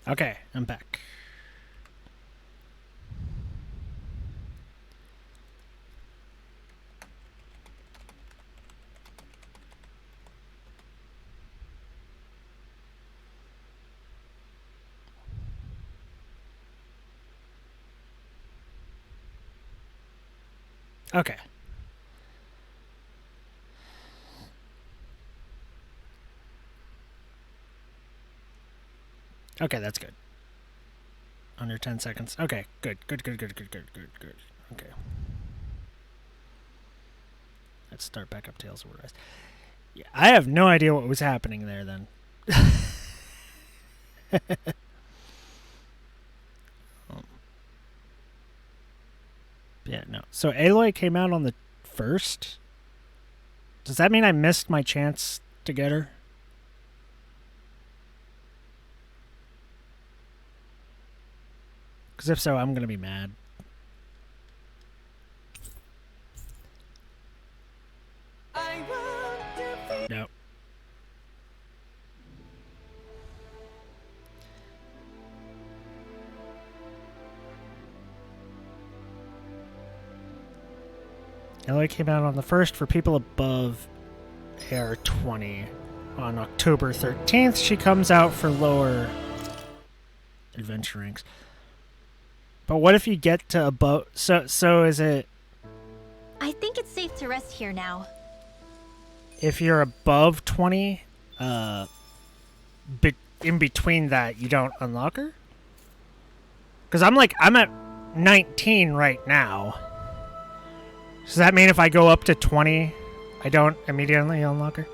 Okay, I'm back. Okay. Okay, that's good. Under 10 seconds. Okay, good. Okay. Let's start back up Tales of Rise. Yeah, I have no idea what was happening there then. Yeah, no. So Aloy came out on the 1st? Does that mean I missed my chance to get her? Because if so, I'm going to be mad. No. Aloy came out on the 1st for people above AR 20. On October 13th, she comes out for lower adventure ranks. But what if you get to above... So is it... I think it's safe to rest here now. If you're above 20, in between that, you don't unlock her? Because I'm at 19 right now. Does that mean if I go up to 20, I don't immediately unlock her?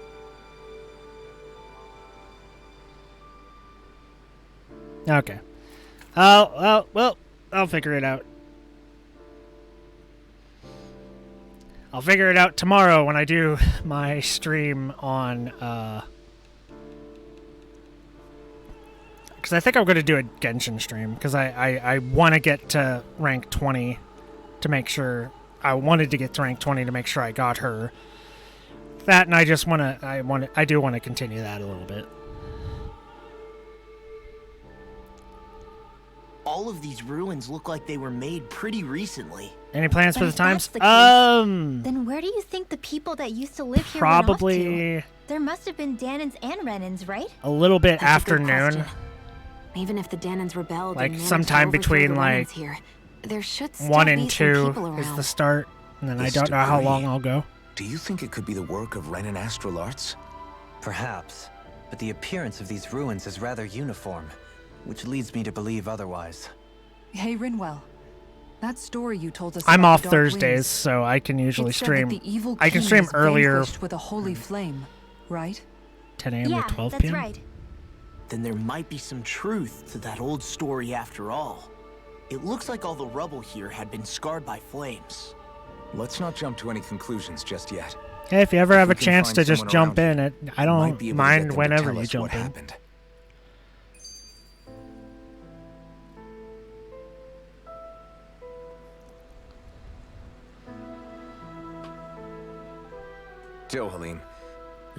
Okay. Well, I'll figure it out. I'll figure it out tomorrow when I do my stream on, because I think I'm going to do a Genshin stream, because I want to get to rank 20 to make sure... I wanted to get to rank 20 to make sure I got her. That, and I do want to continue that a little bit. All of these ruins look like they were made pretty recently. Any plans for the times? Then where do you think the people that used to live here went off probably to? There must have been Danans and Renans, right? a little bit That's a good afternoon. question. Even if the Danans rebelled, Like and managed sometime to overthrow between the like Renans here, there should still 1 be and some 2 people is around. the start, and then I This don't know how debris. long I'll go. Do you think it could be the work of Renan Astral Arts? Perhaps, but the appearance of these ruins is rather uniform, which leads me to believe otherwise. Hey, Rinwell. That story you told us I'm about off the Dark Thursdays, Wings, so I can usually it said stream. that the evil I can king stream was earlier, vanquished with a holy flame, right? 10 a.m. Yeah, to 12 that's p.m. right. Then there might be some truth to that old story after all. It looks like all the rubble here had been scarred by flames. Let's not jump to any conclusions just yet. Hey, if you ever have a we can chance find to just someone jump around in, I Might don't be able to get mind them to whenever tell you us jump what in. happened. Dohalim.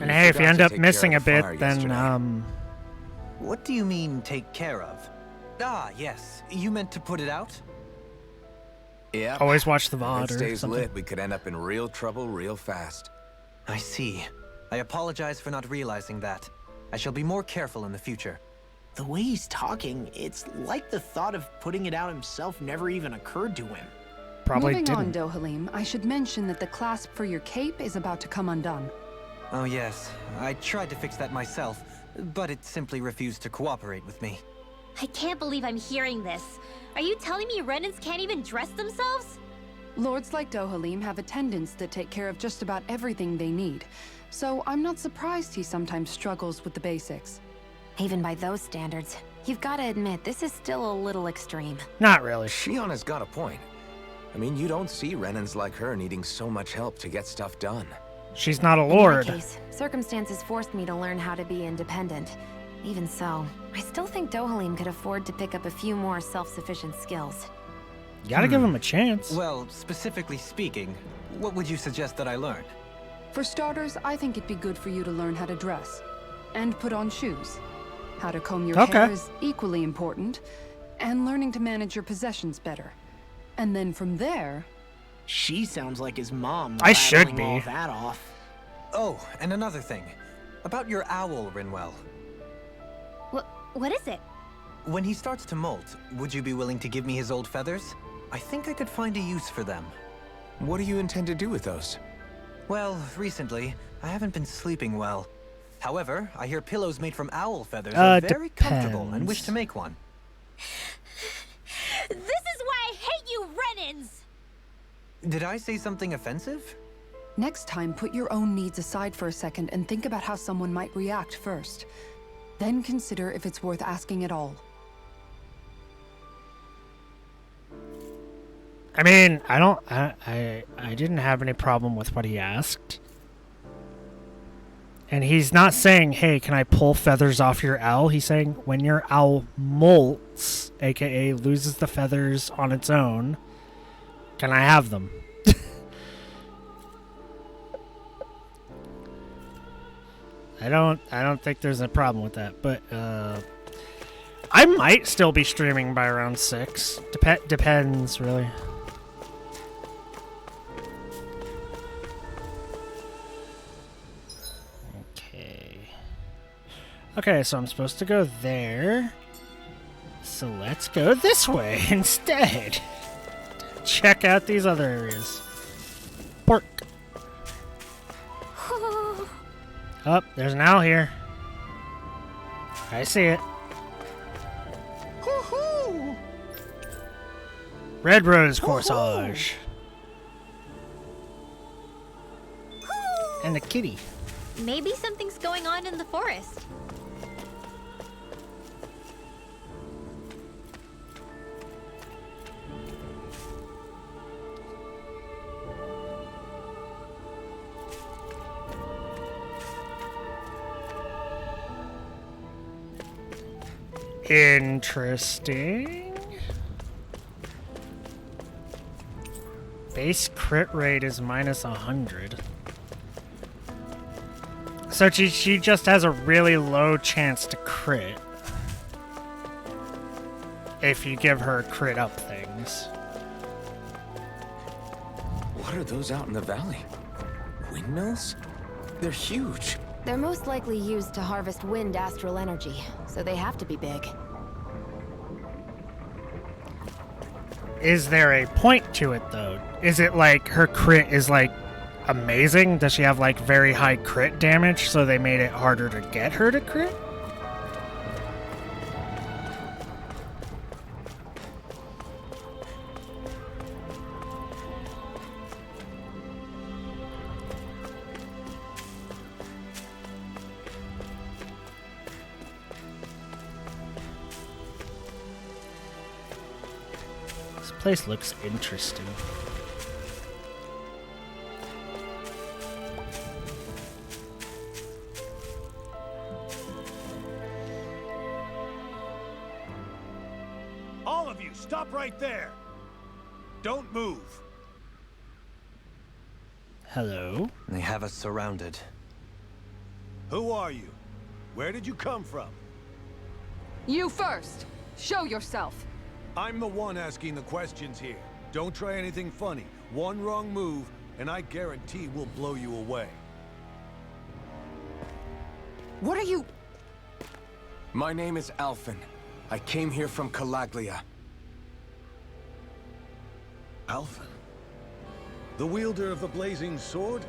And hey, if you end up missing a bit, then What do you mean, take care of? Ah, yes. You meant to put it out? Yeah. always watch the If VOD it or stays something. lit, we could end up in real trouble real fast. I see. I apologize for not realizing that. I shall be more careful in the future. The way he's talking, it's like the thought of putting it out himself never even occurred to him. Probably Moving didn't. on, Dohalim, I should mention that the clasp for your cape is about to come undone. Oh yes, I tried to fix that myself, but it simply refused to cooperate with me. I can't believe I'm hearing this. Are you telling me Renans can't even dress themselves? Lords like Dohalim have attendants that take care of just about everything they need, so I'm not surprised he sometimes struggles with the basics. Even by those standards, you've got to admit this is still a little extreme. Not really. Shion has got a point. I mean, you don't see Renans like her needing so much help to get stuff done. She's not a In my lord. case, circumstances forced me to learn how to be independent. Even so, I still think Dohalim could afford to pick up a few more self-sufficient skills. You gotta give him a chance. Well, specifically speaking, what would you suggest that I learn? For starters, I think it'd be good for you to learn how to dress. And put on shoes. How to comb your Okay. hair is equally important, and learning to manage your possessions better. And then from there, She sounds like his mom. I should rattling be. all that off. Oh, and another thing. About your owl, Rinwell. What is it? When he starts to molt, would you be willing to give me his old feathers? I think I could find a use for them. What do you intend to do with those? Well, recently, I haven't been sleeping well. However, I hear pillows made from owl feathers are very comfortable and wish depends. to make one. This is why I hate you, Renans! Did I say something offensive? next time put your own needs aside for a second and think about how someone might react first. Then consider if it's worth asking at all. I mean, I didn't have any problem with what he asked. And he's not saying, hey, can I pull feathers off your owl? He's saying, when your owl molts, aka loses the feathers on its own, can I have them? I don't think there's a problem with that, but I might still be streaming by around 6. Depends, really. Okay, so I'm supposed to go there. So let's go this way instead. Check out these other areas. Pork. Oh, there's an owl here. I see it. Red Rose Corsage. And a kitty. Maybe something's going on in the forest. Interesting. Base crit rate is minus 100. So she just has a really low chance to crit. If you give her crit up things. What are those out in the valley? Windmills? They're huge. They're most likely used to harvest wind astral energy, so they have to be big. Is there a point to it, though? Is it like her crit is like amazing? Does she have like very high crit damage, so they made it harder to get her to crit? This place looks interesting. All of you, stop right there! Don't move! Hello? They have us surrounded. Who are you? Where did you come from? You first! Show yourself! I'm the one asking the questions here. Don't try anything funny. One wrong move, and I guarantee we'll blow you away. What are you... My name is Alphen. I came here from Calaglia. Alphen? The wielder of the blazing sword?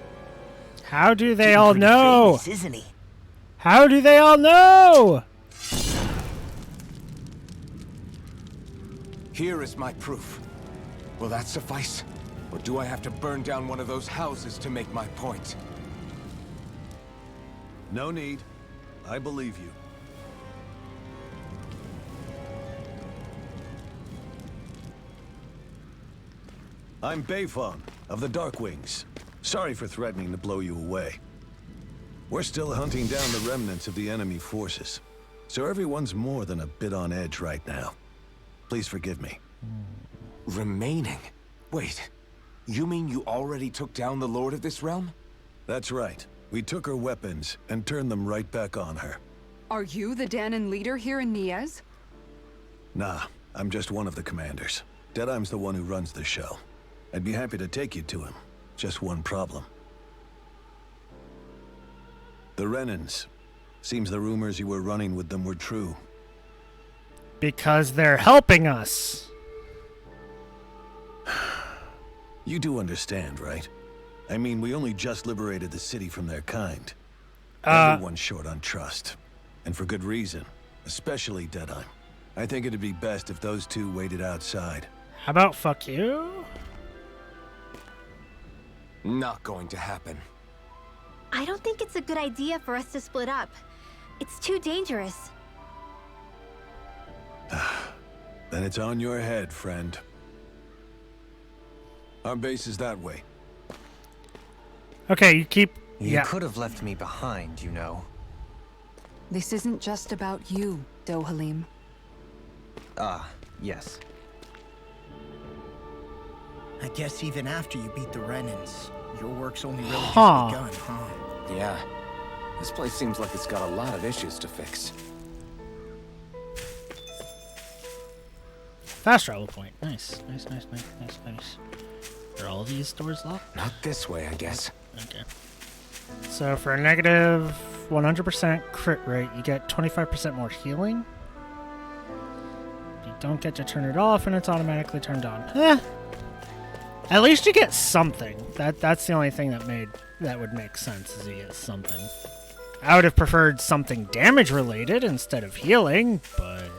How do they Getting all pretty know? famous, isn't he? How do they all know? Here is my proof. Will that suffice? Or do I have to burn down one of those houses to make my point? No need. I believe you. I'm Beifong, of the Darkwings. Sorry for threatening to blow you away. We're still hunting down the remnants of the enemy forces, so everyone's more than a bit on edge right now. Please forgive me. Remaining? Wait, you mean you already took down the Lord of this realm? That's right. We took her weapons and turned them right back on her. Are you the Danon leader here in Niez? Nah, I'm just one of the commanders. Deadeye's the one who runs the show. I'd be happy to take you to him. Just one problem. The Renans. Seems the rumors you were running with them were true. Because they're helping us. You do understand, right? I mean, we only just liberated the city from their kind. Everyone's short on trust. And for good reason. Especially Deadeye. I think it'd be best if those two waited outside. How about fuck you? Not going to happen. I don't think it's a good idea for us to split up. It's too dangerous. Then it's on your head, friend. Our base is that way. Okay, you keep... You could have left me behind, you know. This isn't just about you, Dohalim. Ah, yes. I guess even after you beat the Renans, your work's only really just begun, huh? Yeah. This place seems like it's got a lot of issues to fix. Fast travel point. Nice. Nice. Are all these doors locked? Not this way, I guess. Okay. So for a negative 100% crit rate, you get 25% more healing. You don't get to turn it off, and it's automatically turned on. At least you get something. That's the only thing that would make sense, is you get something. I would have preferred something damage related instead of healing, but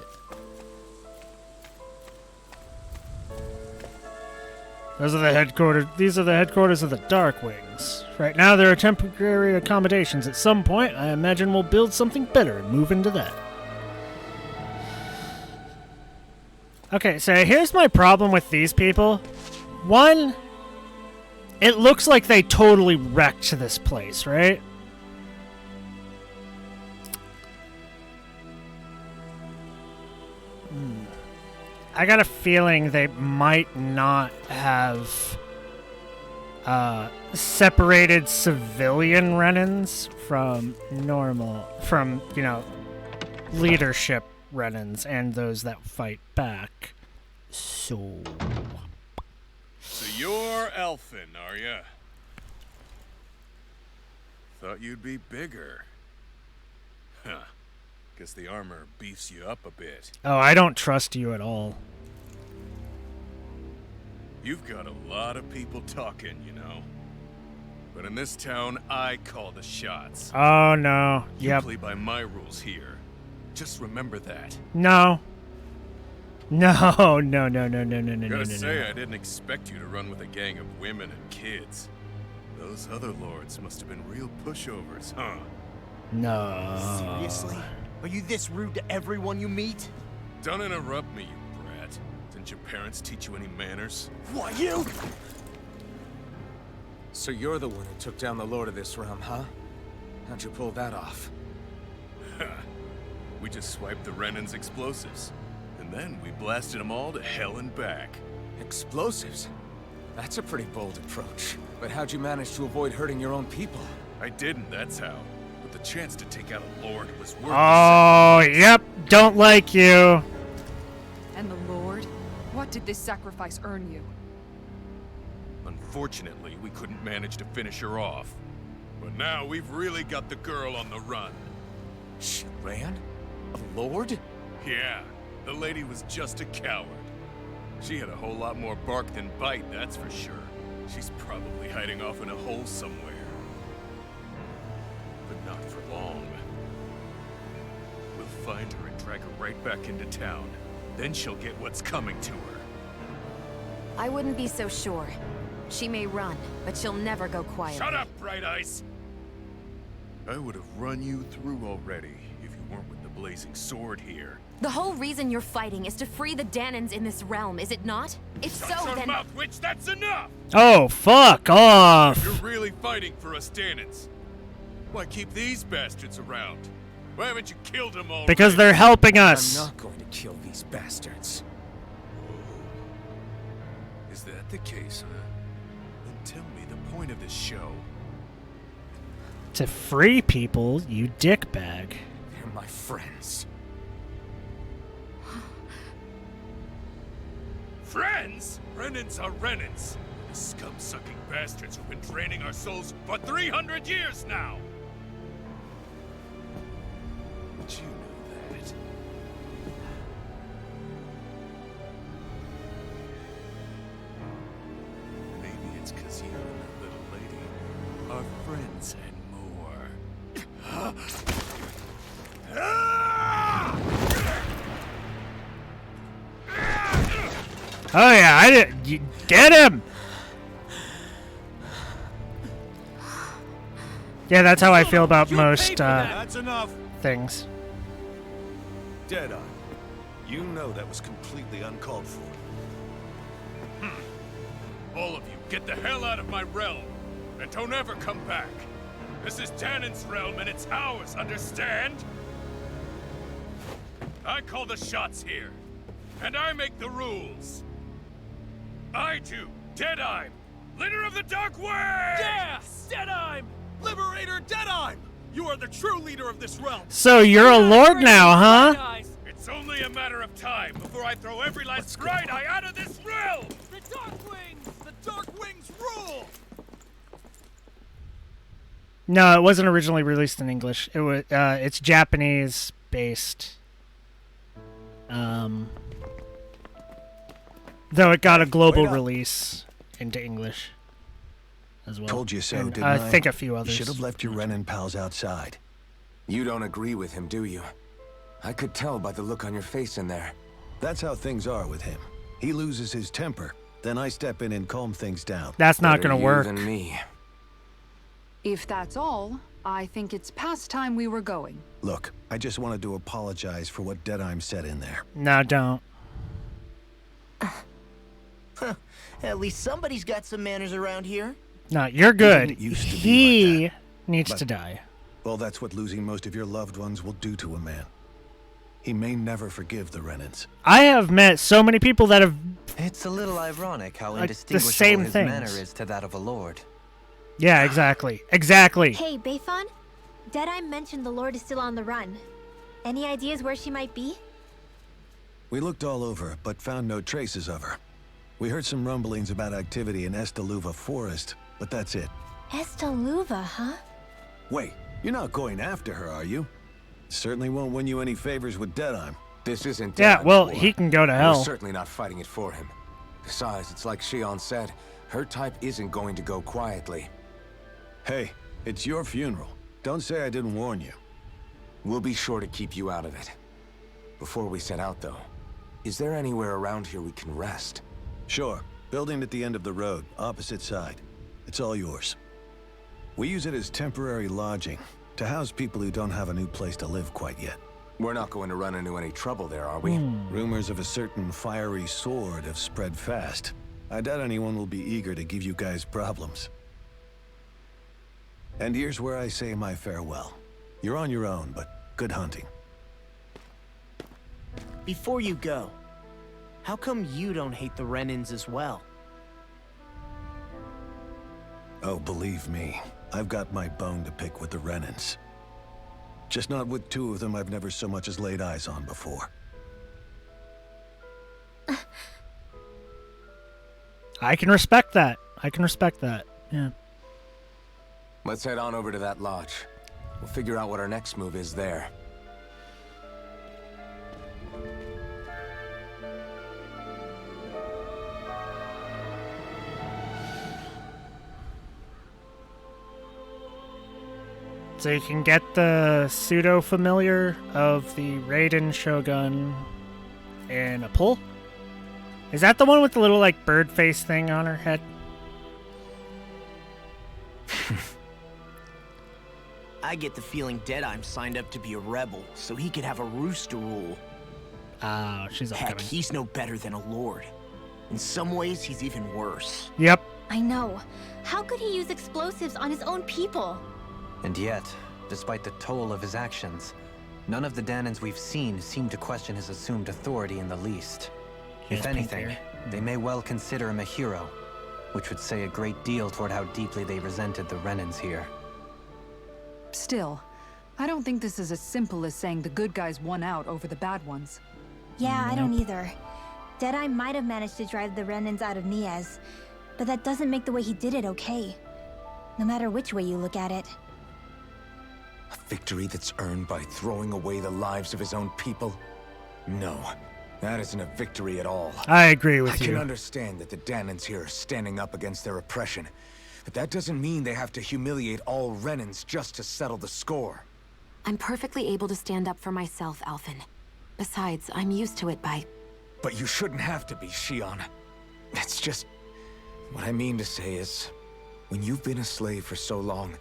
these are the headquarters of the Darkwings. Right now there are temporary accommodations. At some point, I imagine we'll build something better and move into that. Okay, so here's my problem with these people. One, it looks like they totally wrecked this place, right? I got a feeling they might not have separated civilian Renans from leadership Renans and those that fight back. So you're Elfin, are ya? Thought you'd be bigger. Huh. Guess the armor beefs you up a bit. Oh, I don't trust you at all. You've got a lot of people talking, you know. But in this town, I call the shots. Oh, no. You play by my rules here. Just remember that. No. No. Gotta say, I didn't expect you to run with a gang of women and kids. Those other lords must have been real pushovers, huh? No. Seriously? Are you this rude to everyone you meet? Don't interrupt me, you brat. Didn't your parents teach you any manners? What, you? So you're the one who took down the Lord of this realm, huh? How'd you pull that off? We just swiped the Renan's explosives. And then we blasted them all to hell and back. Explosives? That's a pretty bold approach. But how'd you manage to avoid hurting your own people? I didn't, that's how. But the chance to take out a lord was worth it. Yep. Don't like you. And the Lord? What did this sacrifice earn you? Unfortunately, we couldn't manage to finish her off. But now we've really got the girl on the run. She ran? A lord? Yeah, the lady was just a coward. She had a whole lot more bark than bite, that's for sure. She's probably hiding off in a hole somewhere. But not for long. We'll find her and drag her right back into town. Then she'll get what's coming to her. I wouldn't be so sure. She may run, but she'll never go quiet. Shut up, Bright Eyes! I would have run you through already if you weren't with the blazing sword here. The whole reason you're fighting is to free the Danons in this realm, is it not? If so, your then... mouth, witch, that's enough! Oh, fuck off! If you're really fighting for us Danons, why keep these bastards around? Why haven't you killed them all? Because they're helping us. I'm not going to kill these bastards. Is that the case, huh? Then tell me the point of this show. To free people, you dickbag. There my friends. Friends? Renans are Renans. The scum-sucking bastards who've been draining our souls for 300 years now! But you know that. Maybe it's 'cause you and that little lady are friends and more. Oh yeah, I did. Get him! Yeah, that's how I feel about most That's enough. things. Deadeye, you know that was completely uncalled for. All of you, get the hell out of my realm! And don't ever come back! This is Danon's realm and it's ours, understand? I call the shots here. And I make the rules. I do, Deadeye, leader of the Dark Wing! Yeah! Deadeye! Liberator Deadeye! You are the true leader of this realm! So you're a lord now, huh? It's only a matter of time before I throw every last Bright Eye out of this realm! The Dark Wings! The Dark Wings rule! No, it wasn't originally released in English. It was. It's Japanese based. Though it got a global release into English as well. Told you so, And, didn't I I? think a few You others. should have left your Renan pals outside. You don't agree with him, do you? I could tell by the look on your face in there. That's how things are with him. He loses his temper, then I step in and calm things down. That's not Better gonna you work. than me. If that's all, I think it's past time we were going. Look, I just wanted to apologize for what Deadeye said in there. No, don't. At least somebody's got some manners around here. No, you're good. didn't used to be He like needs But- to die. Well, that's what losing most of your loved ones will do to a man. He may never forgive the Renans. I have met so many people that have. It's a little ironic how Like, the indistinguishable same his things. manner is to that of a lord. Yeah, exactly. Exactly. Hey, Bayfon? Deadeye mentioned the Lord is still on the run. Any ideas where she might be? We looked all over, but found no traces of her. We heard some rumblings about activity in Estaluva Forest, but that's it. Estaluva, huh? Wait, you're not going after her, are you? Certainly won't win you any favors with Deadeye. This isn't Yeah, Deadeye's well, war. he can go to We're hell. certainly not fighting it for him. Besides, it's like Shion said, her type isn't going to go quietly. Hey, it's your funeral. Don't say I didn't warn you. We'll be sure to keep you out of it. Before we set out, though, is there anywhere around here we can rest? Sure. Building at the end of the road, opposite side. It's all yours. We use it as temporary lodging, to house people who don't have a new place to live quite yet. We're not going to run into any trouble there, are we? Rumors of a certain fiery sword have spread fast. I doubt anyone will be eager to give you guys problems. And here's where I say my farewell. You're on your own, but good hunting. Before you go, how come you don't hate the Renans as well? Oh, believe me, I've got my bone to pick with the Renans. Just not with two of them I've never so much as laid eyes on before. I can respect that. I can respect that. Yeah. Let's head on over to that lodge. We'll figure out what our next move is there. So you can get the pseudo-familiar of the Raiden Shogun in a pull? Is that the one with the little, like, bird face thing on her head? I get the feeling Deadeye signed up to be a rebel, so he could have a rooster rule. Oh, she's Heck, upcoming. he's no better than a lord. In some ways, he's even worse. Yep. I know. How could he use explosives on his own people? And yet, despite the toll of his actions, none of the Danons we've seen seem to question his assumed authority in the least. He If has pink anything, hair. they may well consider him a hero, which would say a great deal toward how deeply they resented the Renans here. Still, I don't think this is as simple as saying the good guys won out over the bad ones. Yeah, I don't either. Deadeye might have managed to drive the Renans out of Niez, but that doesn't make the way he did it okay. No matter which way you look at it. A victory that's earned by throwing away the lives of his own people? No, that isn't a victory at all. I agree with I you. can understand that the Dahnans here are standing up against their oppression, but that doesn't mean they have to humiliate all Renans just to settle the score. I'm perfectly able to stand up for myself, Alphen. Besides, I'm used to it by... But you shouldn't have to be, Shion. It's just... What I mean to say is, when you've been a slave for so long,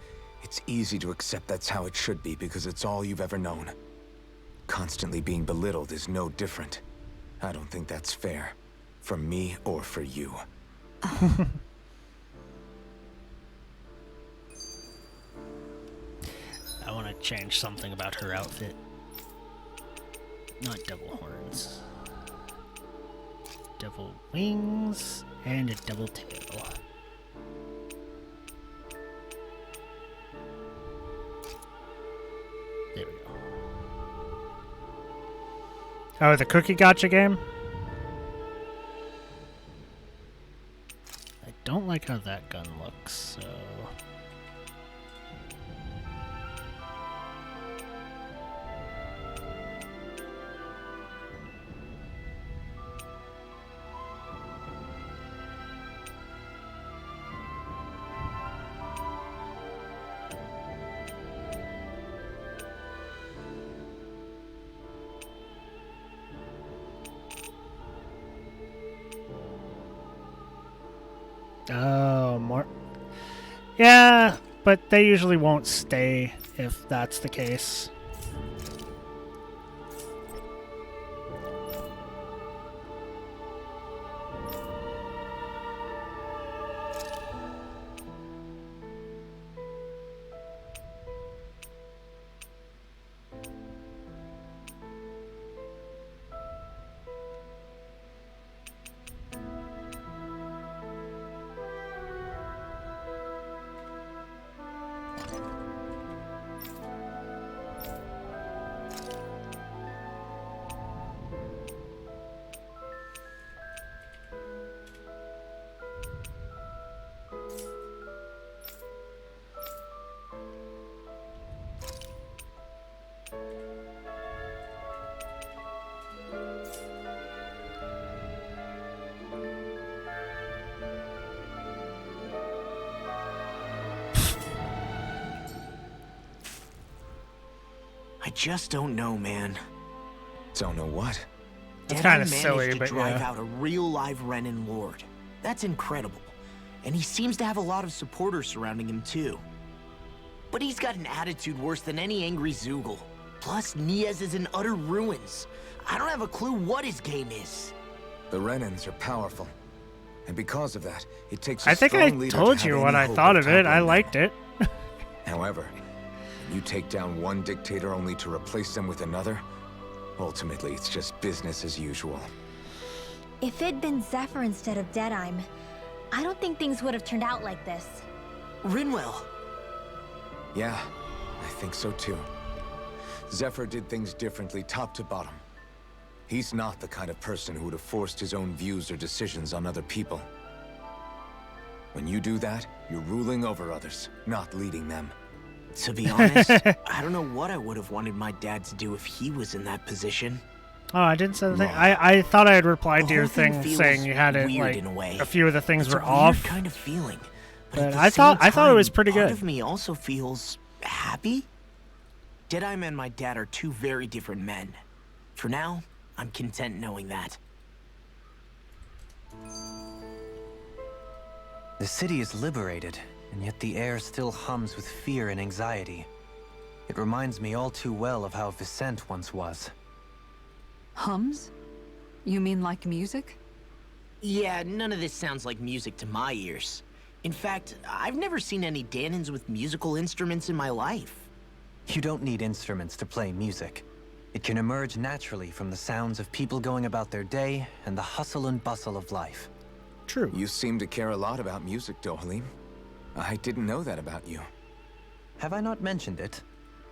it's easy to accept that's how it should be because it's all you've ever known. Constantly being belittled is no different. I don't think that's fair. For me or for you. I want to change something about her outfit. Not devil horns. Devil wings and a devil tail. There we go. Oh, the cookie gotcha game? I don't like how that gun looks, so... Oh, more... Yeah, but they usually won't stay if that's the case. I just don't know, man. Don't know what? It's Deadeye kinda silly, managed to but drive yeah. out a real live Renan Lord. That's incredible. And he seems to have a lot of supporters surrounding him too. But he's got an attitude worse than any angry Zoogle. Plus, Niez is in utter ruins. I don't have a clue what his game is. The Renans are powerful. And because of that, it takes a I think I strong leader to told have you any what I hope thought of it. toppling I them. liked it. However, when you take down one dictator only to replace them with another, ultimately it's just business as usual. If it'd been Zephyr instead of Deadeye, I don't think things would have turned out like this. Rinwell. Yeah, I think so too. Zephyr did things differently top to bottom. He's not the kind of person who would have forced his own views or decisions on other people. When you do that, you're ruling over others, not leading them. To be honest, I don't know what I would have wanted my dad to do if he was in that position. Oh, I didn't say the thing. Wrong. I thought I had replied The to your whole thing thing feels saying you had it weird like in a way. a few of the things It's were a weird off. kind of feeling. But But at the I thought same it was time, pretty part good. of me also feels happy. Deadeye and my dad are two very different men. For now, I'm content knowing that. The city is liberated, and yet the air still hums with fear and anxiety. It reminds me all too well of how Vicente once was. Hums? You mean like music? Yeah, none of this sounds like music to my ears. In fact, I've never seen any Dahnans with musical instruments in my life. You don't need instruments to play music. It can emerge naturally from the sounds of people going about their day and the hustle and bustle of life. True. You seem to care a lot about music, Dohalim. I didn't know that about you. Have I not mentioned it?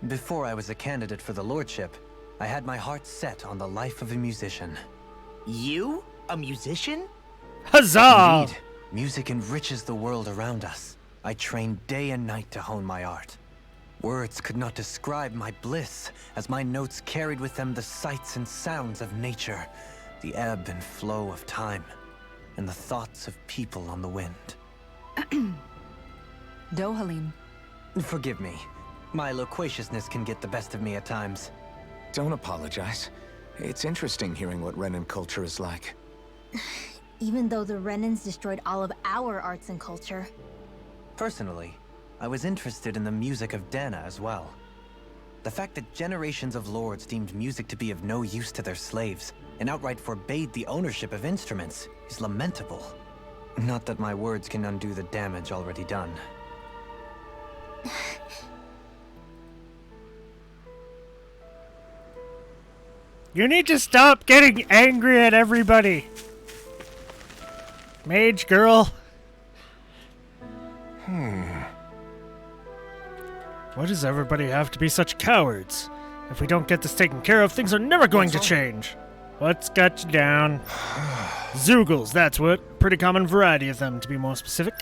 Before I was a candidate for the lordship, I had my heart set on the life of a musician. You? A musician? Huzzah! Indeed, music enriches the world around us. I trained day and night to hone my art. Words could not describe my bliss, as my notes carried with them the sights and sounds of nature, the ebb and flow of time, and the thoughts of people on the wind. Dohalim. Forgive me. My loquaciousness can get the best of me at times. Don't apologize. It's interesting hearing what Renan culture is like. Even though the Renans destroyed all of our arts and culture. Personally, I was interested in the music of Dana as well. The fact that generations of lords deemed music to be of no use to their slaves, and outright forbade the ownership of instruments, is lamentable. Not that my words can undo the damage already done. You need to stop getting angry at everybody. Mage girl. Why does everybody have to be such cowards? If we don't get this taken care of, things are never going to change. What's got you down? Zoogles, that's what. Pretty common variety of them, to be more specific.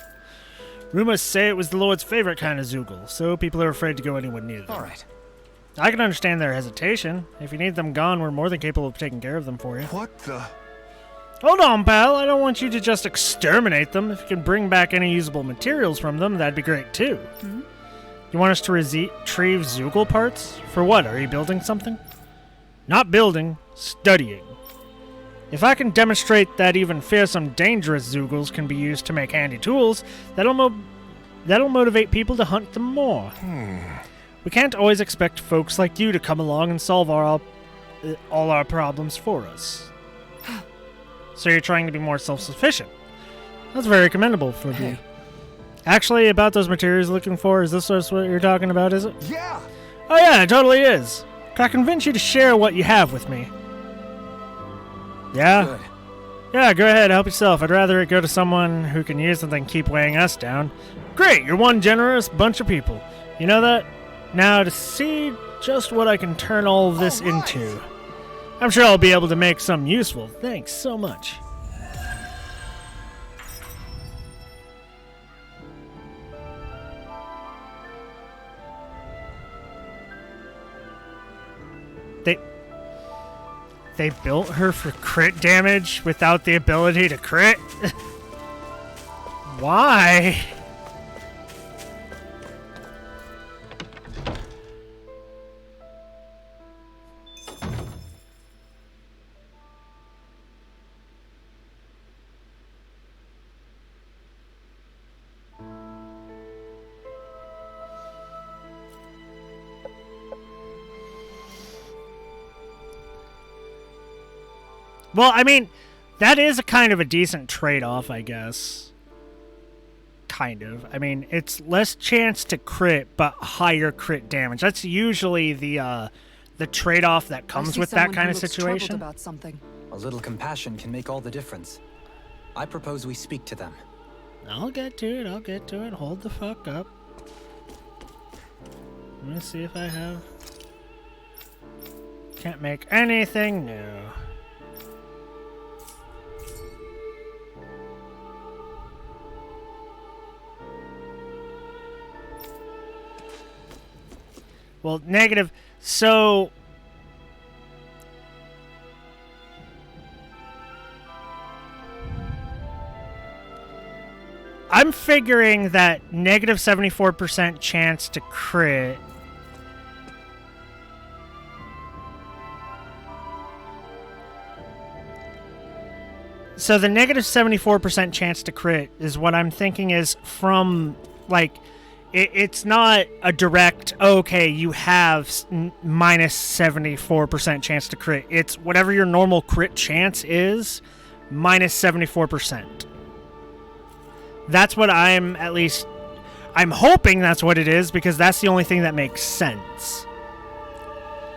Rumors say it was the Lord's favorite kind of Zoogle, so people are afraid to go anywhere near them. Alright. I can understand their hesitation. If you need them gone, we're more than capable of taking care of them for you. What the? Hold on, pal. I don't want you to just exterminate them. If you can bring back any usable materials from them, that'd be great, too. You want us to retrieve Zoogle parts? For what? Are you building something? Not building, studying. If I can demonstrate that even fearsome, dangerous Zoogles can be used to make handy tools, that'll motivate people to hunt them more. We can't always expect folks like you to come along and solve all our problems for us. So you're trying to be more self-sufficient. That's very commendable for you. Actually, about those materials you're looking for, is this what you're talking about, is it? Yeah! Oh yeah, it totally is. Can I convince you to share what you have with me? Yeah? Good. Yeah, go ahead, help yourself. I'd rather it go to someone who can use it than keep weighing us down. Great, you're one generous bunch of people. You know that? Now, to see just what I can turn all of this into. I'm sure I'll be able to make some useful. Thanks so much. They built her for crit damage without the ability to crit? Why? Well, I mean, that is a kind of a decent trade-off, I guess. Kind of. I mean, it's less chance to crit, but higher crit damage. That's usually the trade-off that comes with that kind of situation. About something. A little compassion can make all the difference. I propose we speak to them. I'll get to it. Hold the fuck up. Let me see if I have... Can't make anything new. Well, negative. So... I'm figuring that negative 74% chance to crit... So the negative 74% chance to crit is what I'm thinking is from, like... It's not a direct, okay, you have minus 74% chance to crit. It's whatever your normal crit chance is, minus 74%. That's what I'm hoping that's what it is, because that's the only thing that makes sense.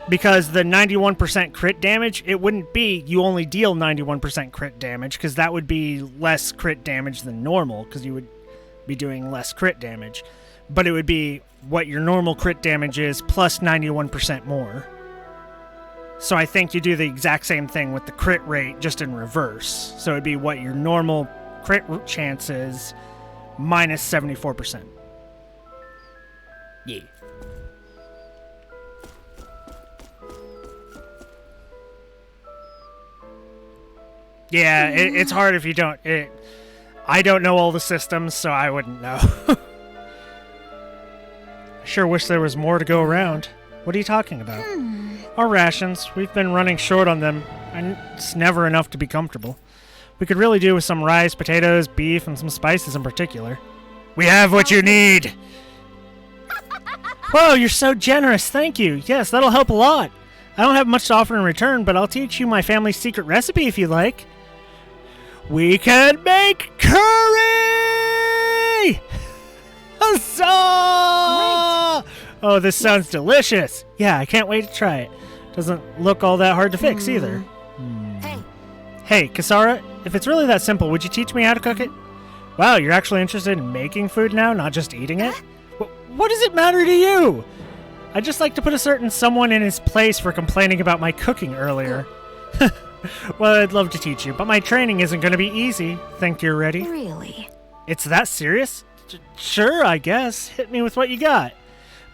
Because the 91% crit damage, it wouldn't be you only deal 91% crit damage, because that would be less crit damage than normal, because you would be doing less crit damage. but it would be what your normal crit damage is plus 91% more. So I think you do the exact same thing with the crit rate, just in reverse. So it'd be what your normal crit chance is minus 74%. Yeah. Yeah, it's hard if you don't. I don't know all the systems, so I wouldn't know. I sure wish there was more to go around. What are you talking about? Our rations. We've been running short on them, and it's never enough to be comfortable. We could really do with some rice, potatoes, beef, and some spices in particular. We have what you need! Whoa, you're so generous. Thank you. Yes, that'll help a lot. I don't have much to offer in return, but I'll teach you my family's secret recipe if you like. We can make curry! Huzzah! Oh, this sounds delicious. Yeah, I can't wait to try it. Doesn't look all that hard to fix either. Hey, Kisara, if it's really that simple, would you teach me how to cook it? Wow, you're actually interested in making food now, not just eating it? What does it matter to you? I'd just like to put a certain someone in his place for complaining about my cooking earlier. Well, I'd love to teach you, but my training isn't going to be easy. Think you're ready? Really? It's that serious? Sure, I guess. Hit me with what you got.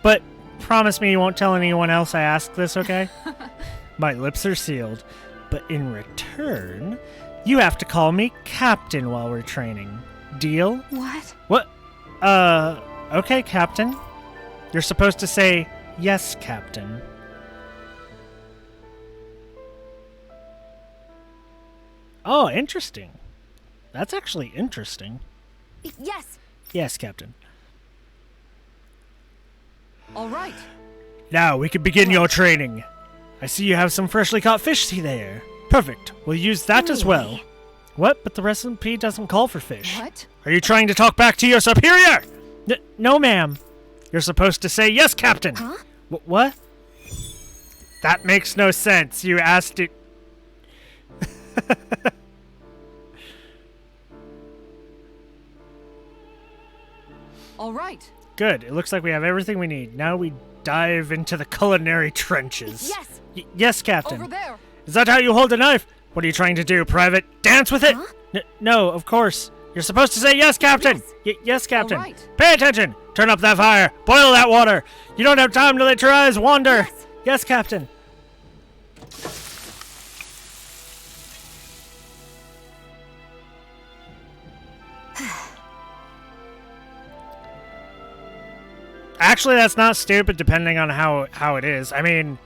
But promise me you won't tell anyone else I asked this, okay? My lips are sealed. But in return, you have to call me Captain while we're training. Deal? What? Okay, Captain. You're supposed to say, yes, Captain. Oh, interesting. That's actually interesting. Yes. Yes, Captain. All right. Now we can begin your training. I see you have some freshly caught fish there. Perfect. We'll use that as well. What? But the recipe doesn't call for fish. What? Are you trying to talk back to your superior? No, ma'am. You're supposed to say, yes, Captain. Huh? What? That makes no sense. You asked it. All right. Good. It looks like we have everything we need. Now we dive into the culinary trenches. Yes. Yes, Captain. Over there. Is that how you hold a knife? What are you trying to do, Private? Dance with it? Huh? No, of course. You're supposed to say yes, Captain. Yes, Captain. All right. Pay attention. Turn up that fire. Boil that water. You don't have time to let your eyes wander. Yes, Captain. Actually, that's not stupid, depending on how it is. I mean,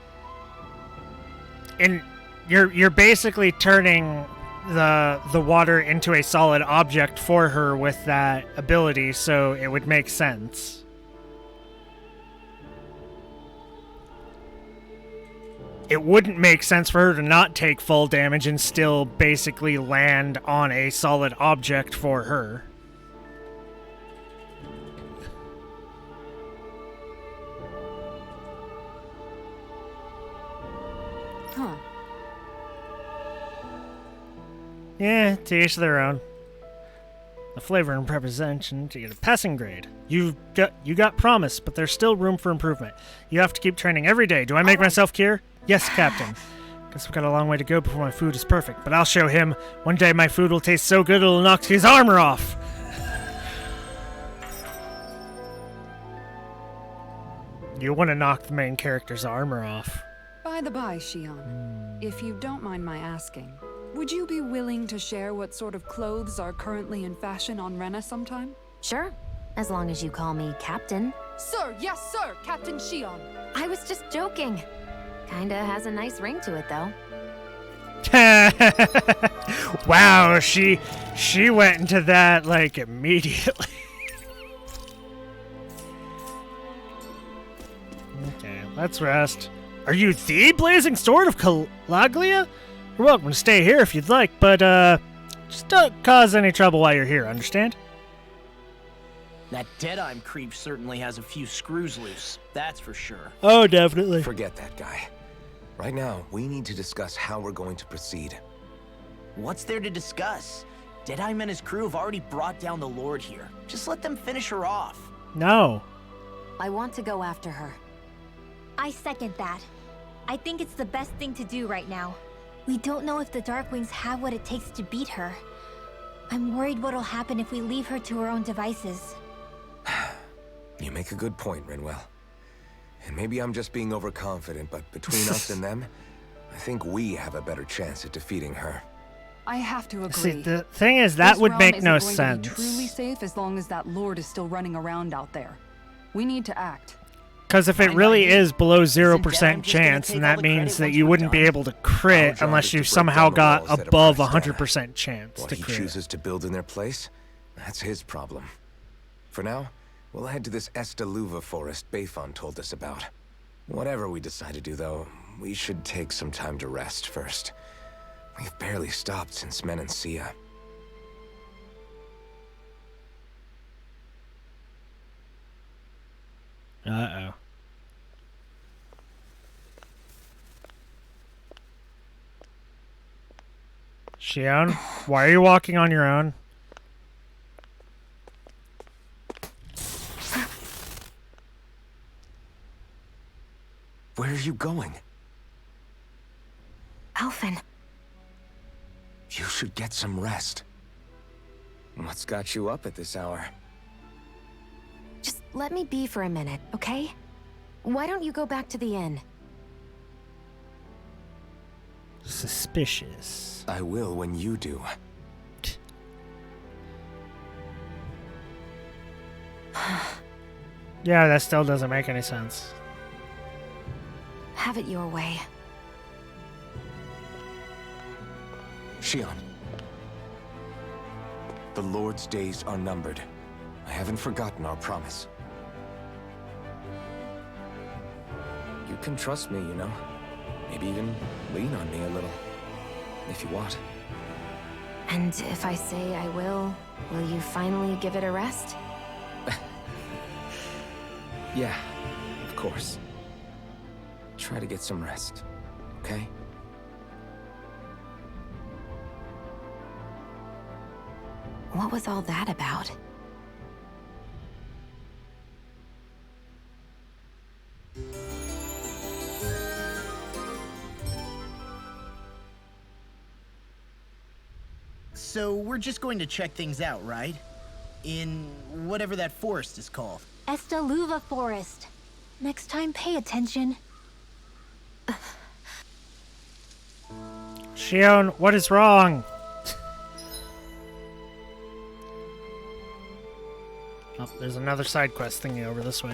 you're basically turning the water into a solid object for her with that ability, so it would make sense. It wouldn't make sense for her to not take full damage and still basically land on a solid object for her. Huh. Yeah, to each their own. The flavor and presentation to get a passing grade. You got promise, but there's still room for improvement. You have to keep training every day. Do I make myself clear? Yes, Captain. Guess we've got a long way to go before my food is perfect, but I'll show him. One day my food will taste so good it'll knock his armor off. You want to knock the main character's armor off. By the by, Shion, if you don't mind my asking, would you be willing to share what sort of clothes are currently in fashion on Rena sometime? Sure. As long as you call me Captain. Sir, yes, sir, Captain Shion. I was just joking. Kinda has a nice ring to it, though. Wow, she went into that, like, immediately. Okay, let's rest. Are you the Blazing Sword of Calaglia? You're welcome to stay here if you'd like, but, just don't cause any trouble while you're here, understand? That Deadeye creep certainly has a few screws loose, that's for sure. Oh, definitely. Forget that guy. Right now, we need to discuss how we're going to proceed. What's there to discuss? Deadeye and his crew have already brought down the Lord here. Just let them finish her off. No. I want to go after her. I second that. I think it's the best thing to do right now. We don't know if the Darkwings have what it takes to beat her. I'm worried what'll happen if we leave her to her own devices. You make a good point, Rinwell. And maybe I'm just being overconfident, but between us and them, I think we have a better chance at defeating her. I have to agree. See, the thing is, that This would realm make isn't no going sense. to be truly safe as long as that Lord is still running around out there. We need to act. Because if it Fine really by me. is below Isn't Darren 0% just gonna chance, take then all that the means credit that once you we're wouldn't be done? able to Our crit job unless is you to break somehow down the got walls that have above pressed 100% chance What to he crit. chooses to build in their place, that's his problem. For now, we'll head to this Estaluva forest Bayfon told us about. Whatever we decide to do, though, we should take some time to rest first. We've barely stopped since Menancia. Uh-oh. Shion, why are you walking on your own? Where are you going? Alphen, You should get some rest. What's got you up at this hour? just let me be for a minute, okay? Why don't you go back to the inn? Suspicious. I will when you do. Yeah, that still doesn't make any sense. Have it your way. Shion. The Lord's days are numbered. I haven't forgotten our promise. You can trust me, you know. Maybe even lean on me a little. If you want. And if I say I will you finally give it a rest? Yeah, of course. Try to get some rest, okay? What was all that about? So we're just going to check things out, right? In whatever that forest is called. Estaluva Forest. Next time, pay attention. Shion, what is wrong? Oh, there's another side quest thingy over this way.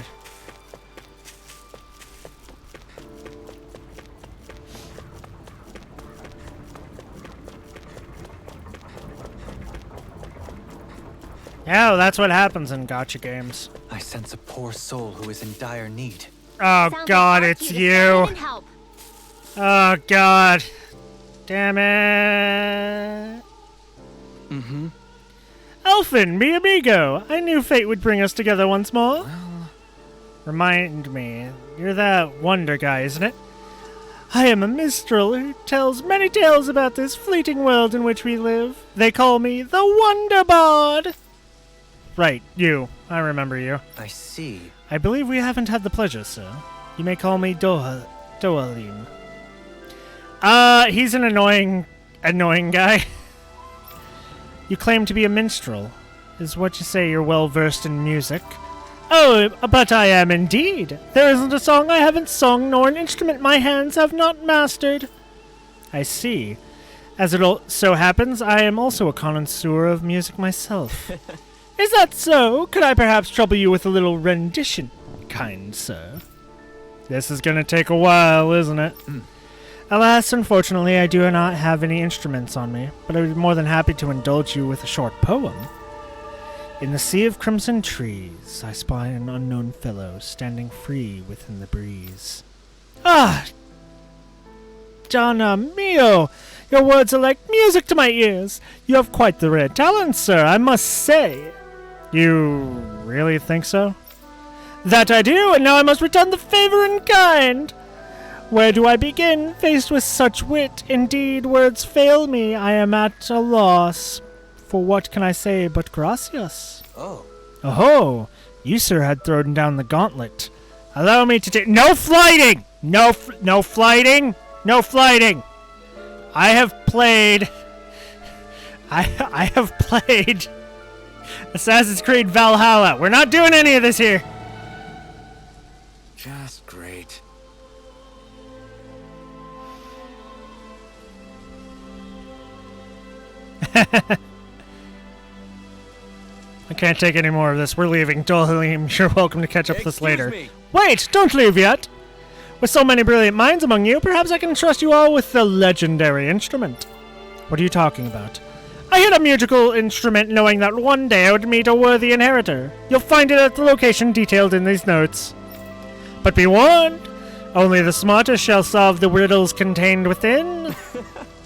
Yeah, that's what happens in gacha games. I sense a poor soul who is in dire need. Oh Sounds god, like it's Archie to step in you! and help. Oh god. Damn it. Mm-hmm. Alphen, mi amigo! I knew fate would bring us together once more. Remind me, you're that wonder guy, isn't it? I am a minstrel who tells many tales about this fleeting world in which we live. They call me the Wonder Bard! Right, you. I remember you. I see. I believe we haven't had the pleasure, sir. You may call me Dohalim. He's an annoying guy. You claim to be a minstrel. Is what you say you're well versed in music? Oh, but I am indeed. There isn't a song I haven't sung, nor an instrument my hands have not mastered. I see. As it so happens, I am also a connoisseur of music myself. Is that so? Could I perhaps trouble you with a little rendition, kind sir? This is gonna take a while, isn't it? Alas, unfortunately, I do not have any instruments on me, but I would be more than happy to indulge you with a short poem. In the sea of crimson trees, I spy an unknown fellow standing free within the breeze. Ah! Donna mio! Your words are like music to my ears! You have quite the rare talent, sir, I must say! You really think so? That I do, and now I must return the favor in kind! Where do I begin? Faced with such wit, indeed, words fail me. I am at a loss. For what can I say but gracias? Oh. Oh, You, sir, had thrown down the gauntlet. Allow me to take... No flighting! No flighting! No flighting! I have played Assassin's Creed Valhalla. We're not doing any of this here. Just great. I can't take any more of this. We're leaving. Dohalim, you're welcome to catch up with us later. me. Wait, don't leave yet. With so many brilliant minds among you, perhaps I can trust you all with the legendary instrument. What are you talking about? I hid a musical instrument knowing that one day I would meet a worthy inheritor. You'll find it at the location detailed in these notes. But be warned, only the smartest shall solve the riddles contained within.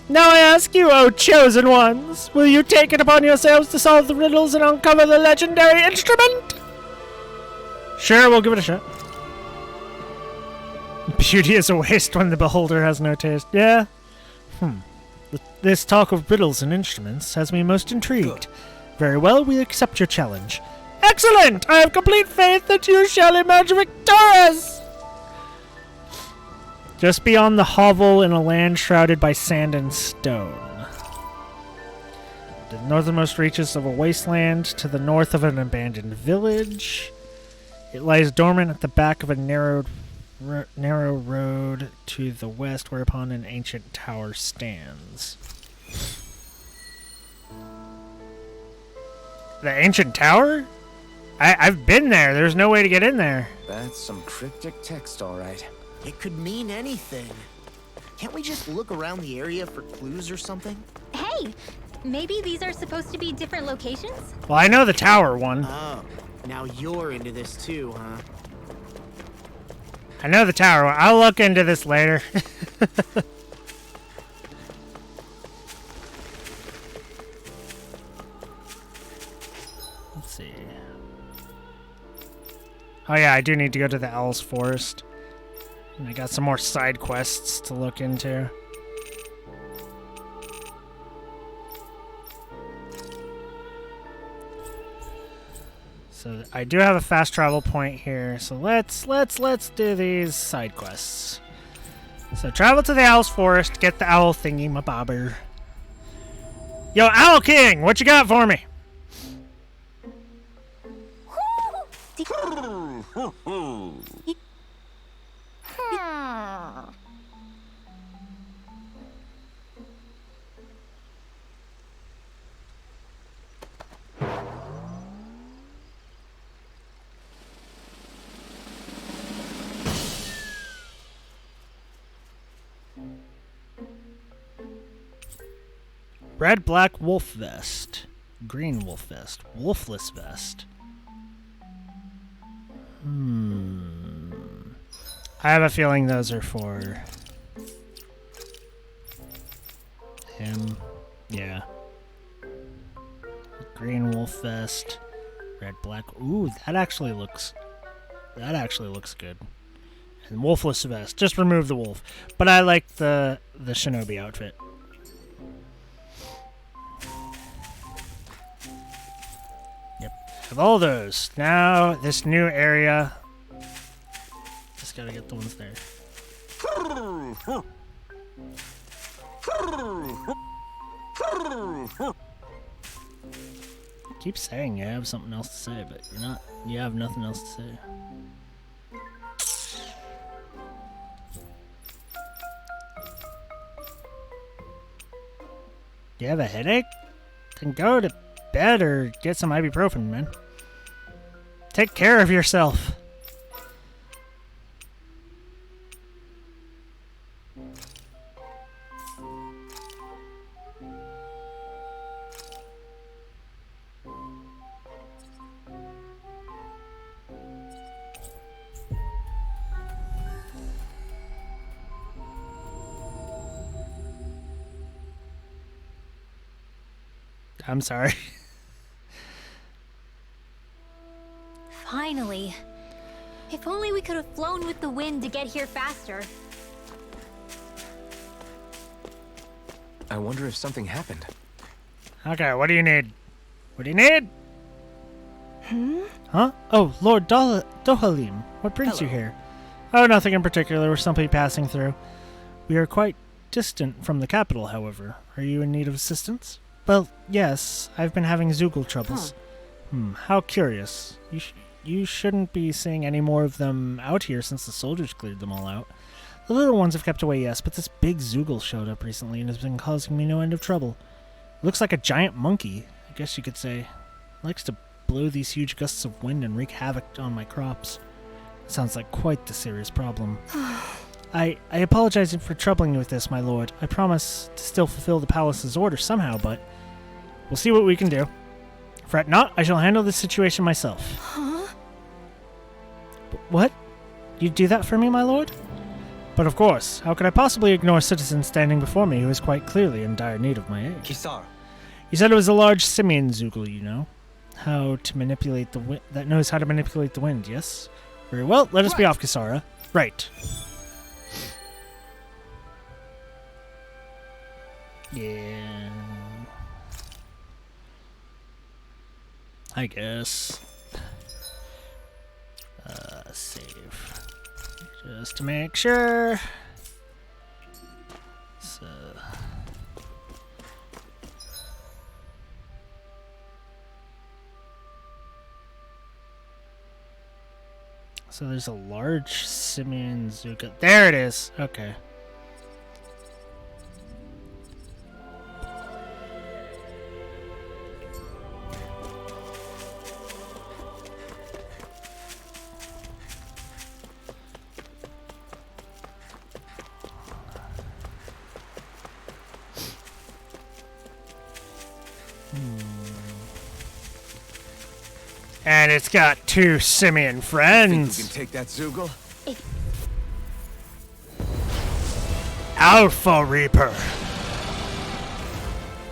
Now I ask you, O chosen ones, will you take it upon yourselves to solve the riddles and uncover the legendary instrument? Sure, we'll give it a shot. Beauty is a waste when the beholder has no taste. Yeah. This talk of riddles and instruments has me most intrigued. Very well, we accept your challenge. Excellent! I have complete faith that you shall emerge victorious! Just beyond the hovel in a land shrouded by sand and stone. The northernmost reaches of a wasteland to the north of an abandoned village. It lies dormant at the back of a narrow road to the west, whereupon an ancient tower stands. The ancient tower? I've been there. There's no way to get in there. That's some cryptic text, all right. It could mean anything. Can't we just look around the area for clues or something? Hey, maybe these are supposed to be different locations? Well, I know the tower one. Oh, now you're into this too, huh? I know the tower one. I'll look into this later. Let's see. Oh yeah, I do need to go to the Owl's Forest. And I got some more side quests to look into. So I do have a fast travel point here. So let's do these side quests. So travel to the Owl's Forest, get the owl thingy mabobber. Yo, Owl King, what you got for me? Red, black wolf vest. Green wolf vest. Wolfless vest. I have a feeling those are for him. Yeah. Green wolf vest. Red, black. Ooh, that actually looks good. And wolfless vest. Just remove the wolf. But I like the shinobi outfit. Of all those, now this new area. Just gotta get the ones there. Keep saying you have something else to say, but you're not. You have nothing else to say. Do you have a headache? Then go to bed or get some ibuprofen, man. Take care of yourself. I'm sorry. Finally. If only we could have flown with the wind to get here faster. I wonder if something happened. Okay, what do you need? What do you need? Huh? Oh, Lord Dohalim. What brings you here? Oh, nothing in particular. We're simply passing through. We are quite distant from the capital, however. Are you in need of assistance? Well, yes. I've been having Zoogle troubles. How curious. You shouldn't be seeing any more of them out here since the soldiers cleared them all out. The little ones have kept away, yes, but this big Zoogle showed up recently and has been causing me no end of trouble. It looks like a giant monkey, I guess you could say. It likes to blow these huge gusts of wind and wreak havoc on my crops. Sounds like quite the serious problem. I apologize for troubling you with this, my lord. I promise to still fulfill the palace's order somehow, but we'll see what we can do. Fret not, I shall handle this situation myself. Huh? What? You'd do that for me, my lord? But of course, how could I possibly ignore a citizen standing before me who is quite clearly in dire need of my aid? Kisara. You said it was a large simian Zoogle, you know? How to manipulate the wind, that knows how to manipulate the wind, yes? Very well, let us be off, Kisara. Right. Yeah. I guess. Save. Just to make sure. So there's a large simian Zoogle. There it is. Okay. And it's got two simian friends. You can take that Zoogle? Alpha Reaper.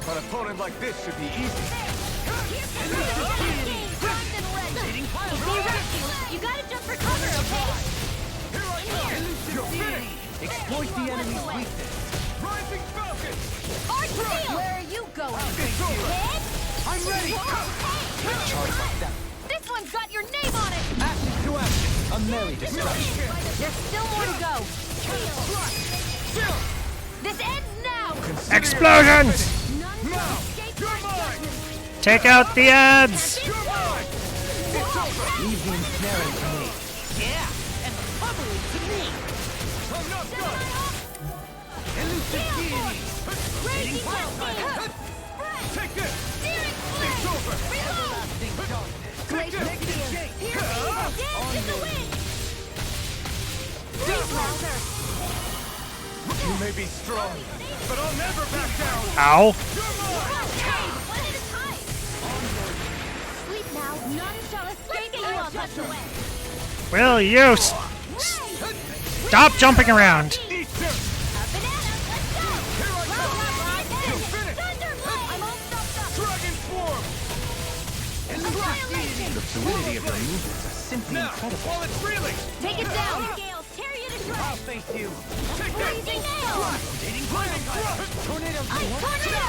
An opponent like this should be easy. You gotta jump for cover, okay? You're finished! Exploit the enemy's weakness. Rising Falcon! Where are you going? I'm ready! Charge like that. This one's got your name on it! Action to action. A merry distraction. There's still more to go. This ends now! Explosions! None shall escape my judgment. Take out the ads! Leave the ensnaring to me. I'm not done! Raging Take this! It's over! Great negative shape! Dance in the wind! Freeze Lancer! You may be strong, but I'll never back down! Ow. One at a time! Sleep now. None shall escape you all touch away. Will you stop jumping around? Eat this! Dragon Swarm! The fluidity of your movements are simply incredible. While it's reeling! Take it down! Gale, tear you to I'll shreds! face you. Take this! Freezing nail! Lightning thrust! Tornado Ice tornado!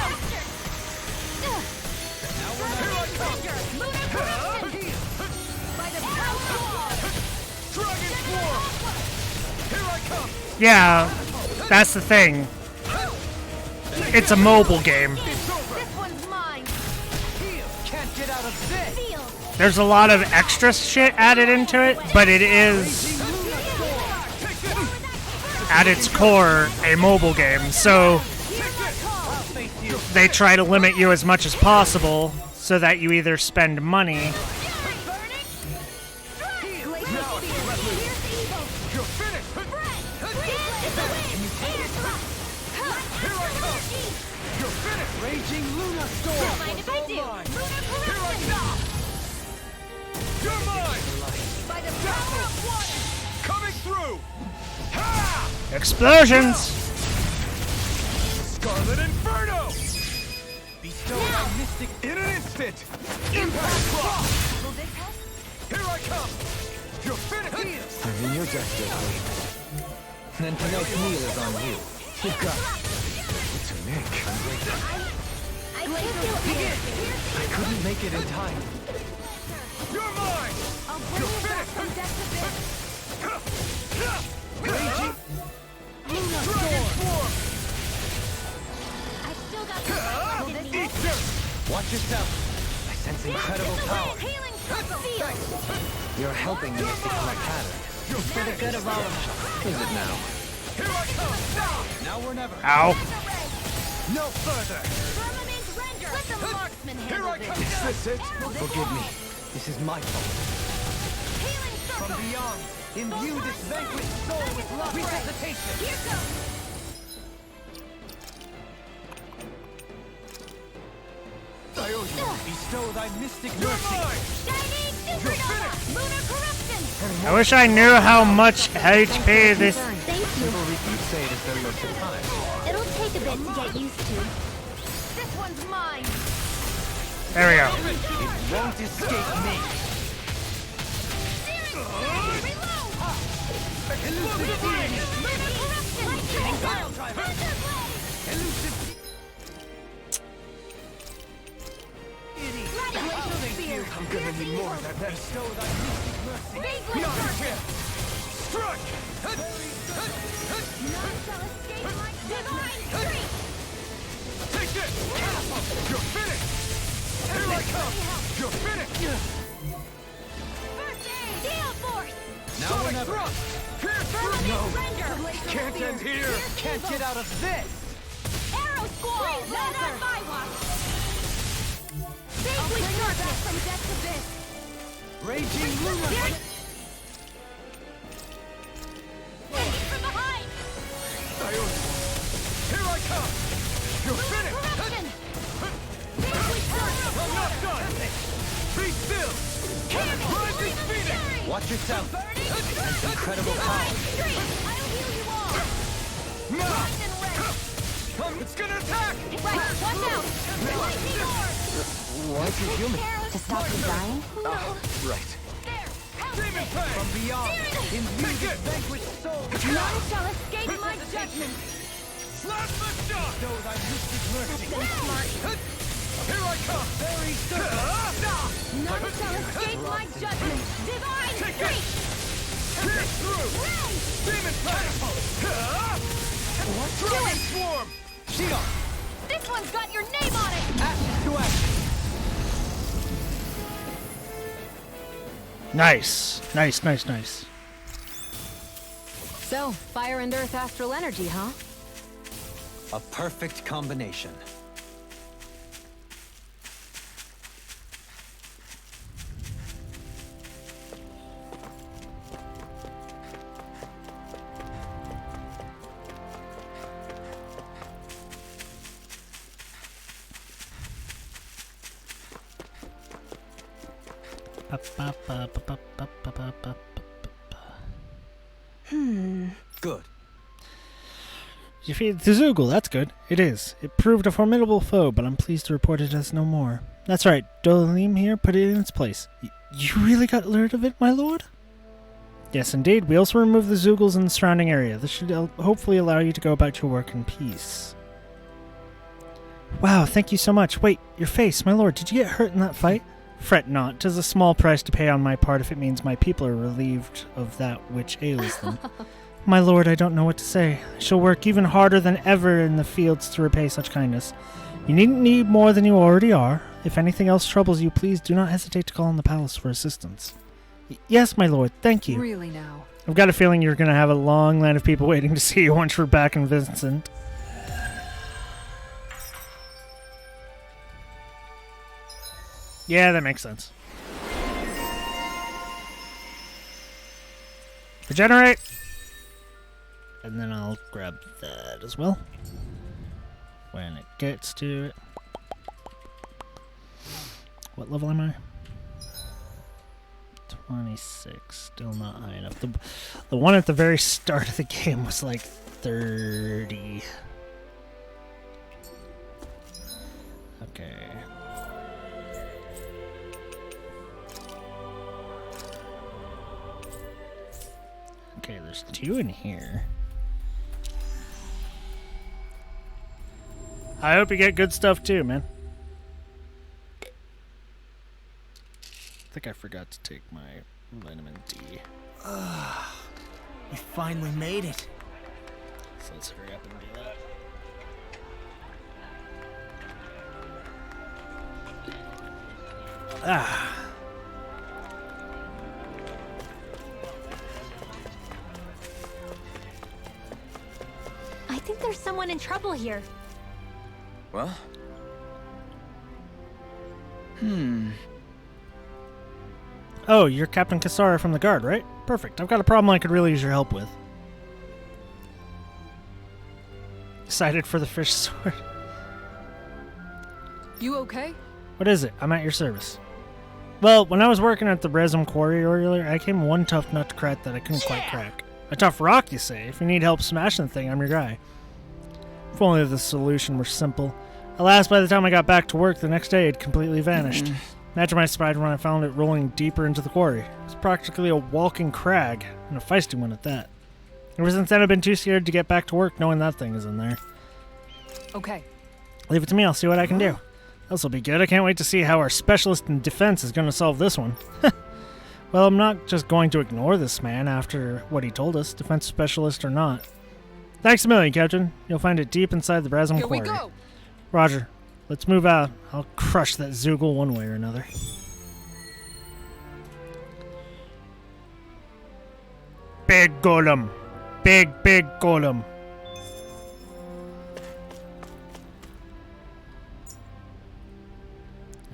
Lunar corruption! By the power of Dragon Swarm! Here I come! Yeah, that's the thing. It's a mobile game. It's over! this one's mine! Can't get out of this. Feel! There's a lot of extra shit added into it, but it is, at its core, a mobile game. So they try to limit you as much as possible so that you either spend money. You're finished! You're finished! Raging Luna Storm. Mind if I do? Lunar corruption! You're mine! By the power of water! Coming through! Ha! Explosions! Scarlet Inferno! Bestow my mystic. In an instant! Impact Block! Will this help? Here I come! You're finished! I'm in your death, Joker. Then tonight's meal is on you. You got it. It's a Nick. I can't do it! I couldn't make it in time. You're mine! I'll bring you back from death to this. Raging! Dragon form! I've still got some fight in me. Eat dirt! Watch yourself. I sense incredible power. Healing seal. You're helping me become a pattern. For the good of all of us. Is it now? Here I come! Now or never. Ow. No further. Firmament render. Let the marksman Here handle I come! this. Is this it? Forgive me. This is my fault. Healing From circle. beyond, imbue this vanquished soul with love. Resuscitation. Here goes. Bestow thy mystic You're mercy. mine! Shining supernova. Lunar corruption. I wish I knew how much HP this. Thank you. People you say it as though you're surprised. It'll take a bit to get used to. This one's mine. There we go. It won't escape me. Lunar corruption. Pile driver. Elusive. I'm gonna need more of that. Bestow thy mystic mercy. Not here! Strike! None shall escape my divine strength. Take this! You're finished! Here I come! You're finished! First aid. Gale force. Now or never. Thrust! Pierce through! Firmament render. Can't end here! Can't get out of this. Arrow squall. Not on my watch. Safely back from death to this. Raging lunar. From behind. Ione! Here I come! You're finished! Corruption. Safely I'm not done! Be still! Rising Phoenix! Watch yourself. Sense incredible power. I'll heal you all. Now! Rise and rest. It's gonna attack! Right, watch out. Lightning orb. Why is he human? To stop you dying? No. Right. There. Help Demon it. Fang! From beyond, imbue Take this it! vanquished soul. None shall escape my judgment. Plasma shot! Bestow thy mystic mercy. Here I come! Very certain. None shall escape my judgment. Divine Take it! strength. Pierce through! Ray. Demon Fang! Dragon Swarm! Shion, This one's got your name on it. action to action. Nice. Nice, nice, nice. So, fire and earth astral energy, huh? A perfect combination. Good. You defeated the Zoogle, that's good. It is. It proved a formidable foe, but I'm pleased to report it has no more. That's right, Dohalim here put it in its place. You really got rid of it, my lord? Yes, indeed. We also removed the Zoogles in the surrounding area. This should hopefully allow you to go about your work in peace. Wow, thank you so much. Wait, your face, my lord, did you get hurt in that fight? Fret not, 'tis a small price to pay on my part if it means my people are relieved of that which ails them. My lord, I don't know what to say. I shall work even harder than ever in the fields to repay such kindness. You needn't need more than you already are. If anything else troubles you, please do not hesitate to call on the palace for assistance. Yes, my lord, thank you. Really now. I've got a feeling you're going to have a long line of people waiting to see you once we're back in Vincent. Yeah, that makes sense. Regenerate! And then I'll grab that as well. When it gets to it. What level am I? 26. Still not high enough. The one at the very start of the game was like 30. Okay. Okay, there's 2 in here. I hope you get good stuff too, man. think I forgot to take my vitamin D. We finally made it. So let's hurry up and do that. Ah. I think there's someone in trouble here. Well? Oh, you're Captain Kasara from the Guard, right? Perfect. I've got a problem I could really use your help with. Excited for the fish sword. You okay? What is it? I'm at your service. Well, when I was working at the resin quarry earlier, I came one tough nut to crack that I couldn't quite crack. A tough rock, you say? If you need help smashing the thing, I'm your guy. If only the solution were simple. Alas, by the time I got back to work the next day, it completely vanished. Imagine my surprise when I found it rolling deeper into the quarry. It was practically a walking crag, and a feisty one at that. Ever since then, I've been too scared to get back to work knowing that thing is in there. Okay. Leave it to me, I'll see what I can do. This'll be good. I can't wait to see how our specialist in defense is going to solve this one. Well, I'm not just going to ignore this man after what he told us, defense specialist or not. Thanks a million, Captain. You'll find it deep inside the Brasm Here we Quarry. go. Roger. Let's move out. I'll crush that Zoogle one way or another. Big golem. Big golem.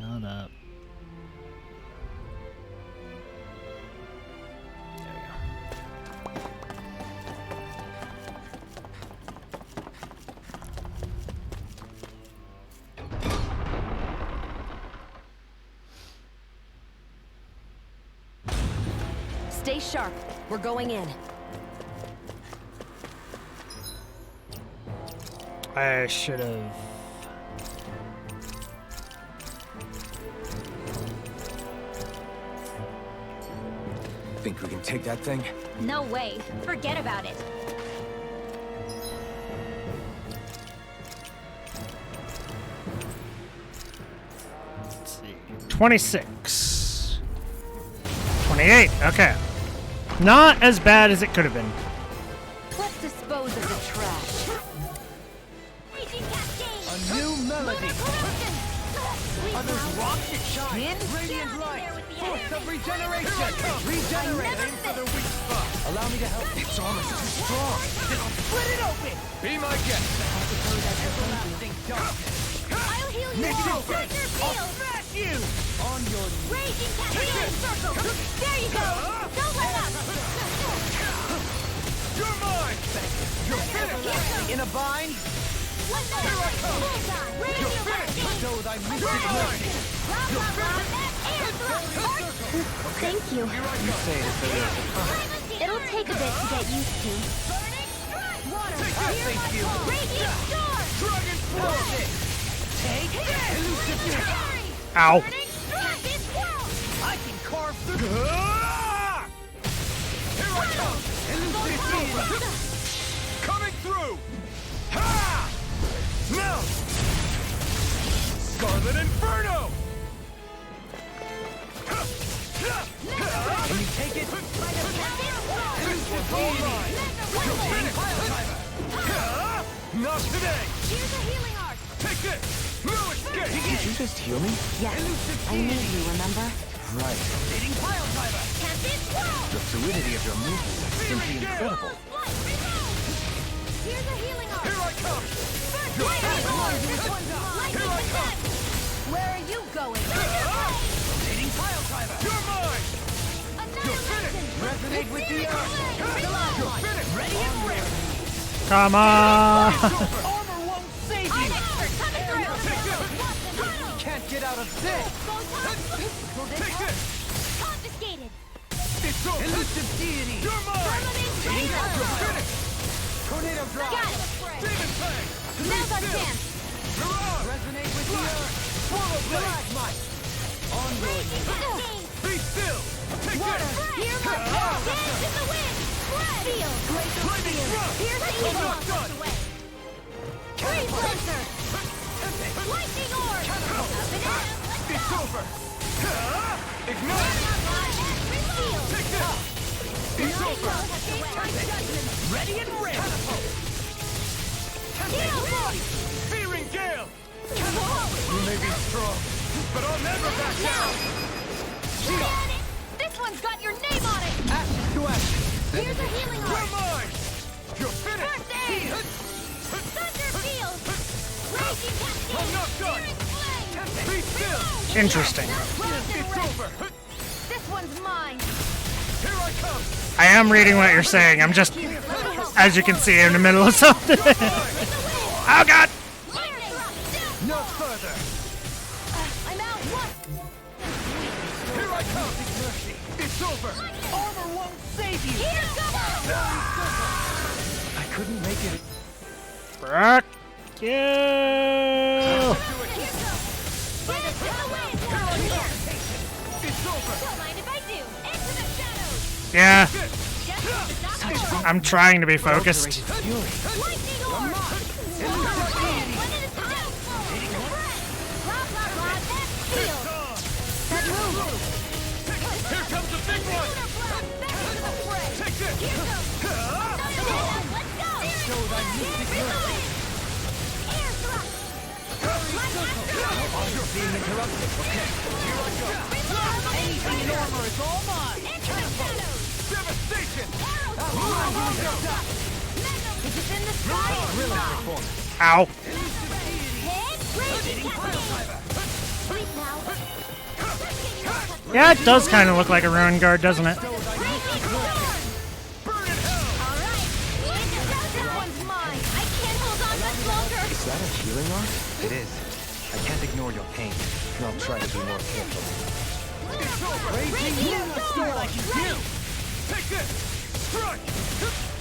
Hold up. There we go. Stay sharp. We're going in. I should have. Think we can take that thing? No way. Forget about it. Let's see. 26. 28. Okay. Not as bad as it could have been. Let's dispose of the trash. Raging Cascade! A new melody. Are those rocks that shine? Radiant light. Force of regeneration. I Regenerate. never said weak spot. Allow me to help. It's almost too strong. Then I'll split it open. Be my guest. Everlasting darkness. I'll heal you all! Breaker field! Smash you. On your knees. Raging Cascade! There you go! Don't let up! You're mine. You're finished. In a bind. One more! Bullseye! Raging Cascade! Show thy mystic mercy. Thank you. You say it as though there's a time. It'll take a bit to get used to. Water! Thank you. Raging Storm! Dragon Force. Take this. Elusive fury. Ow. I can carve through. Here I come. Elusive fury. Coming through. Ha! Now. Scarlet Inferno. Can you take it? Elusive fury. Not today. Here's a healing art! Take this. No escape. Did you just heal me? Yes. I need you, remember? Right. Leading pile driver. Tempest Swirl! The fluidity of your movement is simply incredible. Here's a healing art! Here I come. Lightning Orb! Lightning Attack! Where are you going? Leading pile driver. You're mine. You're finished. Resonate with the earth. You're finished. Ready and ready. Come on. Armor won't save you. I'm expert coming through! Take this. Can't get out of this. Take this. Confiscated! It's over. Elusive deity. You're mine. Leading You're finished. Tornado drop. Got it! Demon Fang. Now's our chance! Mirage. Resonate with the earth. Swallow Blade. Onward. Be still. Take Water! this. Here we go! Dance in the wind! Spread! Field! Lightning thrust. Here's the I'm evil! not done. Freeze Lancer! Lightning Orb! Up and in! It's over. It's over! Ready and ready! Fearing Gale! You may be strong, but I'll never back down! This one's got your name on it! Ashes to ashes! Here's a healing You're heart! mine! You're finished! First aid! Thunder field! Raging cascade! I'm not done! Searing flame! Be still! Interesting. It's over! This one's mine! Here I come! I am reading what you're saying. I'm just, as you can see, in the middle of something. Oh god! No further! I'm out one! Here I come! It's over! Armor won't save you! Here goes! I couldn't make it. Rock you! It's over! Don't mind if I do! Into the shadows! Yeah, Just the doctor! I'm trying to be focused. Lightning orb! One at a time! Blah, blah, blah, that's sealed! That move! Here comes the big one! Lunar blast! Back into the fray! Take this! Here goes! Let's go! Show thy mystic blade! Air thrust! My master! You're being interrupted. Okay, here I go. Anything in armor is all mine! Into the shadows! Devastation! Is it in the sky? Ow. Hit! Raging cascade! Sleep now! Yeah, it does kind of look like a ruin guard, doesn't it? Raging storm! Burn in hell! Alright! This one's mine! I can't hold on much longer! Is that a healing art? It is. I can't ignore your pain, and I'll try to be more careful. Raging storm! Take this! Strike!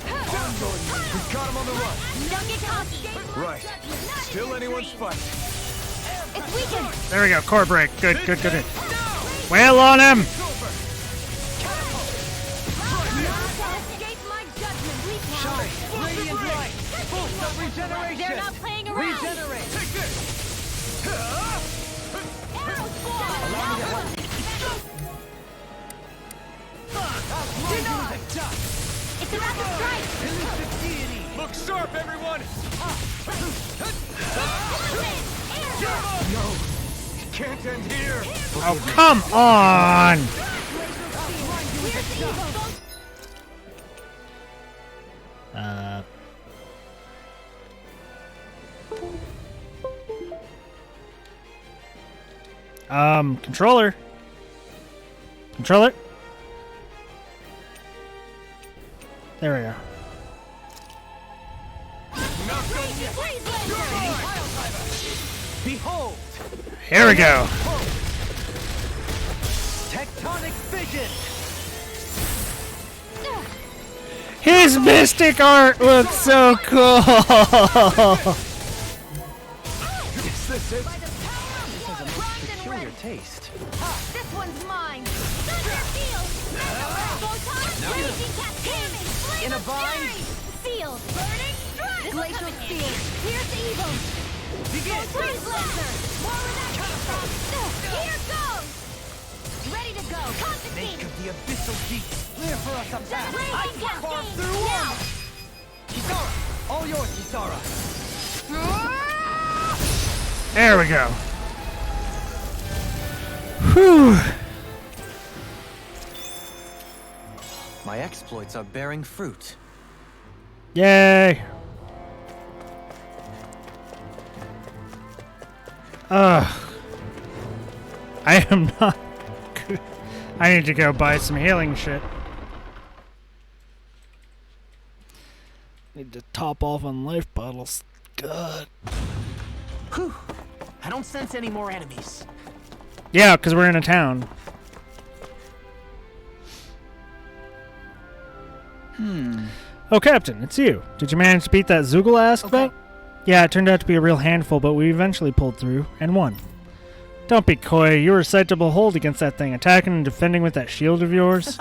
We've got him on the run. Don't get cocky! Right. Still anyone's fight. It's weakened! There we go. Core break. Good, good, good. Wail on him. It's over! Escape my judgment! Sleep now! Radiant light! Boost of regeneration! They're not playing around! Regenerate! Take this! Arrow spawn! It's about to strike! Look sharp, everyone! No! Can't end here! Oh, come on. Controller. Controller. There we go. Behold! Here we go. Tectonic fission! His mystic art looks so cool. Is this it? Peculiar taste. This one's mine! Thunder field! Photon raging cascade! Flame of fury! Sealed! Burning strike! Glacial field! Here's evil! Freeze laser! More of that Here goes! Ready to go! Constantine! Make of the abyssal deep clear for us a path! Raging cascade! through Now! Kisara! All yours, Kisara! There we go. Whew. My exploits are bearing fruit. Yay. I am not good. I need to go buy some healing shit. Need to top off on life bottles. God. Whew! I don't sense any more enemies. Yeah, because we're in a town. Oh, Captain, it's you. Did you manage to beat that Zoogle I asked about? Yeah, it turned out to be a real handful, but we eventually pulled through and won. Don't be coy. You were a sight to behold against that thing, attacking and defending with that shield of yours.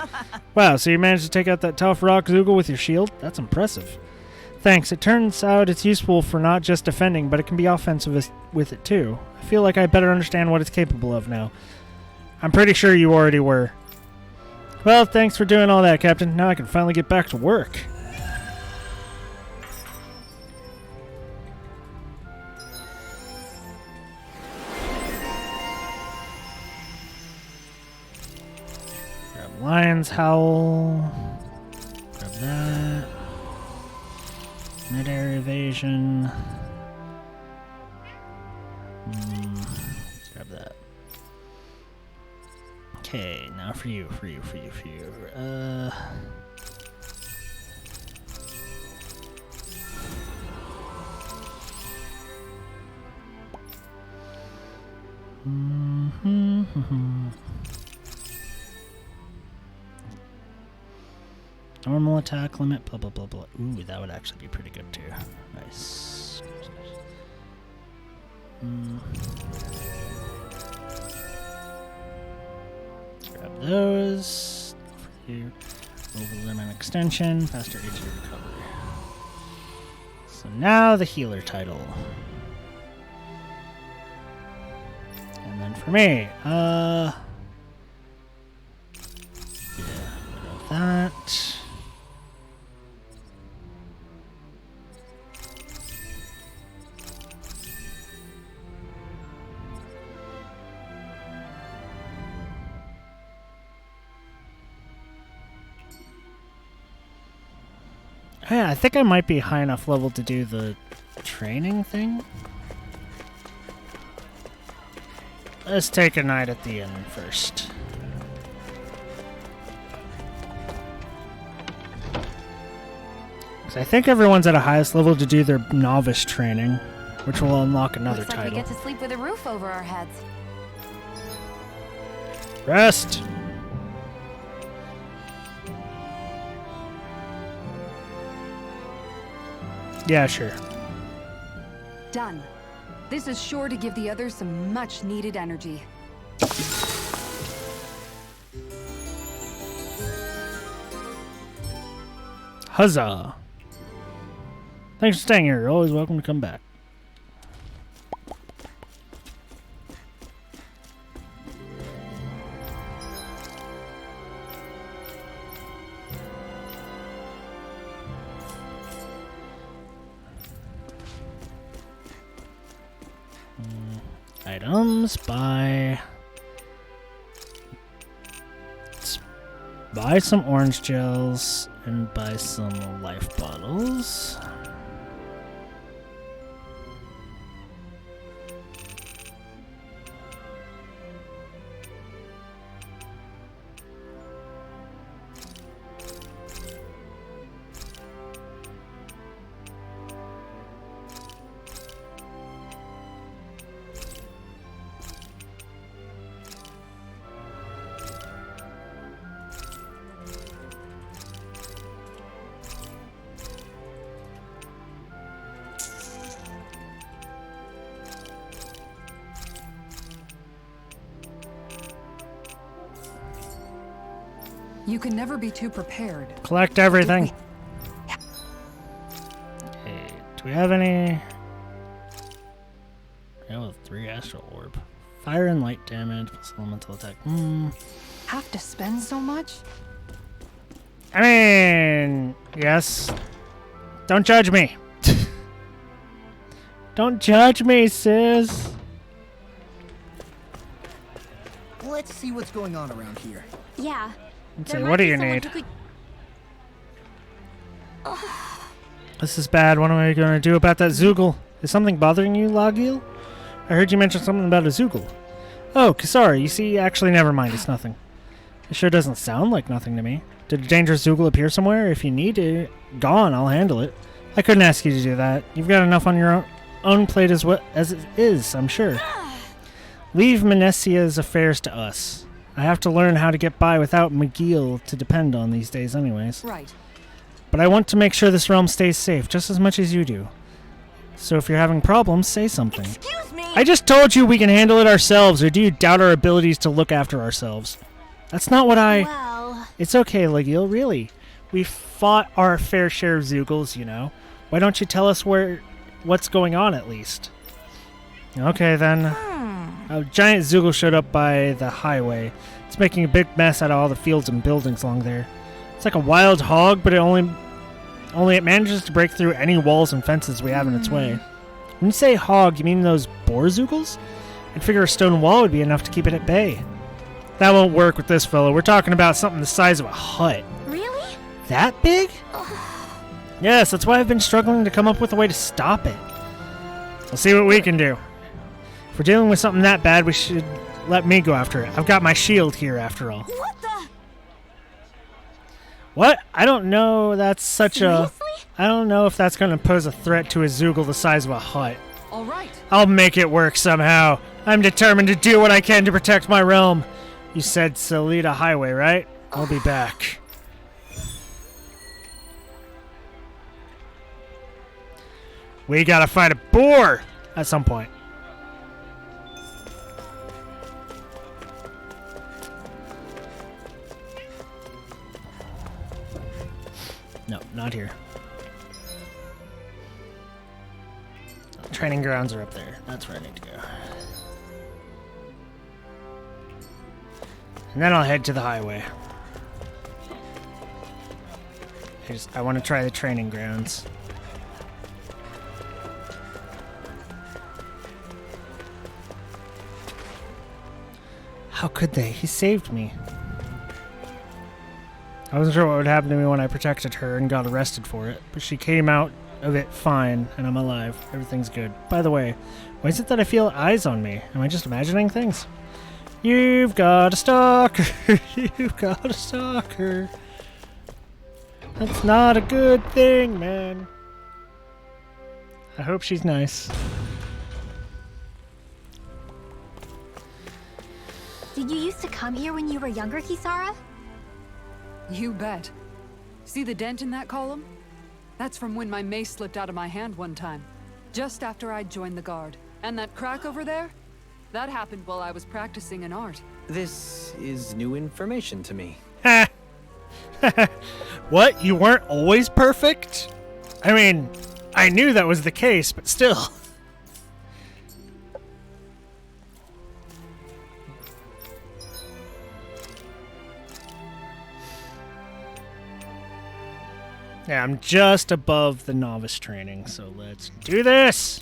Wow, so you managed to take out that tough rock Zoogle with your shield? That's impressive. Thanks. It turns out it's useful for not just defending, but it can be offensive with it too. I feel like I better understand what it's capable of now. I'm pretty sure you already were. Well, thanks for doing all that, Captain. Now I can finally get back to work. Grab Lion's Howl. Grab that. Mid-air evasion. Let's grab that. Okay, now for you. Normal attack limit, blah blah blah blah. Ooh, that would actually be pretty good too. Nice. Grab those. For you. Overlimit extension, faster HP recovery. So now the healer title. And then for me, yeah, that. Yeah, I think I might be high enough level to do the training thing. Let's take a night at the inn first. Because I think everyone's at a highest level to do their novice training, which will unlock another Looks like title. we get to sleep with a roof over our heads. Rest! Yeah, sure. Done. This is sure to give the others some much-needed energy. Huzzah! Thanks for staying here. You're always welcome to come back. Items, buy some orange gels and buy some life bottles. You can never be too prepared. Collect everything. Okay, do we have any? Yeah, 3 astral orb. Fire and light damage plus elemental attack. Have to spend so much? I mean, yes. Don't judge me. Don't judge me, sis. Let's see what's going on around here. Yeah. Let's There see, might what do be you someone need? who could- This is bad. What am I going to do about that Zoogle? Is something bothering you, Logil? I heard you mention something about a Zoogle. Oh, Kisara, you see, actually, never mind. It's nothing. It sure doesn't sound like nothing to me. Did a dangerous Zoogle appear somewhere? If you need it, gone, I'll handle it. I couldn't ask you to do that. You've got enough on your own plate as it is, I'm sure. Leave Menesia's affairs to us. I have to learn how to get by without McGill to depend on these days anyways. Right. But I want to make sure this realm stays safe just as much as you do. So if you're having problems, say something. Excuse me! I just told you we can handle it ourselves, or do you doubt our abilities to look after ourselves? That's not what I... Well... It's okay, Legil, really. We've fought our fair share of Zoogles, you know. Why don't you tell us what's going on at least? Okay, then. A giant Zoogle showed up by the highway. It's making a big mess out of all the fields and buildings along there. It's like a wild hog, but it only it manages to break through any walls and fences we have in its way. When you say hog, you mean those boar Zoogles? I'd figure a stone wall would be enough to keep it at bay. That won't work with this fellow. We're talking about something the size of a hut. Really? That big? Yes, that's why I've been struggling to come up with a way to stop it. We'll see what we can do. If we're dealing with something that bad, we should let me go after it. I've got my shield here, after all. What the? What? I don't know. That's such Seriously? I don't know if that's going to pose a threat to a Zoogle the size of a hut. All right. I'll make it work somehow. I'm determined to do what I can to protect my realm. You said Salida Highway, right? I'll be back. We gotta fight a boar at some point. No, not here. Training grounds are up there. That's where I need to go. And then I'll head to the highway. I want to try the training grounds. How could they? He saved me. I wasn't sure what would happen to me when I protected her and got arrested for it, but she came out of it fine, and I'm alive. Everything's good. By the way, why is it that I feel eyes on me? Am I just imagining things? You've got a stalker. You've got a stalker. That's not a good thing, man. I hope she's nice. Did you used to come here when you were younger, Kisara? You bet. See the dent in that column? That's from when my mace slipped out of my hand one time, just after I'd joined the guard. And that crack over there? That happened while I was practicing an art. This is new information to me. Ha! What? You weren't always perfect? I mean, I knew that was the case, but still. Yeah, I'm just above the novice training, so let's do this!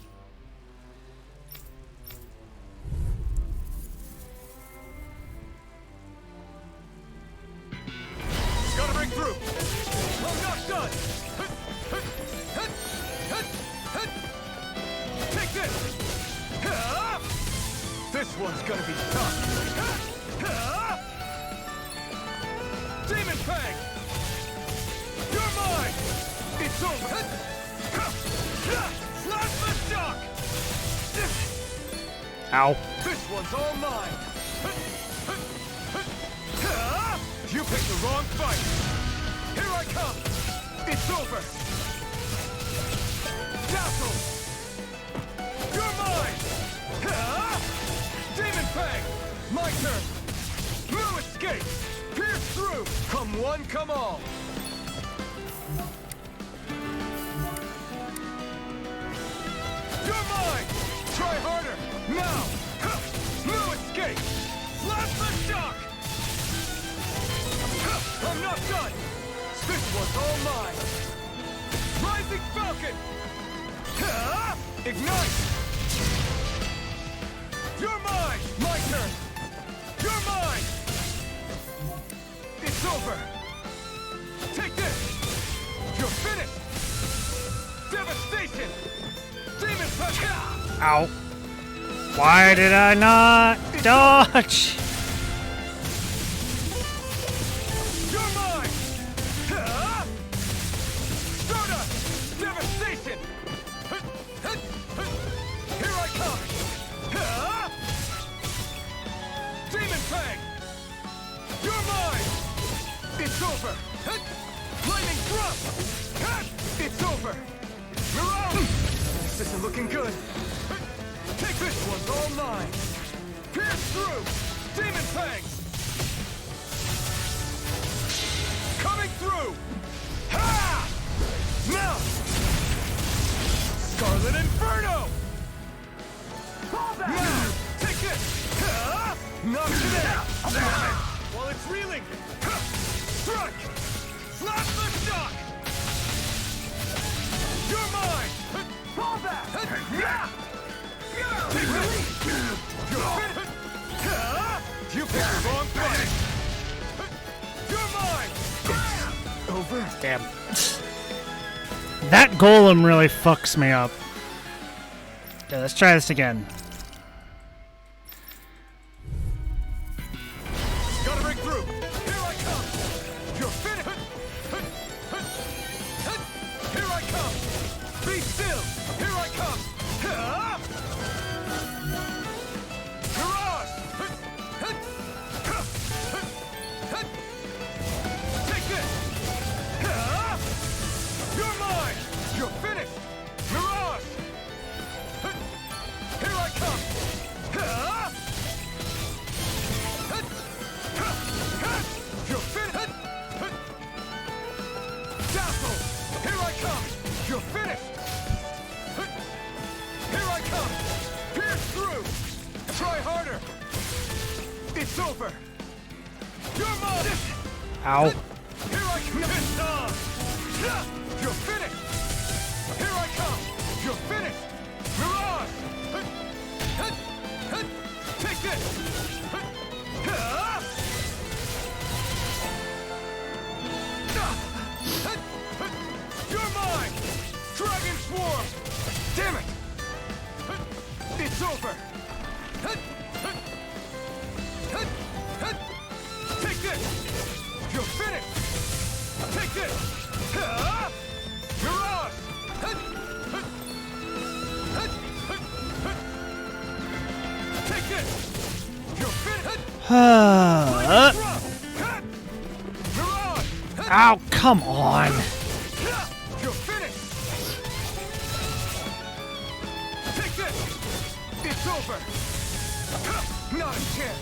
Gotta break through! I'm not done! Take this! This one's gonna be tough! Demon Fang! You're mine! It's over! Plasma Shock! Ow. This one's all mine! You picked the wrong fight! Here I come! It's over! Dazzle! You're mine! Demon Fang! My turn! No escape! Pierce through! Come one, come all! You're mine! Try harder! Now! No escape! Plasma Shock! I'm not done! This one's all mine! Rising Falcon! Ignite! You're mine! My turn! You're mine! It's over! Take this! You're finished! Devastation! Demon Punch! Ow. Why did I not dodge? You're mine! Stardust! Devastation! Here I come! Demon Fang! You're mine! It's over! Lightning Thrust! It's over! Mirage! This isn't looking good! Take this one's all mine! Pierce through! Demon Fangs! Coming through! Ha! Now! Scarlet Inferno! Now! Take this! Knock today! While it's reeling! Strike! Slap the shock! You're mine! Fall back! Take this! You're finished! You picked the wrong fight! You're mine! Over? Damn. That golem really fucks me up. Okay, let's try this again. Gotta break through! Here I come! You're finished! Here I come! Be still! Here I come! Mirage! Take this! You're mine! You're finished! Mirage! Here I come! You're finished! Dazzle! Here I come! You're finished! Here I come! Pierce through! Try harder! It's over! You're mine! Ow. Here I come! It's on! You're finished! Here I come! You're finished! Mirage! Take this! You're mine! Dragon Swarm! Damn it! It's over! Take this! You're finished! Take this! Mirage! Take this! You're finished! Mirage! Ow, come on. You're finished! Take this! It's over! Not a chance!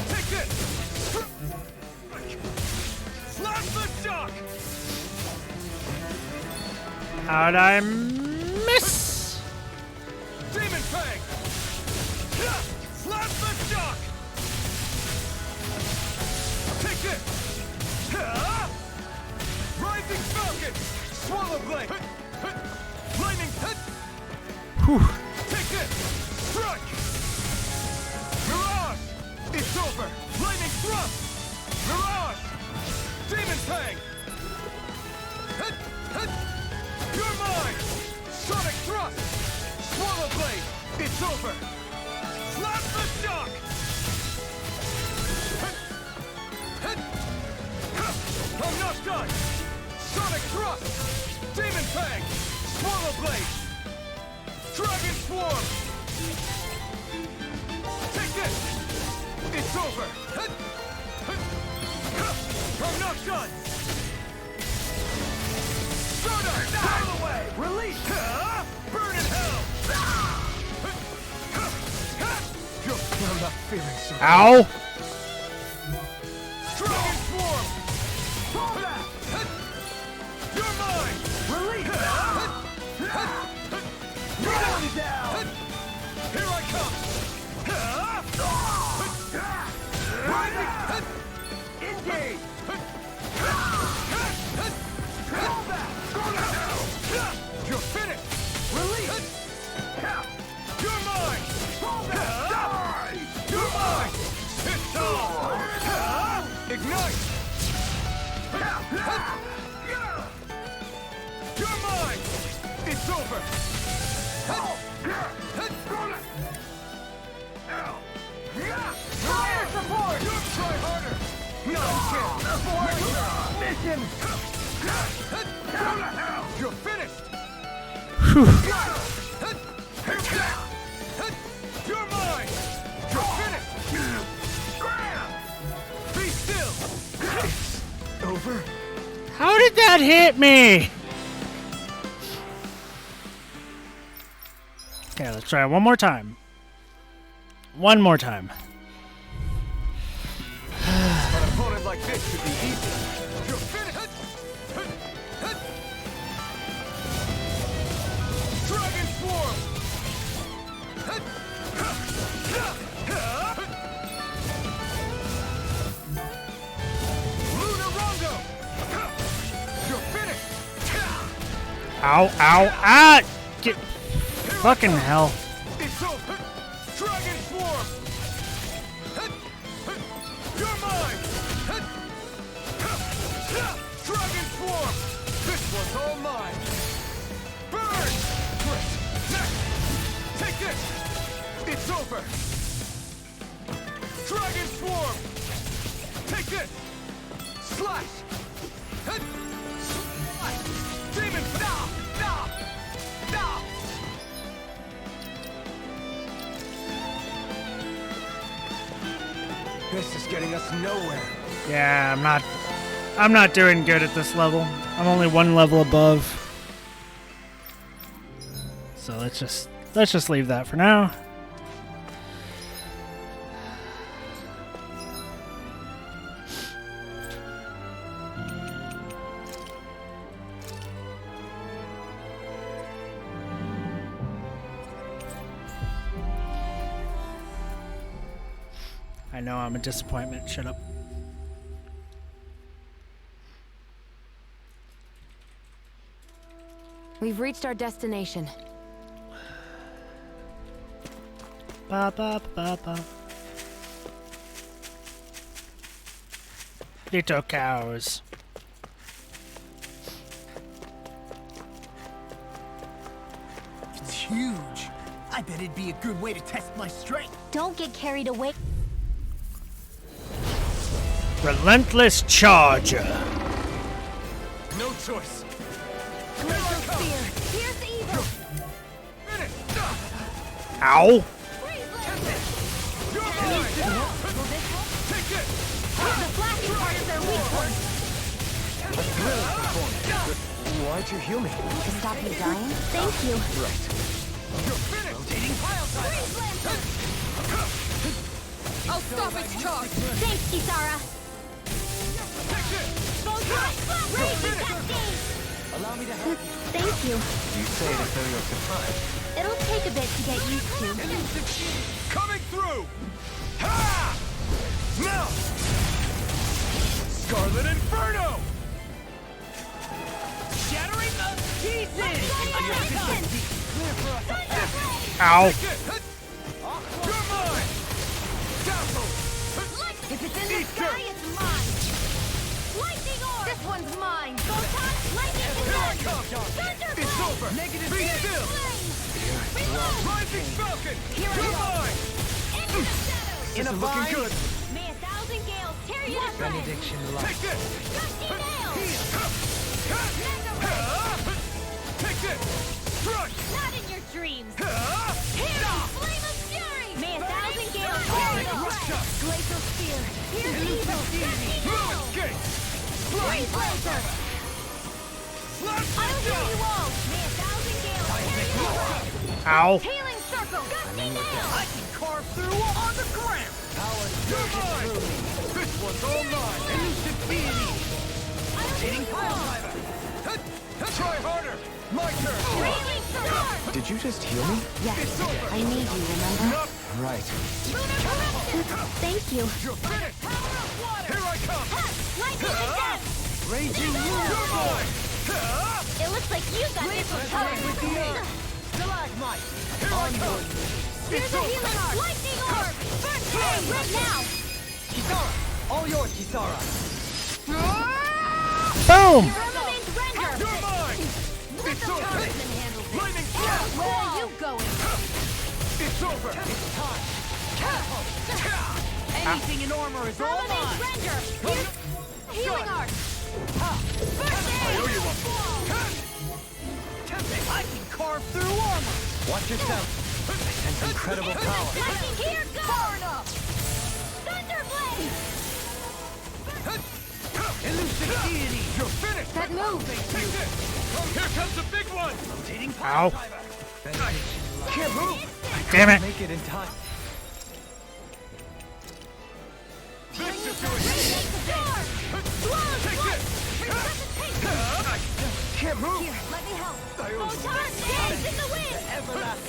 Take this! Slap the shock! How'd I miss? Demon Fang! Slap the shock! Take this! Rising Falcon! Swallow Blade! Lightning! Whew. Take this! Strike! Mirage! It's over! Lightning Thrust! Mirage! Demon Fang! You're mine! Sonic Thrust! Swallow Blade! It's over! Slap the shock! I'm not done! Sonic Thrust! Demon Fang! Swallow Blade! Dragon Swarm! Take this! It's over! I'm not done! Stardust! Sail away! Release! Burn in hell! I'm not fearing so. Ow! Dragon Swarm! Fall back! You're mine! Release! Down! Here I come! Engage! Fall back! You're finished! Release! You're mine! Fall back! You're mine! It's on! Ignite! You're mine! It's over! Fire support! You try harder! No chance! Mission! You're finished! You're mine! You're finished! Be still! Over? How did that hit me? Okay, let's try it one more time. One more time. An opponent like this should be easy. You're finished! Dragon Swarm! Ow, ow, ah! Get fucking hell. It's over. Dragon Swarm. You're mine. Dragon Swarm. This one's all mine. Burn. Take this. It's over. Dragon Swarm. Take this. Slash. Demon. This is getting us nowhere. Yeah, I'm not doing good at this level. I'm only one level above. So let's just leave that for now. I know I'm a disappointment. Shut up. We've reached our destination. Ba ba ba ba. Little cows. It's huge. I bet it'd be a good way to test my strength. Don't get carried away. Relentless Charger. No choice. Glacial Spear. Here's evil. Ow. You're Will mine. this help? Take it. The flashing part is their weak point. Why'd you heal me? To stop you dying? Thank you. You're finished. Rotating pile Freeze Lancer. I'll stop its charge! Thanks, Kisara. Raging Cascade. Allow me to help you. Thank you. You say it as though you're surprised. It'll take a bit to get used to. Coming through. Ha! Now. Scarlet Inferno. Shattering the pieces. Ow. You're mine. Dazzle. If it's in the sky, it's mine. Lightning Orb. This one's mine. Photon, lightning command. Thunderblade. It's over. Negative Be still. Rising Falcon. You're mine. Into the shadows. In a Looking good. May 1,000 gales tear you to shreds. Benediction light. Take this. Gusty nails. Take this. Crush. Not in your dreams. Ha! Here, flame of fury. May 1,000 gales tear you to shreds. Glacial spear. Here's evil. Gusty Blue nails. escape. Freeze Lancer. I'll heal you all. May 1,000 gales tear you to shreds. Ow. Healing circle. Gusty nails. I can carve through on the ground. You're mine. This one's all mine. Elusive deity. I'll heal you all. Try harder. My turn. Healing sword. Did you just heal me? Yes, It's over. I need you, remember? Right. Lunar corruption. Thank you. You're finished. Power of water. Here I come. Lightning condensed. Raging You're mine. It looks like you got this one covered. Stalagmite. Here I come. Here's a healing arc. Lightning orb. First aid right now. Kisara. All yours, Kisara. Boom. Firmament render. You're mine. It's over. Talisman handles it. Lightning Where Flash. are you going? It's over. Anything in armor is all Firmament mine. render. Here's healing arc. First aid. owe you one. I can carve through armor. Watch yourself. I sense incredible power. Lightning here goes. Far enough. Thunderblade. Elusive deity. You're finished. That move! Take this. Here comes the big one. Rotating Ow. Can't move. Damn it. Make it in time. This is doing it. Can't move. Here, let me help. Photon dance in the wind.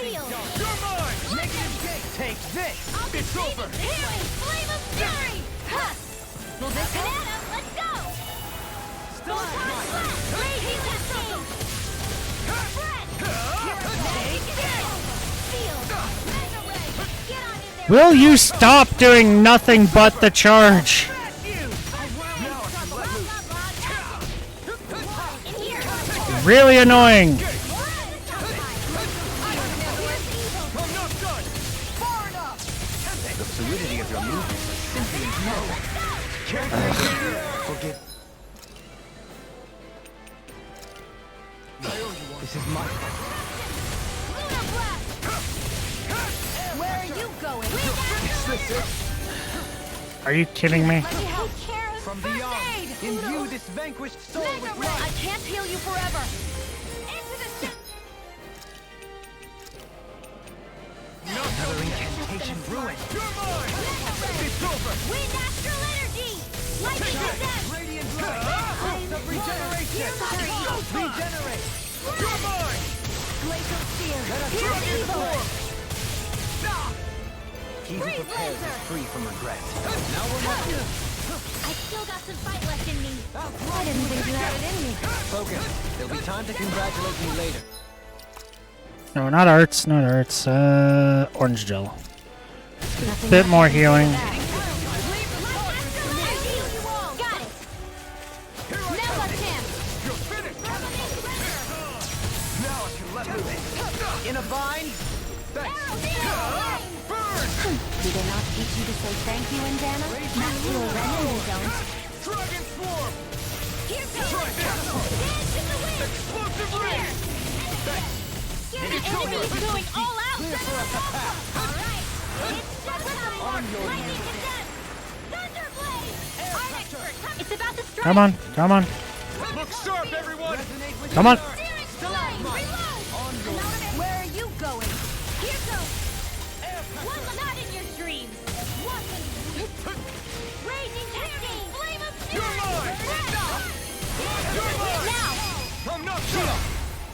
Seal. You're mine. Negative gate. Take this. I'll It's save over. it. Healing flame of fury. Ha! Will this help? Let's go. Photon blast. Raging cascade. Will you stop doing nothing but the charge? Really annoying. The fluidity of your movements is simply incredible. Forget. This is my fault. Where are you going? Are you kidding me? From beyond, imbue this vanquished soul with life. I can't heal you forever. Another incantation ruined. It's over. Wind astral energy. Lightning possess. Radiant light. Of regeneration. Regenerate. You're mine. Glacial spear. Here's evil. He who prepares is free from regret. Now we're not here. I still got some fight left in me. I didn't think you had it in me. Focus. There'll be time to congratulate me later. No, not arts, not arts. Orange gel. A bit more healing. Got it. Now let's him. Now I can let loose. In a bind. Do they not teach you to say thank you, Indiana? Not to a Renan, we don't. Dragon swarm. Here goes. Dance in the wind. Explosive Here. The enemy is going all out. All right. It's just time. Lightning condemned. Thunderblade. Our expert. It's about to strike. Come on, come on, Look sharp, everyone! come on. Where are you going? Here goes. One not in your dreams. Raging cascade. Flame of fury. You're mine! Now. I'm not sure!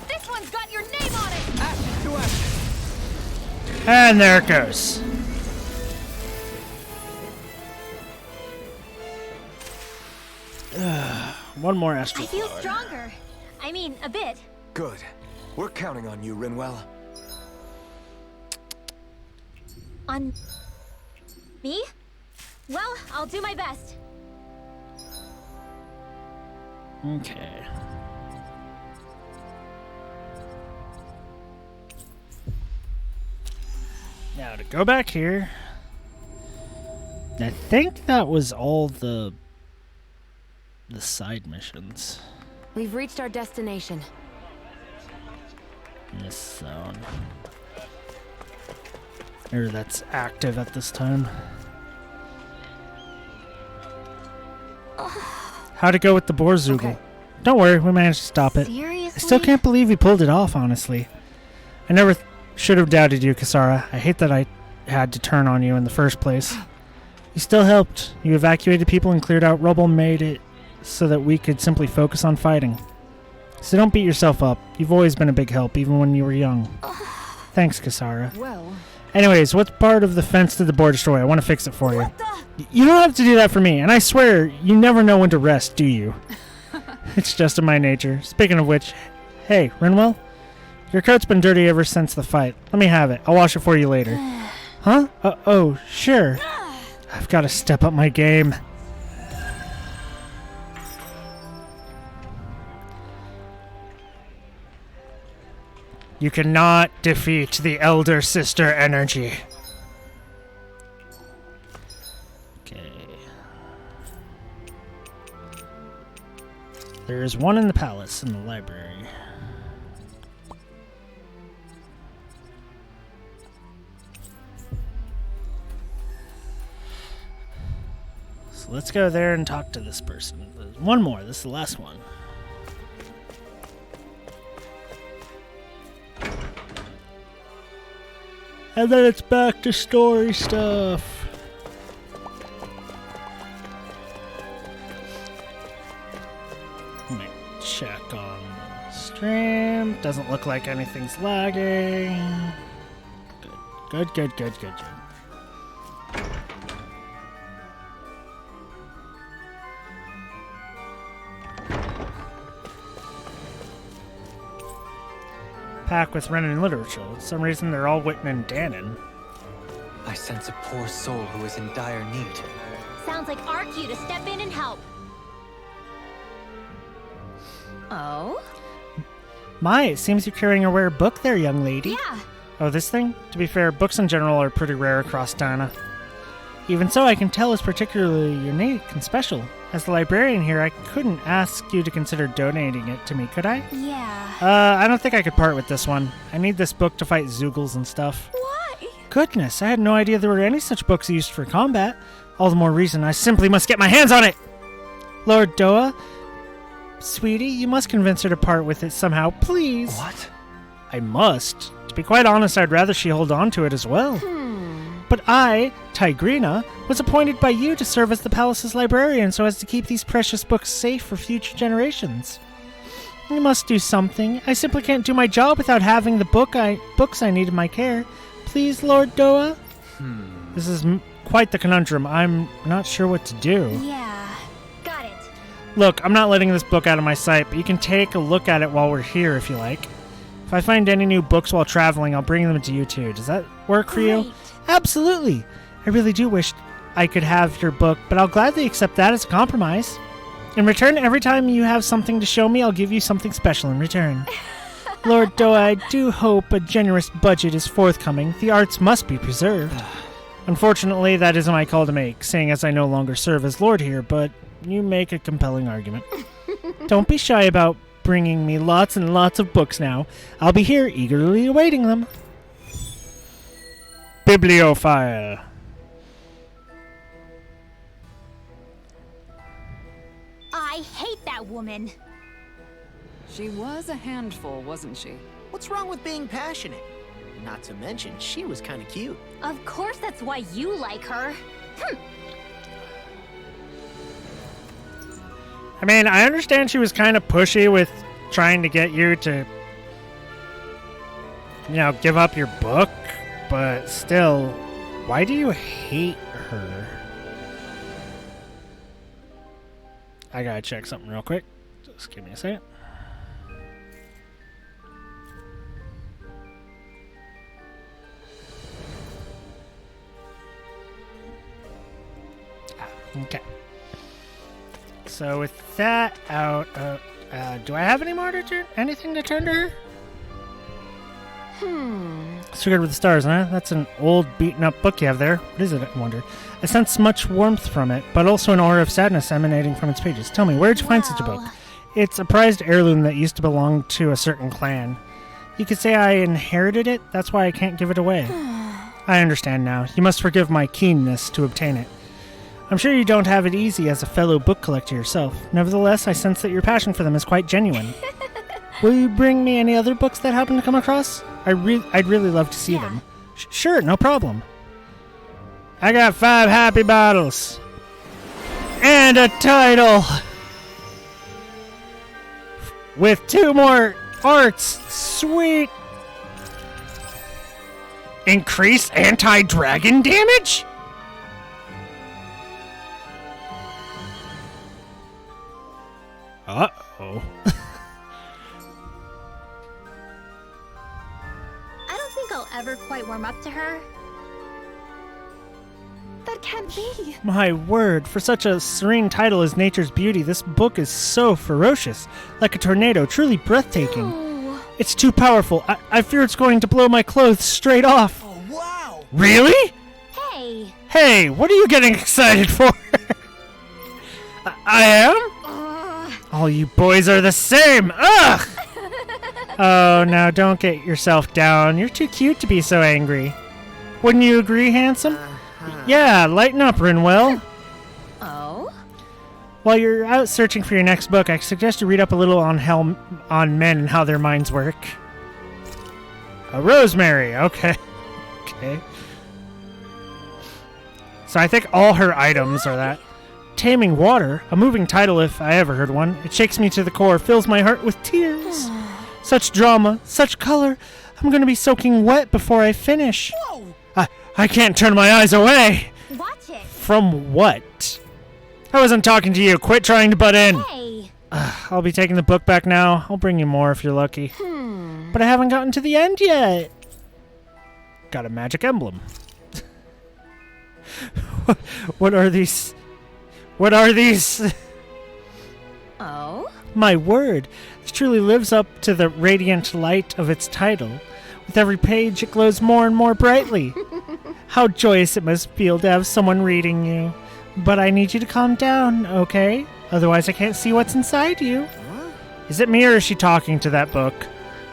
This one's got your name on it. Ashes to ashes. And there it goes. One more astral I feel flower. stronger. I mean, a bit. Good. We're counting on you, Rinwell. On me? Well, I'll do my best. Okay. Now to go back here. I think that was all the side missions We've reached our destination. in this zone. Or that's active at this time. How'd it go with the Borzoogle? Okay. Don't worry, we managed to stop it. Seriously? I still can't believe you pulled it off, honestly. I never should have doubted you, Kisara. I hate that I had to turn on you in the first place. You still helped. You evacuated people and cleared out rubble, made it so that we could simply focus on fighting. So don't beat yourself up. You've always been a big help, even when you were young. Thanks, Kisara. Well, Anyways, what's part of the fence to the board destroy? I want to fix it for you. You don't have to do that for me, and I swear, you never know when to rest, do you? It's just in my nature. Speaking of which, hey, Rinwell? Your coat's been dirty ever since the fight. Let me have it. I'll wash it for you later. Huh? Oh, sure. I've got to step up my game. You cannot defeat the Elder Sister energy. Okay. There is one in the palace in the library. So let's go there and talk to this person. There's one more. This is the last one. And then it's back to story stuff. Let me check on the stream. Doesn't look like anything's lagging. Good. Pack with Renan literature. For some reason, they're all Witten and Danon. I sense a poor soul who is in dire need. Sounds like our cue to step in and help. Oh? My, it seems you're carrying a rare book there, young lady. Yeah. Oh, this thing? To be fair, books in general are pretty rare across Dana. Even so, I can tell it's particularly unique and special. As the librarian here, I couldn't ask you to consider donating it to me, could I? Yeah. I don't think I could part with this one. I need this book to fight Zoogles and stuff. Why? Goodness, I had no idea there were any such books used for combat. All the more reason I simply must get my hands on it! Lord Doa? Sweetie, you must convince her to part with it somehow, please. What? I must. To be quite honest, I'd rather she hold on to it as well. But I, Tigrina, was appointed by you to serve as the palace's librarian so as to keep these precious books safe for future generations. You must do something. I simply can't do my job without having the books I need in my care. Please, Lord Doa? This is quite the conundrum. I'm not sure what to do. Yeah. Got it. Look, I'm not letting this book out of my sight, but you can take a look at it while we're here if you like. If I find any new books while traveling, I'll bring them to you too. Does that work for you? Great. Absolutely. I really do wish I could have your book, but I'll gladly accept that as a compromise. In return, every time you have something to show me, I'll give you something special in return. Lord Doa, I do hope a generous budget is forthcoming. The arts must be preserved. Unfortunately, that isn't my call to make, seeing as I no longer serve as Lord here, but you make a compelling argument. Don't be shy about bringing me lots and lots of books now. I'll be here eagerly awaiting them. Bibliophile. I hate that woman. She was a handful, wasn't she? What's wrong with being passionate? Not to mention, she was kind of cute. Of course that's why you like her. I mean, I understand she was kind of pushy with trying to get you to, give up your book, but still, why do you hate her? I gotta check something real quick. Just give me a second. Okay. So with that out, do I have any more to turn? Anything to turn to her? Secret with the Stars, huh? That's an old, beaten-up book you have there. What is it, I wonder? I sense much warmth from it, but also an aura of sadness emanating from its pages. Tell me, where'd you find such a book? It's a prized heirloom that used to belong to a certain clan. You could say I inherited it, that's why I can't give it away. I understand now. You must forgive my keenness to obtain it. I'm sure you don't have it easy as a fellow book collector yourself. Nevertheless, I sense that your passion for them is quite genuine. Will you bring me any other books that happen to come across? I'd really love to see them. Sure, no problem. I got 5 happy bottles. And a title. With 2 more arts. Sweet. Increase anti-dragon damage? Uh-oh. I don't think I'll ever quite warm up to her. That can't be. My word, for such a serene title as Nature's Beauty, this book is so ferocious. Like a tornado, truly breathtaking. Oh. It's too powerful. I fear it's going to blow my clothes straight off. Oh, wow! Really? Hey. Hey, what are you getting excited for? I am? All you boys are the same. Ugh! Oh, now don't get yourself down. You're too cute to be so angry. Wouldn't you agree, handsome? Yeah, lighten up, Rinwell. Oh? While you're out searching for your next book, I suggest you read up a little on men and how their minds work. Rosemary, okay. Okay. So I think all her items are that. Taming Water, a moving title if I ever heard one. It shakes me to the core, fills my heart with tears. Such drama, such color. I'm going to be soaking wet before I finish. Whoa! I can't turn my eyes away. Watch it. From what? I wasn't talking to you. Quit trying to butt in. Hey. I'll be taking the book back now. I'll bring you more if you're lucky. But I haven't gotten to the end yet. Got a magic emblem. What are these? What are these? Oh? My word, this truly lives up to the radiant light of its title. With every page, it glows more and more brightly. How joyous it must feel to have someone reading you. But I need you to calm down, okay? Otherwise I can't see what's inside you. Is it me or is she talking to that book?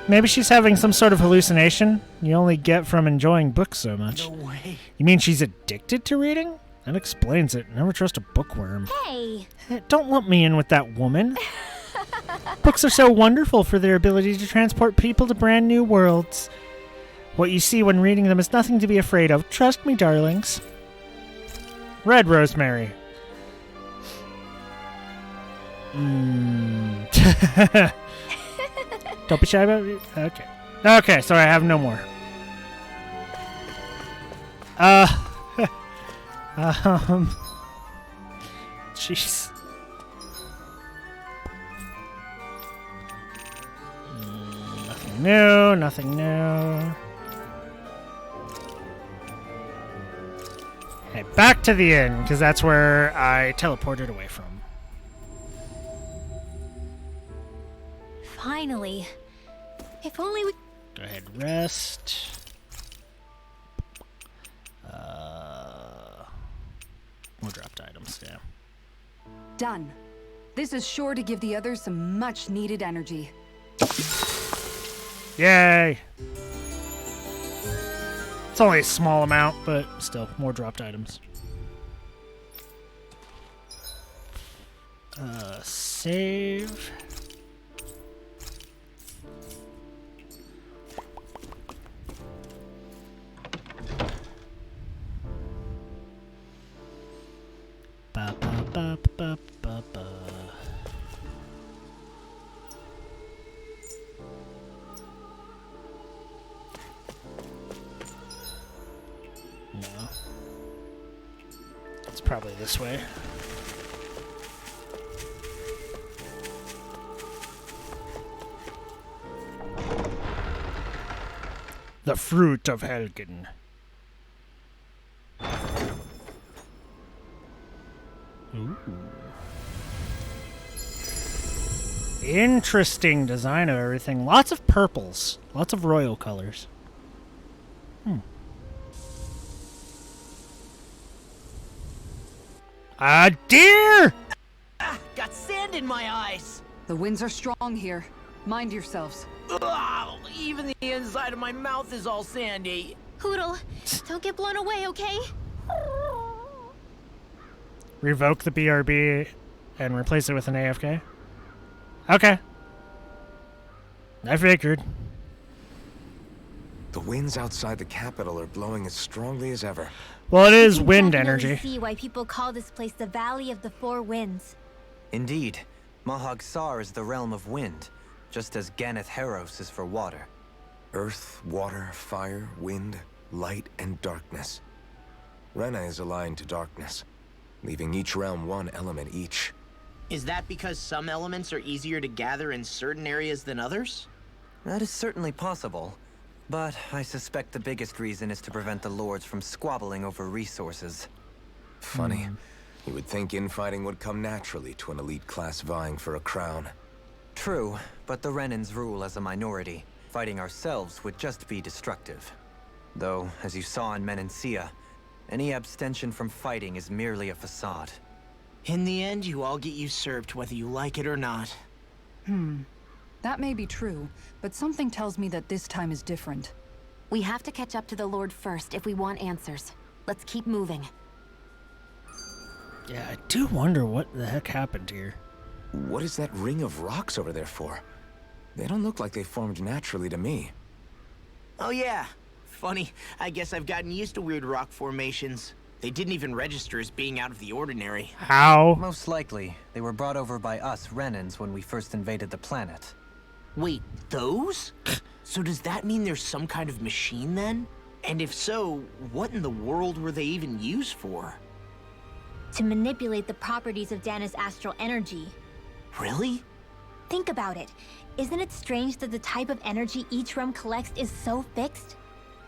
Maybe she's having some sort of hallucination you only get from enjoying books so much. No way. You mean she's addicted to reading? That explains it. Never trust a bookworm. Hey! Don't lump me in with that woman. Books are so wonderful for their ability to transport people to brand new worlds. What you see when reading them is nothing to be afraid of. Trust me, darlings. Red rosemary. Don't be shy about it. Okay. Okay, sorry, I have no more. Jeez. Nothing new, nothing new. Okay, back to the inn, because that's where I teleported away from. Finally. If only we... Go ahead, rest. More dropped items, yeah. Done. This is sure to give the others some much-needed energy. Yay! It's only a small amount, but still, more dropped items. Save. Ba ba ba ba ba ba. No. It's probably this way. The fruit of Helgen. Ooh. Interesting design of everything. Lots of purples. Lots of royal colors. A deer! Got sand in my eyes! The winds are strong here. Mind yourselves. Ugh, even the inside of my mouth is all sandy. Hootle, don't get blown away, okay? Revoke the BRB and replace it with an AFK? Okay. I figured. The winds outside the capital are blowing as strongly as ever. Well, it is You can wind definitely energy. see why people call this place the Valley of the Four Winds. Indeed, Mahag Sar is the realm of wind, just as Ganeth Heros is for water. Earth, water, fire, wind, light, and darkness. Rena is aligned to darkness, leaving each realm one element each. Is that because some elements are easier to gather in certain areas than others? That is certainly possible, but I suspect the biggest reason is to prevent the lords from squabbling over resources. Funny. You would think infighting would come naturally to an elite class vying for a crown. True, but the Renans rule as a minority. Fighting ourselves would just be destructive. Though, as you saw in Menancia, any abstention from fighting is merely a facade. In the end, you all get usurped whether you like it or not. That may be true, but something tells me that this time is different. We have to catch up to the Lord first if we want answers. Let's keep moving. Yeah, I do wonder what the heck happened here. What is that ring of rocks over there for? They don't look like they formed naturally to me. Oh yeah. Funny, I guess I've gotten used to weird rock formations. They didn't even register as being out of the ordinary. How? Most likely, they were brought over by us Renans when we first invaded the planet. Wait, those? So does that mean there's some kind of machine then? And if so, what in the world were they even used for? To manipulate the properties of Dana's astral energy. Really? Think about it. Isn't it strange that the type of energy each realm collects is so fixed?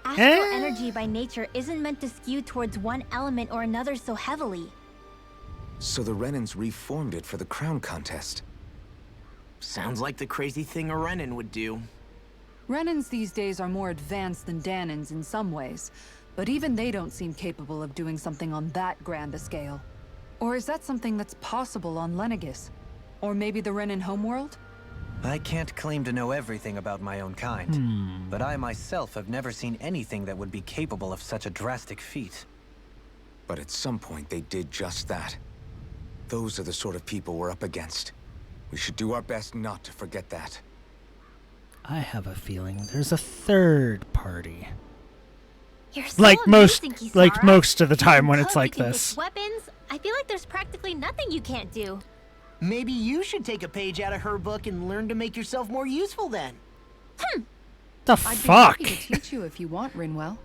Astral energy by nature isn't meant to skew towards one element or another so heavily. So the Renans reformed it for the crown contest. Sounds like the crazy thing a Renan would do. Renans these days are more advanced than Dahnans in some ways, but even they don't seem capable of doing something on that grand a scale. Or is that something that's possible on Lenegis? Or maybe the Renan homeworld? I can't claim to know everything about my own kind, but I myself have never seen anything that would be capable of such a drastic feat. But at some point they did just that. Those are the sort of people we're up against. We should do our best not to forget that. I have a feeling there's a third party. You're so Like amazing, Kisara. most of the time when You it's cook, like you can this. fix weapons. I feel like there's practically nothing you can't do. Maybe you should take a page out of her book and learn to make yourself more useful then. The I'd be fuck? happy to teach you if you want, Rinwell.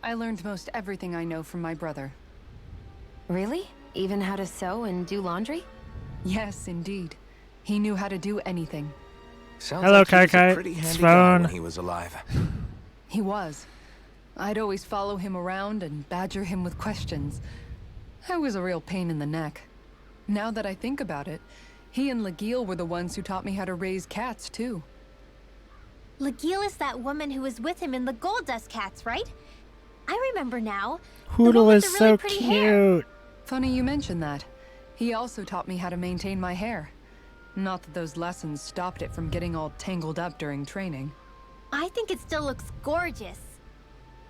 I learned most everything I know from my brother. Really? Even how to sew and do laundry? Yes, indeed. He knew how to do anything. Sounds Hello, like he was a Kai-Kai. pretty It's handy guy phone. when he was alive. He was. I'd always follow him around and badger him with questions. I was a real pain in the neck. Now that I think about it, he and Legil were the ones who taught me how to raise cats, too. Legil is that woman who was with him in the Gold Dust Cats, right? I remember now. The Hoodle one with is the really so pretty cute. hair. Funny you mention that. He also taught me how to maintain my hair. Not that those lessons stopped it from getting all tangled up during training. I think it still looks gorgeous.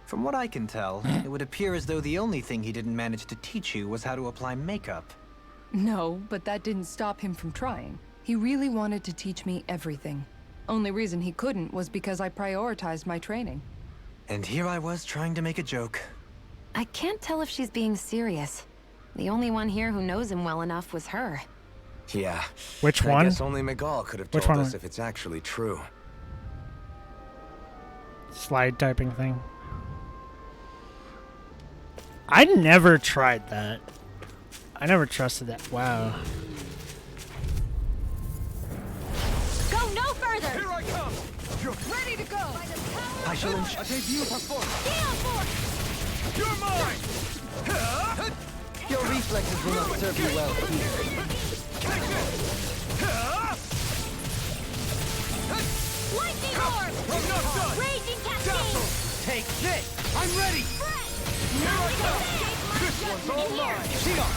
From what I can tell, it would appear as though the only thing he didn't manage to teach you was how to apply makeup. No, but that didn't stop him from trying. He really wanted to teach me everything. Only reason he couldn't was because I prioritized my training. And here I was trying to make a joke. I can't tell if she's being serious. The only one here who knows him well enough was her. Yeah. Which I one? guess only Miguel could have Which told one? us if it's actually true. Slide typing thing. I never tried that. I never trusted that. Wow. Go no further! Here I come! You're Ready to go! I shall ensure. debut performance! Gale Force! You're mine! Your reflexes will not serve you well here. Take this! Lightning Orb! I'm not done! Raging Cascade! Take this! I'm ready! Here I go! This one's all mine! Shion!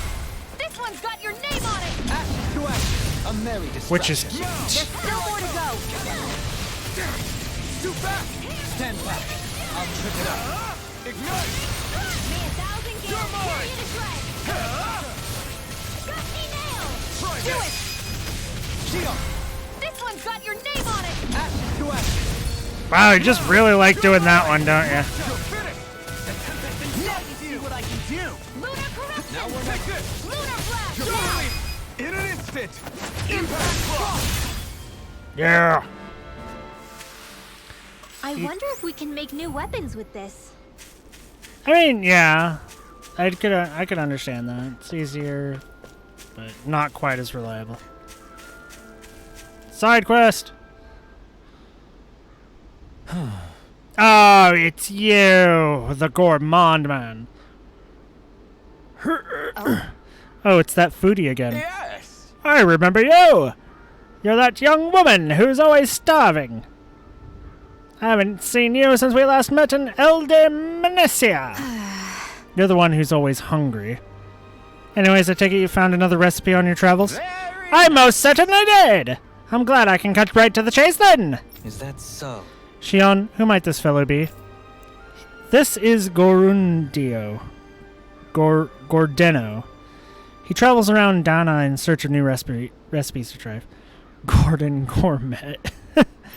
This one's got your name on it! Action to action! A merry distraction. Which is There's still more to go! Too fast! Stand back. I'll trip it up. Ignite! May 1,000 gales You're tear mine! you to shreds! Gusty Nail! Try Do this! it! Shion! This one's got your name on it! Action to action! wow. You just really like doing that one, don't you? You're finished! Now you see what I can do! Lunar Corruption! Now we're take this! Lunar Blast! You're Now! ready! In an instant! Impact block! Yeah. I wonder if we can make new weapons with this. I mean, yeah. I could understand that. It's easier, but not quite as reliable. Side quest. Oh, it's you, the gourmand man. Oh, it's that foodie again. Yes! I remember you. You're that young woman who's always starving. I haven't seen you since we last met in Elde Menesia. You're the one who's always hungry. Anyways, I take it you found another recipe on your travels? I most certainly did! I'm glad I can cut right to the chase then! Is that so? Shion, who might this fellow be? This is Gorundio. Gordeno. He travels around Dana in search of new recipes to try. Gordon Gourmet.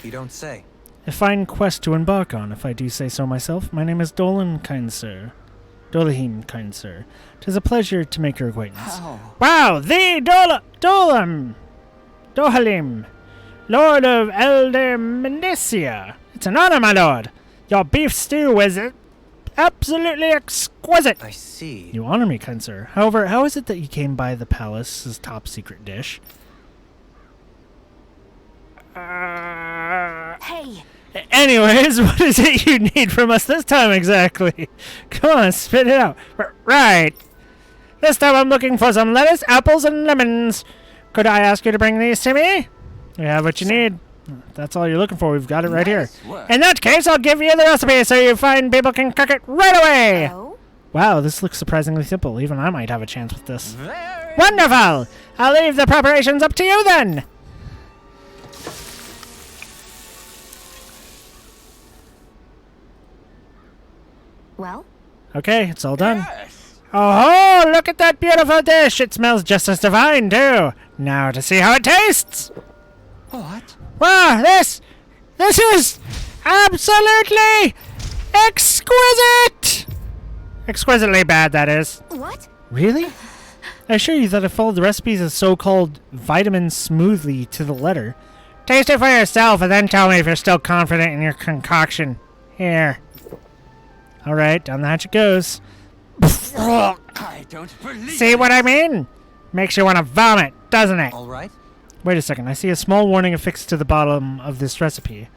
You don't say. A fine quest to embark on, if I do say so myself. My name is Dolan, kind sir. Dolahim, kind sir. 'Tis a pleasure to make your acquaintance. Wow, the Dohalim, Lord of Elde Menesia. It's an honor, my lord. Your beef stew is absolutely exquisite. I see. You honor me, kind sir. However, how is it that you came by the palace's top secret dish? Hey! Anyways, what is it you need from us this time exactly? Come on, spit it out. Right. This time I'm looking for some lettuce, apples, and lemons. Could I ask you to bring these to me? You have what you need. That's all you're looking for. We've got it right here. In that case, I'll give you the recipe so you fine people can cook it right away. Oh? Wow, this looks surprisingly simple. Even I might have a chance with this. Wonderful! I'll leave the preparations up to you then. Well? Okay, it's all done. Oh, look at that beautiful dish. It smells just as divine, too. Now to see how it tastes. What? Wow, this is absolutely exquisite. Exquisitely bad, that is. What? Really? I assure you that I followed the recipes of so-called vitamin smoothly to the letter. Taste it for yourself and then tell me if you're still confident in your concoction. Here. Alright, down the hatch it goes. I don't believe See what I mean? Makes you want to vomit, doesn't it? All right. Wait a second, I see a small warning affixed to the bottom of this recipe.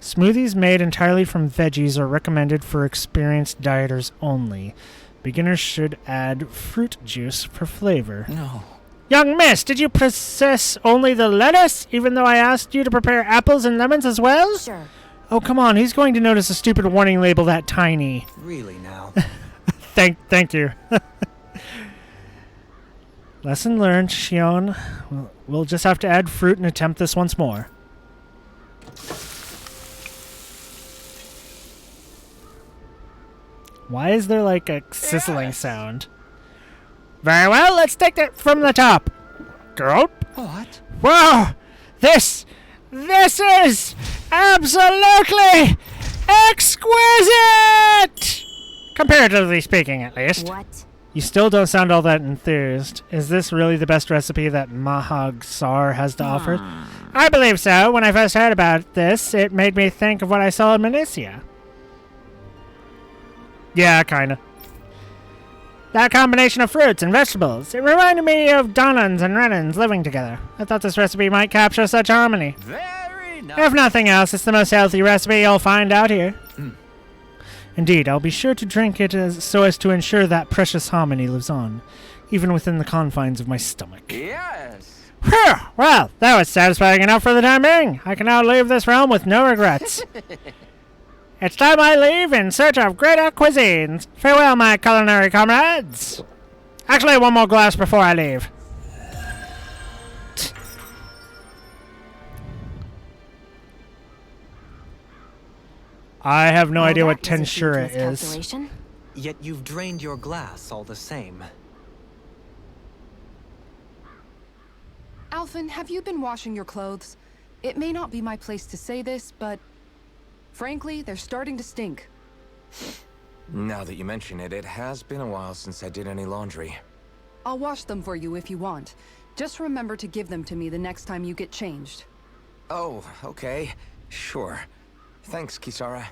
Smoothies made entirely from veggies are recommended for experienced dieters only. Beginners should add fruit juice for flavor. No. Young miss, did you process only the lettuce, even though I asked you to prepare apples and lemons as well? Sure. Oh, come on, who's going to notice a stupid warning label that tiny? Really now. Thank you. Lesson learned, Shion. We'll just have to add fruit and attempt this once more. Why is there like a sizzling sound? Very well, let's take it from the top. Gulp. What? Whoa! This is absolutely exquisite! Comparatively speaking, at least. What? You still don't sound all that enthused. Is this really the best recipe that Mahag Sar has to offer? I believe so. When I first heard about this, it made me think of what I saw in Minicia. Yeah, kinda. That combination of fruits and vegetables, it reminded me of Donans and Renans living together. I thought this recipe might capture such harmony. Very nice. If nothing else, it's the most healthy recipe you'll find out here. Indeed, I'll be sure to drink it so as to ensure that precious harmony lives on, even within the confines of my stomach. Yes. Phew! Well, that was satisfying enough for the time being. I can now leave this realm with no regrets. It's time I leave in search of greater cuisines. Farewell, my culinary comrades. Actually, one more glass before I leave. I have no idea what Tensura is. Yet you've drained your glass all the same. Alphen, have you been washing your clothes? It may not be my place to say this, but frankly, they're starting to stink. Now that you mention it, it has been a while since I did any laundry. I'll wash them for you if you want. Just remember to give them to me the next time you get changed. Oh, okay. Sure. Thanks, Kisara.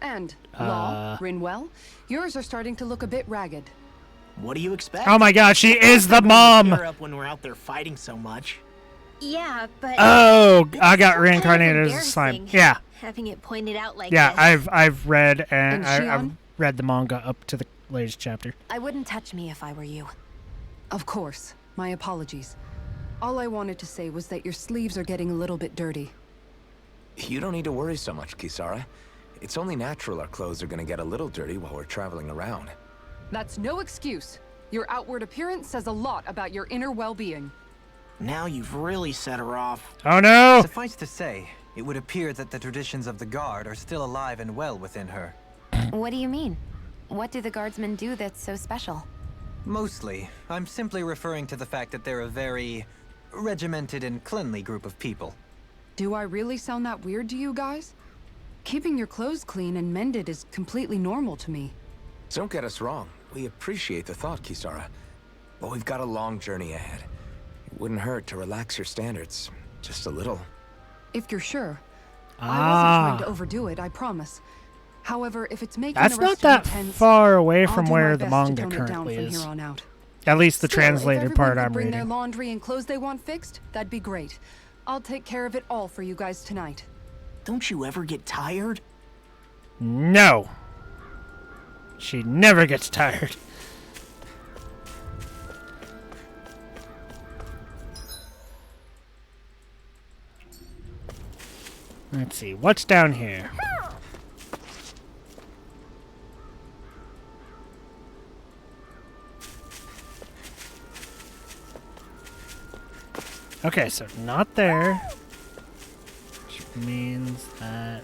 And, Law, Rinwell, yours are starting to look a bit ragged. What do you expect? Oh my god, she is the mom! Tear up when we're out there fighting so much. Yeah, but... Oh, I got it's so reincarnated kind of as a slime. embarrassing, Yeah. Having it pointed out like Yeah, this. I've read and And I've Shion? read the manga up to the latest chapter. I wouldn't touch me if I were you. Of course. My apologies. All I wanted to say was that your sleeves are getting a little bit dirty. You don't need to worry so much, Kisara. It's only natural our clothes are gonna get a little dirty while we're traveling around. That's no excuse. Your outward appearance says a lot about your inner well-being. Now you've really set her off. Oh no! Suffice to say, it would appear that the traditions of the Guard are still alive and well within her. What do you mean? What do the guardsmen do that's so special? Mostly, I'm simply referring to the fact that they're a very regimented and cleanly group of people. Do I really sound that weird to you guys? Keeping your clothes clean and mended is completely normal to me. Don't get us wrong. We appreciate the thought, Kisara. But we've got a long journey ahead. It wouldn't hurt to relax your standards. Just a little. If you're sure. I Ah. wasn't trying to overdo it, I promise. However, if it's making That's the not rest of that you tense, far away I'll from do where my the best to manga tone it down currently from is. here on out. At least the Still, translated if part everyone I'm could bring their reading. laundry and clothes they want fixed, that'd be great. I'll take care of it all for you guys tonight. Don't you ever get tired? No. She never gets tired. Let's see, what's down here? Okay, so not there. Which means that...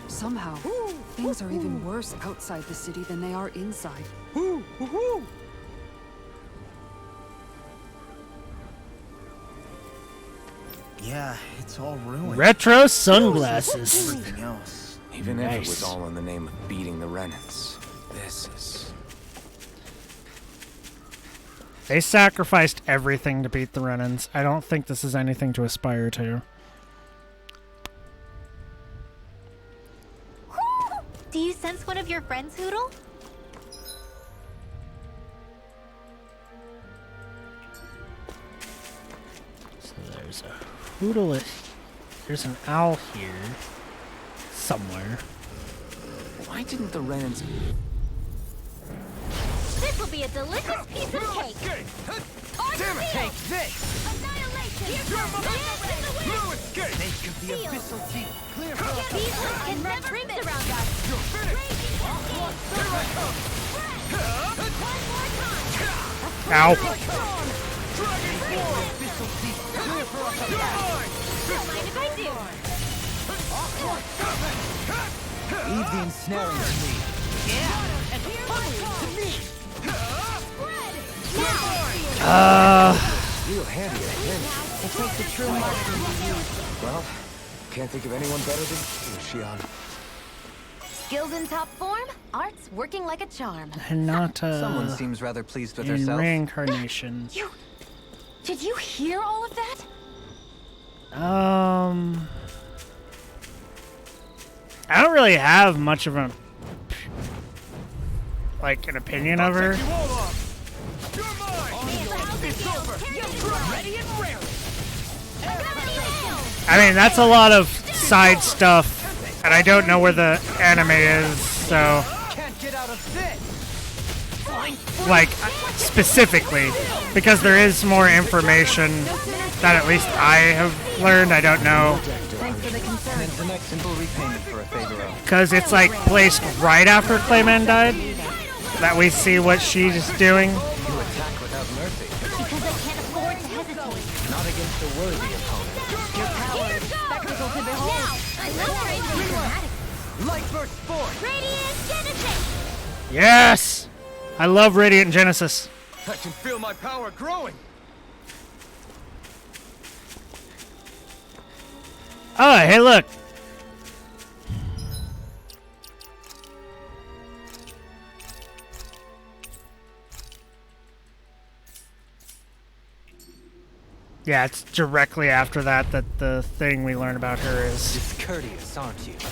Somehow, things are even worse outside the city than they are inside. Yeah, it's all ruined. Retro sunglasses. Everything else. Even if it Nice. was all in the name of beating the Renans, this is... They sacrificed everything to beat the Renans. I don't think this is anything to aspire to. Do you sense one of your friends, Hoodle? So there's a Hoodle. There's an owl here. Somewhere. Why didn't the Renans... This will be a delicious piece of cake. Damn it! Take this! Annihilation! Here Snake of the abyssal deep. Clear These ones can never miss around us. Ow. Don't mind if I do. Leave the ensnaring to me. Real handy at a pinch. We'll take the true marksman we use. Well, can't think of anyone better than you, Shion. Skills in top form, art's working like a charm. Hinata Someone seems rather pleased with in herself. reincarnation. Did you hear all of that? I don't really have much of an opinion of her. I mean, that's a lot of side stuff, and I don't know where the anime is, so Can't get out of this. like specifically, because there is more information that at least I have learned. I don't know. Thanks for the concern. And the next simple repayment for a favor of. Because it's like placed right after Clayman died that we see what she's doing. You attack without mercy. Because I can't afford to hesitate. Not against a worthy opponent. Your power is spectacle to behold. Now, I love crazy dramatic. Light burst forth. Radiant Genesis! Yes! I love Radiant Genesis. I can feel my power growing. Oh, hey, look. Yeah, it's directly after that that the thing we learn about her is. Discourteous, aren't you? It's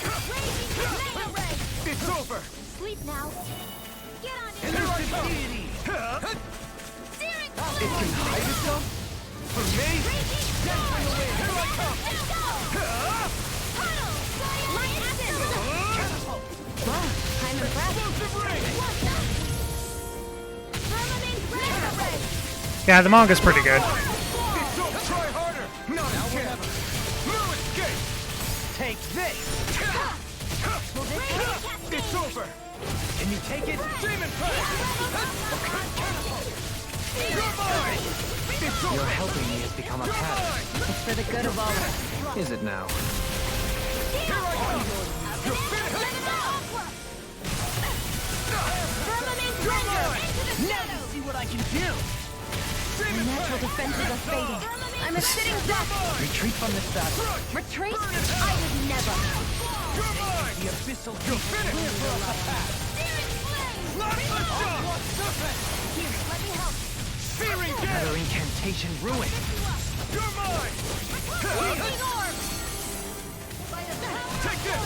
over. Sleep now. Get on your Elusive deity. steering It can hide itself? For me? Dancing away. Here I come. I'm impressed. Yeah, the manga's pretty good. It's over. Try harder. Not a chance. No escape. Take this. It's over. Can you take it? Demon Punch. You're mine. It's over. Your helping me has become a pattern. It's for the good of all of us. Is it now? Here I come. You're finished. Now you see what I can do. natural defenses are fading. I'm a sitting duck. Retreat from this battle. Retreat? I would never. You're mine. The abyssal deep. Clear for us a path. Not a shot. Here, let me help. Searing death. Another incantation ruined. You're mine. Healing orb. Take this.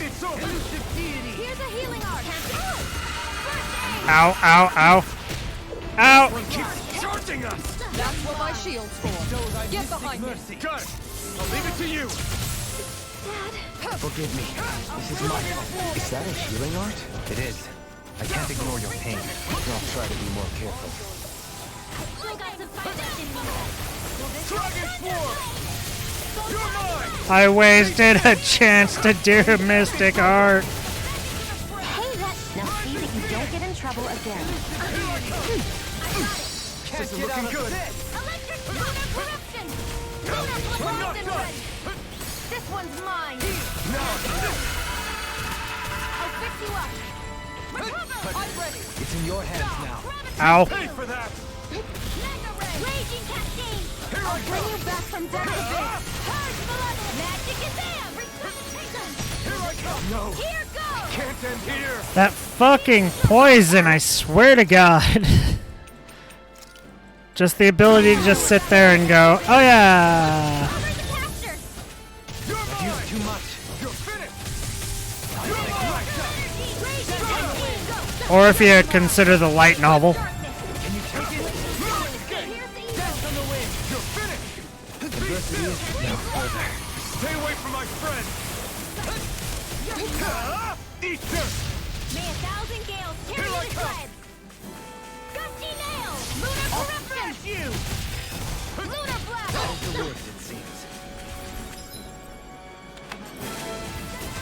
It's over. Elusive deity. Here's a healing arc. Ow, ow, ow. Ow! Keeps charging us. That's what my shield's for. Get behind me. Mercy. Got it. I'll leave it to you. Forgive me. This is my fault. Is that a healing art? It is. I can't ignore your pain. I'll try to be more careful. Dragon Form! You're mine! I wasted a chance to do Mystic Art. Hey, now see that you don't get in trouble again. Can't get out of this! Electric lunar corruption! Lunar fluorescent! This one's mine! I'll fix you up! Recover! I'm ready! It's in your hands now. Ow. Pay for that! Mega Ray! Raging Cascade! I'll bring you back from death to base! Purge Malevolence! Magic is there! Resuscitation! Here I come! No! Here goes! Can't end here! That fucking poison, I swear to God. Just the ability to just sit there and go, oh yeah. Cover the caster! I've used too much. You're finished! Raging Cascade! Go! Or if you consider the light novel. Can you take it? Dance on the wind! You're finished! Adversity is now further. Stay away from my friend! Eat dirt! May 1,000 gales carry the shreds! Gusty nail! Lunar corruption! You! Lunar blast! The worst, it seems.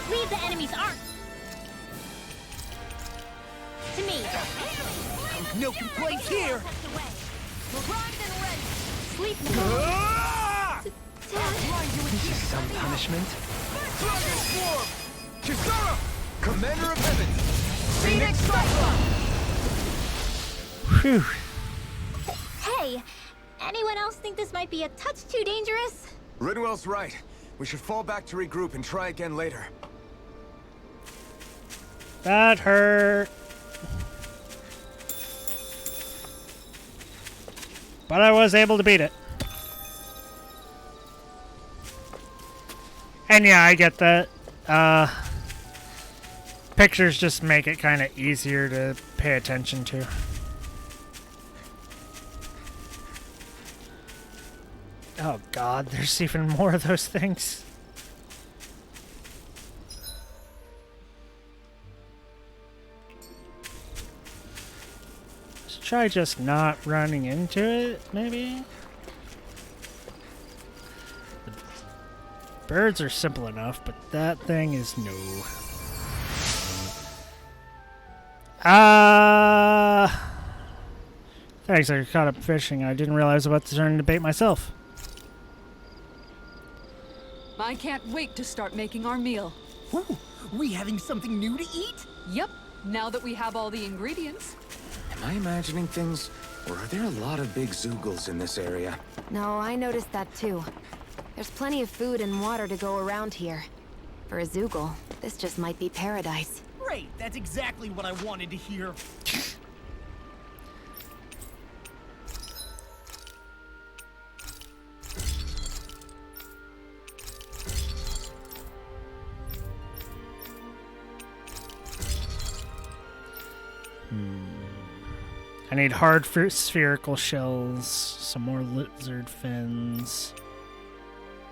Leave the enemy's arc! To me! No complaints here! Primed and ready! Sleep now! Ah! This is some punishment. Dragon Form! Kisara! Commander of Heaven! Phoenix Cyclone! Whew. Hey! Anyone else think this might be a touch too dangerous? Ridwell's right. We should fall back to regroup and try again later. That hurt. But I was able to beat it. And yeah, I get that. Pictures just make it kind of easier to pay attention to. Oh god, there's even more of those things. Let's try just not running into it, maybe? The birds are simple enough, but that thing is no. Thanks, I got caught up fishing. I didn't realize I was about to turn into bait myself. I can't wait to start making our meal. Ooh, we having something new to eat? Yep, now that we have all the ingredients. Am I imagining things, or are there a lot of big Zoogles in this area? No, I noticed that too. There's plenty of food and water to go around here. For a Zoogle, this just might be paradise. Great, that's exactly what I wanted to hear. I need hard spherical shells, some more lizard fins,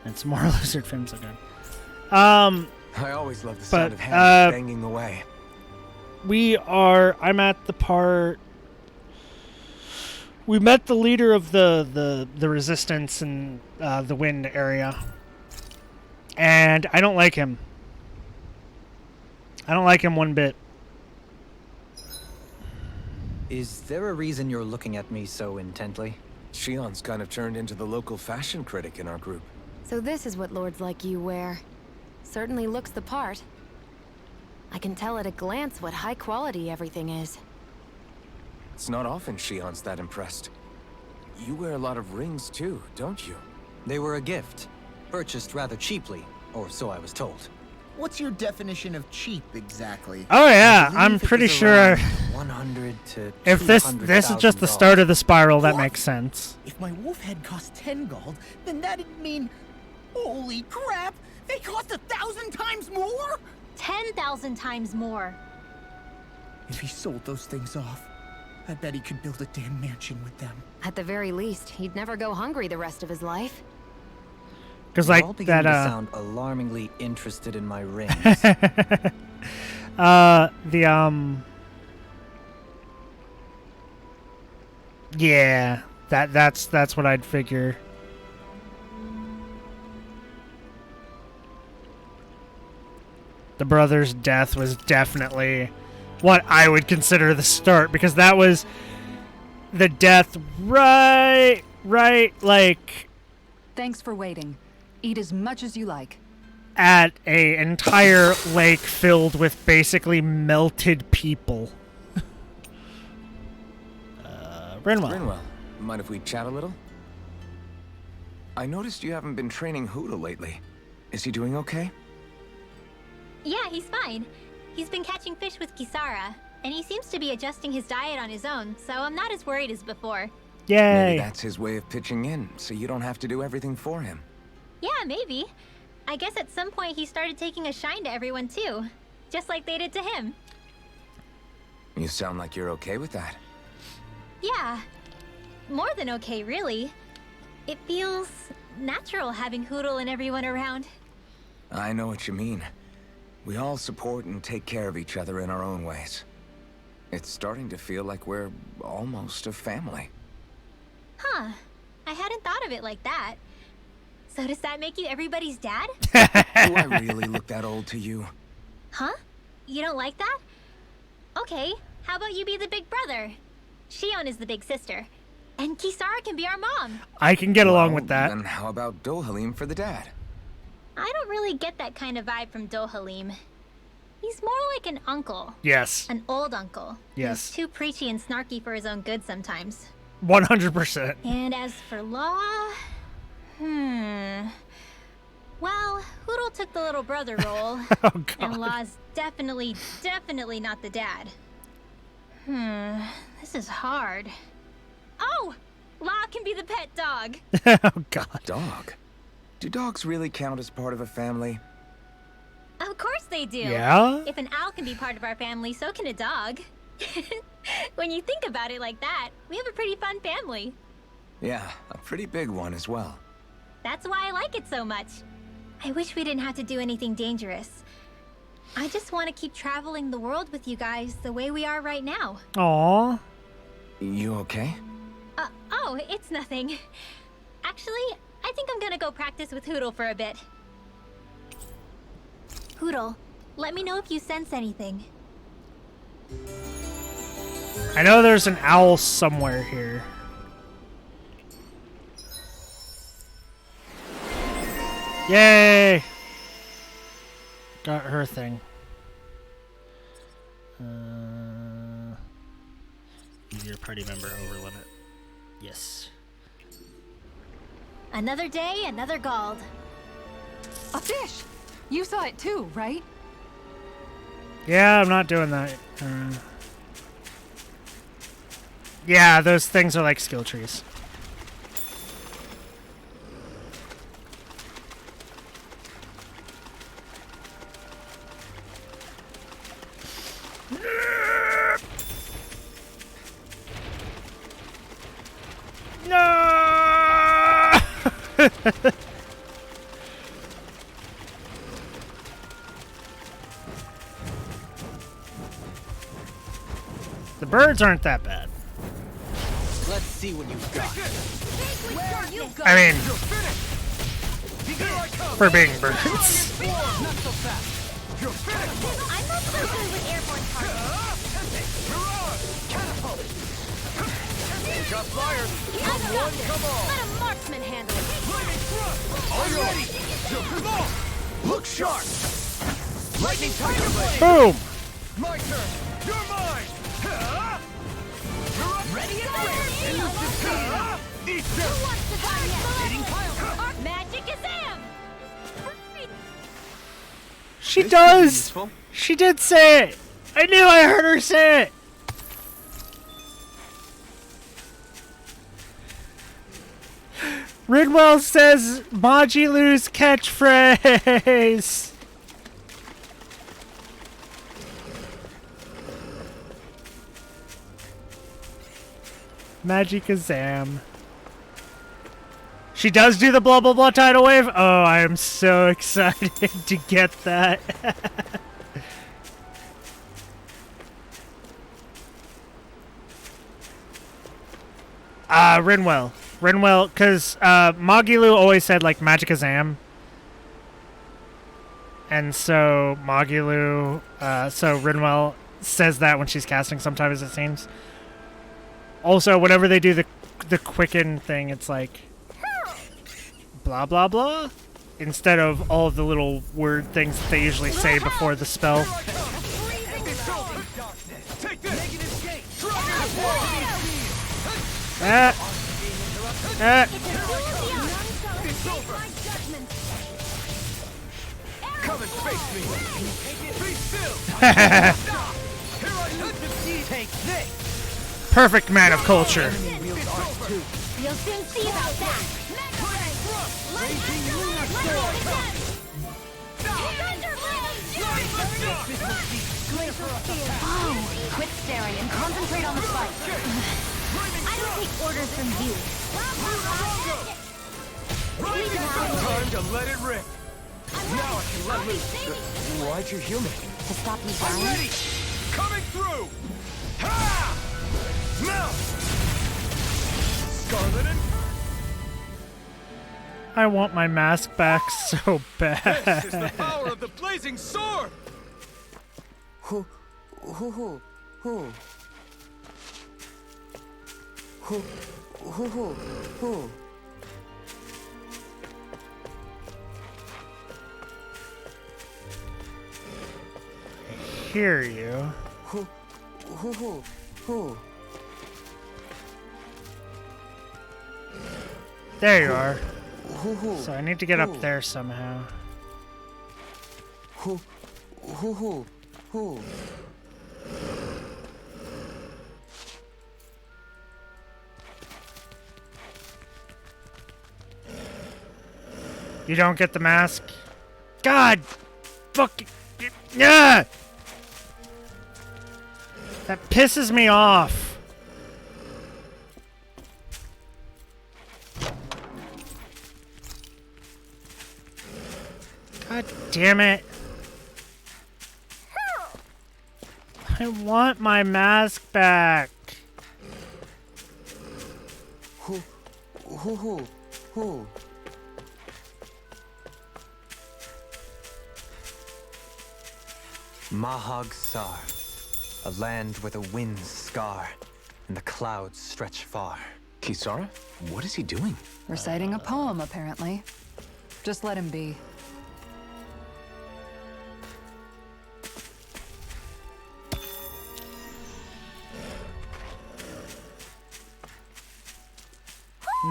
and some more lizard fins again. I always love the sound of hands banging away. I'm at the part. We met the leader of the resistance in the wind area, and I don't like him. I don't like him one bit. Is there a reason you're looking at me so intently? Shion's kind of turned into the local fashion critic in our group. So this is what lords like you wear. Certainly looks the part. I can tell at a glance what high quality everything is. It's not often Shion's that impressed. You wear a lot of rings too, don't you? They were a gift. Purchased rather cheaply, or so I was told. What's your definition of cheap, exactly? Oh yeah, I I'm believe it pretty was sure. around 100 to If this is just the start of the spiral, that makes sense. If my wolf head cost 10 gold, then that'd mean... Holy crap! They cost 1,000 times more?! 10,000 times more. If he sold those things off, I bet he could build a damn mansion with them. At the very least, he'd never go hungry the rest of his life. Because You're like all beginning that to sound alarmingly interested in my rings. Yeah, that's what I'd figure. The brother's death was definitely what I would consider the start, because that was the death right like Thanks for waiting. Eat as much as you like. at a entire lake filled with basically melted people. Rinwell. Rinwell, mind if we chat a little? I noticed you haven't been training Hootle lately. Is he doing okay? Yeah, he's fine. He's been catching fish with Kisara, and he seems to be adjusting his diet on his own, so I'm not as worried as before. Yay. Maybe that's his way of pitching in, so you don't have to do everything for him. Yeah, maybe. I guess at some point he started taking a shine to everyone too, just like they did to him. You sound like you're okay with that. Yeah, more than okay, really. It feels natural having Hootle and everyone around. I know what you mean. We all support and take care of each other in our own ways. It's starting to feel like we're almost a family. Huh. I hadn't thought of it like that. So does that make you everybody's dad? Do I really look that old to you? Huh? You don't like that? Okay, how about you be the big brother? Shion is the big sister. And Kisara can be our mom. I can get along with that. Then how about Dohalim for the dad? I don't really get that kind of vibe from Dohalim. He's more like an uncle. Yes. An old uncle. Yes. He's too preachy and snarky for his own good sometimes. 100%. And as for Law... Well, Hootle took the little brother role. Oh, God. And Law's definitely not the dad. This is hard. Oh! Law can be the pet dog. Oh, God. Dog? Do dogs really count as part of a family? Of course they do. Yeah? If an owl can be part of our family, so can a dog. When you think about it like that, we have a pretty fun family. Yeah, a pretty big one as well. That's why I like it so much. I wish we didn't have to do anything dangerous. I just want to keep traveling the world with you guys the way we are right now. Aww. You okay? Oh, it's nothing. Actually, I think I'm gonna go practice with Hootle for a bit. Hootle, let me know if you sense anything. I know there's an owl somewhere here. Yay! Got her thing. Your party member over limit. Yes. Another day, another Gald. A fish! You saw it too, right? Yeah, I'm not doing that. Yeah, those things are like skill trees. No! The birds aren't that bad. Let's see what you've got. I mean, for being birds. I'm not so good with airborne targets. Got fired. Let a marksman handle it. Already. Look sharp. Lightning tiger blade. Boom! My turn. You're mine. You're up. Ready and eat them. Who wants to die yet? Our magic is Am. She This could be does! useful. She did say it! I knew I heard her say it! Ridwell says Majilu's catchphrase! Magikazam. She does do the blah blah blah tidal wave. Oh, I am so excited to get that. Rinwell, because Magilu always said like Magicazam. And so Magilu, so Rinwell says that when she's casting sometimes, it seems. Also, whenever they do the quicken thing, it's like blah blah blah instead of all of the little word things that they usually say before the spell. Come and face me. Be still. Take this. Perfect man of culture. You'll soon see about that. Quit staring and concentrate on the fight. I don't take orders from you. Time to let it rip. Now I can let loose. Why'd you heal me? To stop you I'm dying? ready. Coming through. Ha! Mount. Scarlet and I want my mask back so bad. this is the power of the blazing sword. Who? Hear you. Who? There you are. Who? So I need to get up there somehow. Who? You don't get the mask? God! Fucking... Yeah! That pisses me off. God damn it. I want my mask back. Who? Mahag Sar, a land where the winds scar and the clouds stretch far. Kisara? What is he doing? Reciting a poem, apparently. Just let him be.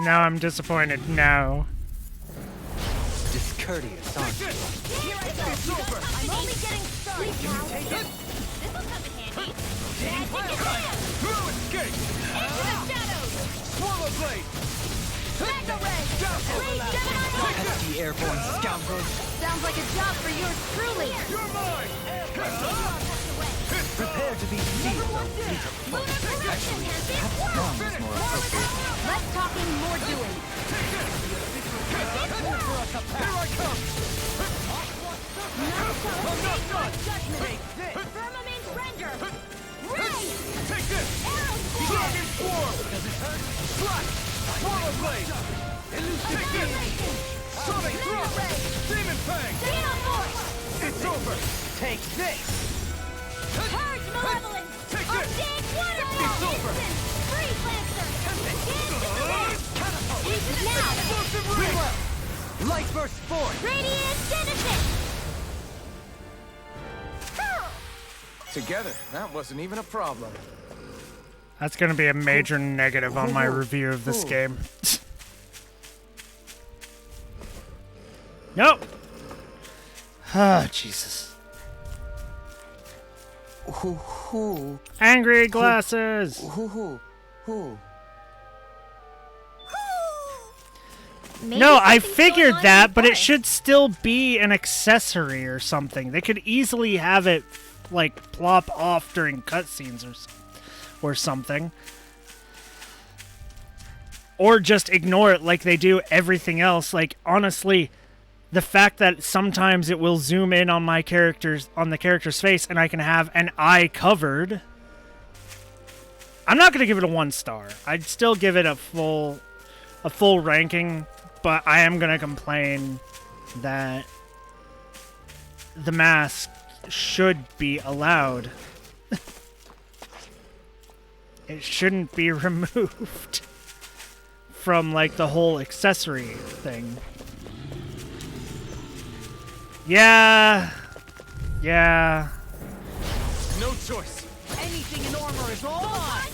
Now I'm disappointed. No. Discourteous, aren't you? I'm only getting started now. This'll come in handy. Magic is Through escape. into the shadows. Swallow blade. Mega ray. Blade Gemini. Pesky airborne scoundrel. Sounds like a job for yours truly. You're mine. Prepare to be sealed, O fleet of foot. Actually, perhaps gone is more appropriate. Less talking, more doing. Here I come. I'm not done. Firmament render. Ray. Take this. Arrow Dragon swarm. Does it hurt? Slash. Swallow blade. Take this. Sonic thrust. Demon fang. Xeno force. It's over. Take this. Purge malevolence. Take Or this. dig waterfall. It's over. Instant. Freeze lancer. Now. Explosive ray. Light burst forth! Radiant genesis. Together, that wasn't even a problem. That's going to be a major negative on my review of this game. Nope. Ah, Jesus. Who? Angry glasses. Who? No, I figured that, but it should still be an accessory or something. They could easily have it, like, plop off during cutscenes or something. or just ignore it like they do everything else. Like, honestly, the fact that sometimes it will zoom in on the character's face and I can have an eye covered. I'm not going to give it a 1 star. I'd still give it a full ranking, but I am going to complain that the mask should be allowed. It shouldn't be removed from, like, the whole accessory thing. Yeah. No choice. Anything in armor is all mine.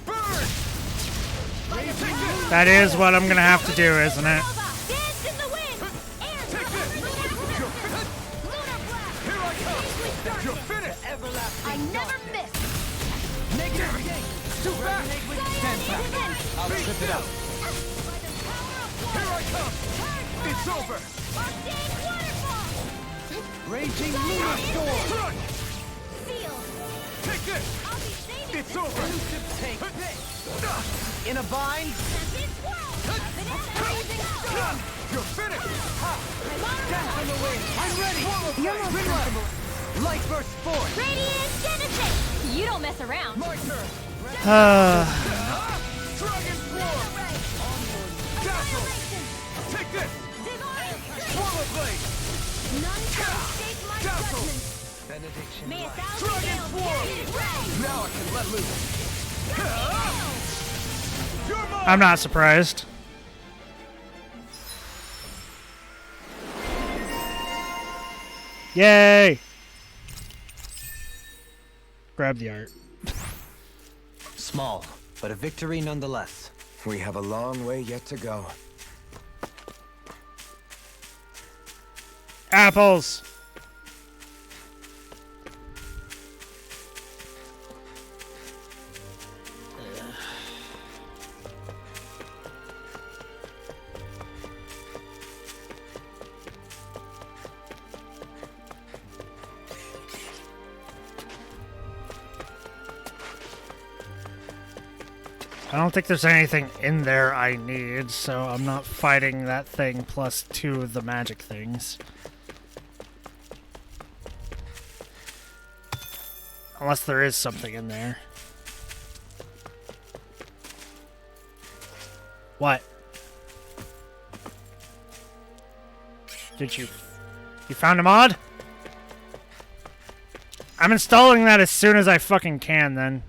Burn! That is what I'm gonna have to do, isn't it? Dance in the wind! Air Take this! You're finished! Here I come! You're finished! I never miss! Damn it! Too fast! Stand back. I'll trip it up. Here I come! It's over! Raging Lunar Storm. Run! Seal! Take this! I'll be saving It's over! Take this. In a bind. You're finished! Dance on the wind. I'm ready. You're most comfortable. Light burst forth. Radiant Genesis! You don't mess around. My turn! Dragon Swarm! Dazzle! Take this! Swallow Blade! None can escape my Dazzle! judgment. Benediction. May a light. thousand Dragon gales Swarm! carry it away. Now I can let loose! You're mine! I'm not surprised. Yay! Grab the art. Small, but a victory nonetheless. We have a long way yet to go. Apples! I don't think there's anything in there I need, so I'm not fighting that thing plus 2 of the magic things. Unless there is something in there. What? Did you found a mod? I'm installing that as soon as I fucking can, then.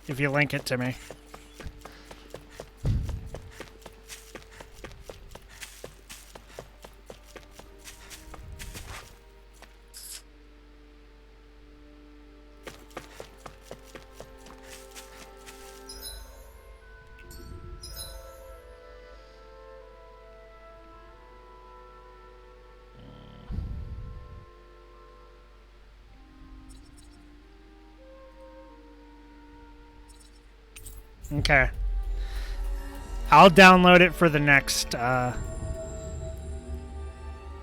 If you link it to me. Okay. I'll download it for the next,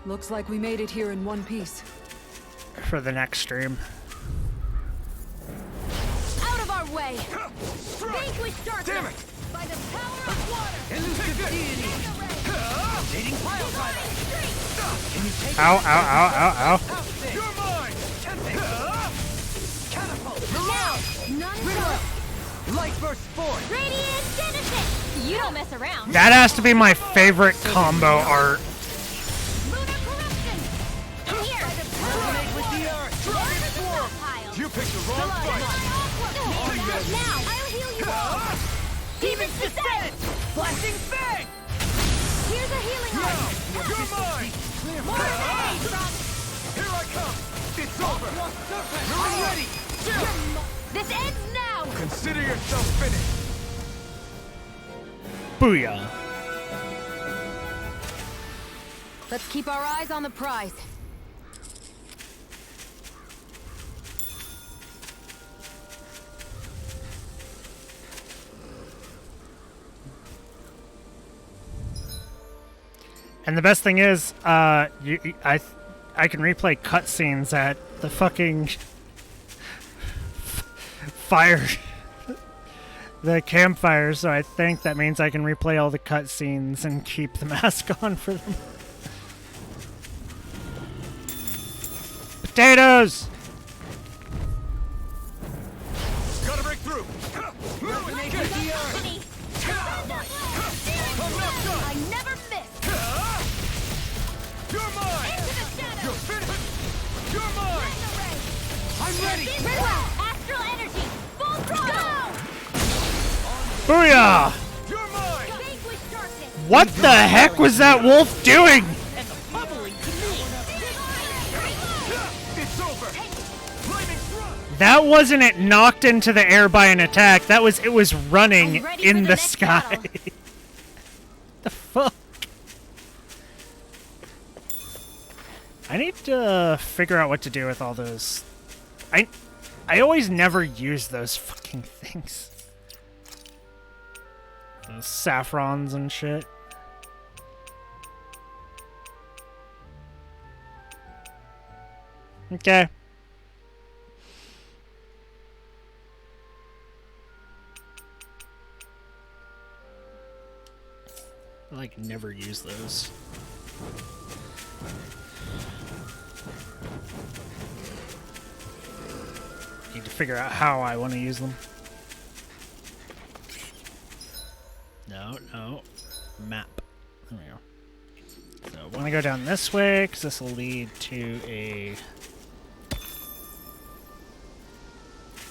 Looks like we made it here in one piece. for the next stream. Out of our way! Vanquish darkness! Damn it! By the power of water! Elusive deity. Dating pile driver. Can you take Ow, ow, ow, ow, ow. Outthink. You're mine! Catapult. Now! None Riddler. shall... Light burst forth. Radiant Genesis! You don't mess around. That has to be my favorite combo art. Lunar corruption! In here! Resonate with the earth. Dragon Swarm! Pile. You picked the wrong fight! Now! I'll heal you all! Demon's Descent! Flashing fang. Here's a healing item! You're mine! More aid from... Here I come! It's over! I'm ready. This ends now! Consider yourself finished! Booyah. Let's keep our eyes on the prize. And the best thing is, I can replay cutscenes at the fucking fire the campfire, so I think that means I can replay all the cutscenes and keep the mask on for them. Potatoes! Gotta break through! I never miss! You're mine! Into the shadows! You're finished! You're mine! I'm ready! Very well! Astral energy! Full throttle! Booyah! You're mine! Vanquish darkness! What the heck was that wolf doing? And the bubbling to me. It's over! Lightning thrust! That wasn't it knocked into the air by an attack. That was it was running I'm ready in for the the next sky. battle. The fuck? I need to figure out what to do with all those. I always never use those fucking things. Those saffrons and shit. Okay. I like never use those. Need to figure out how I want to use them. No. Map. There we go. So I want to go down this way because this will lead to a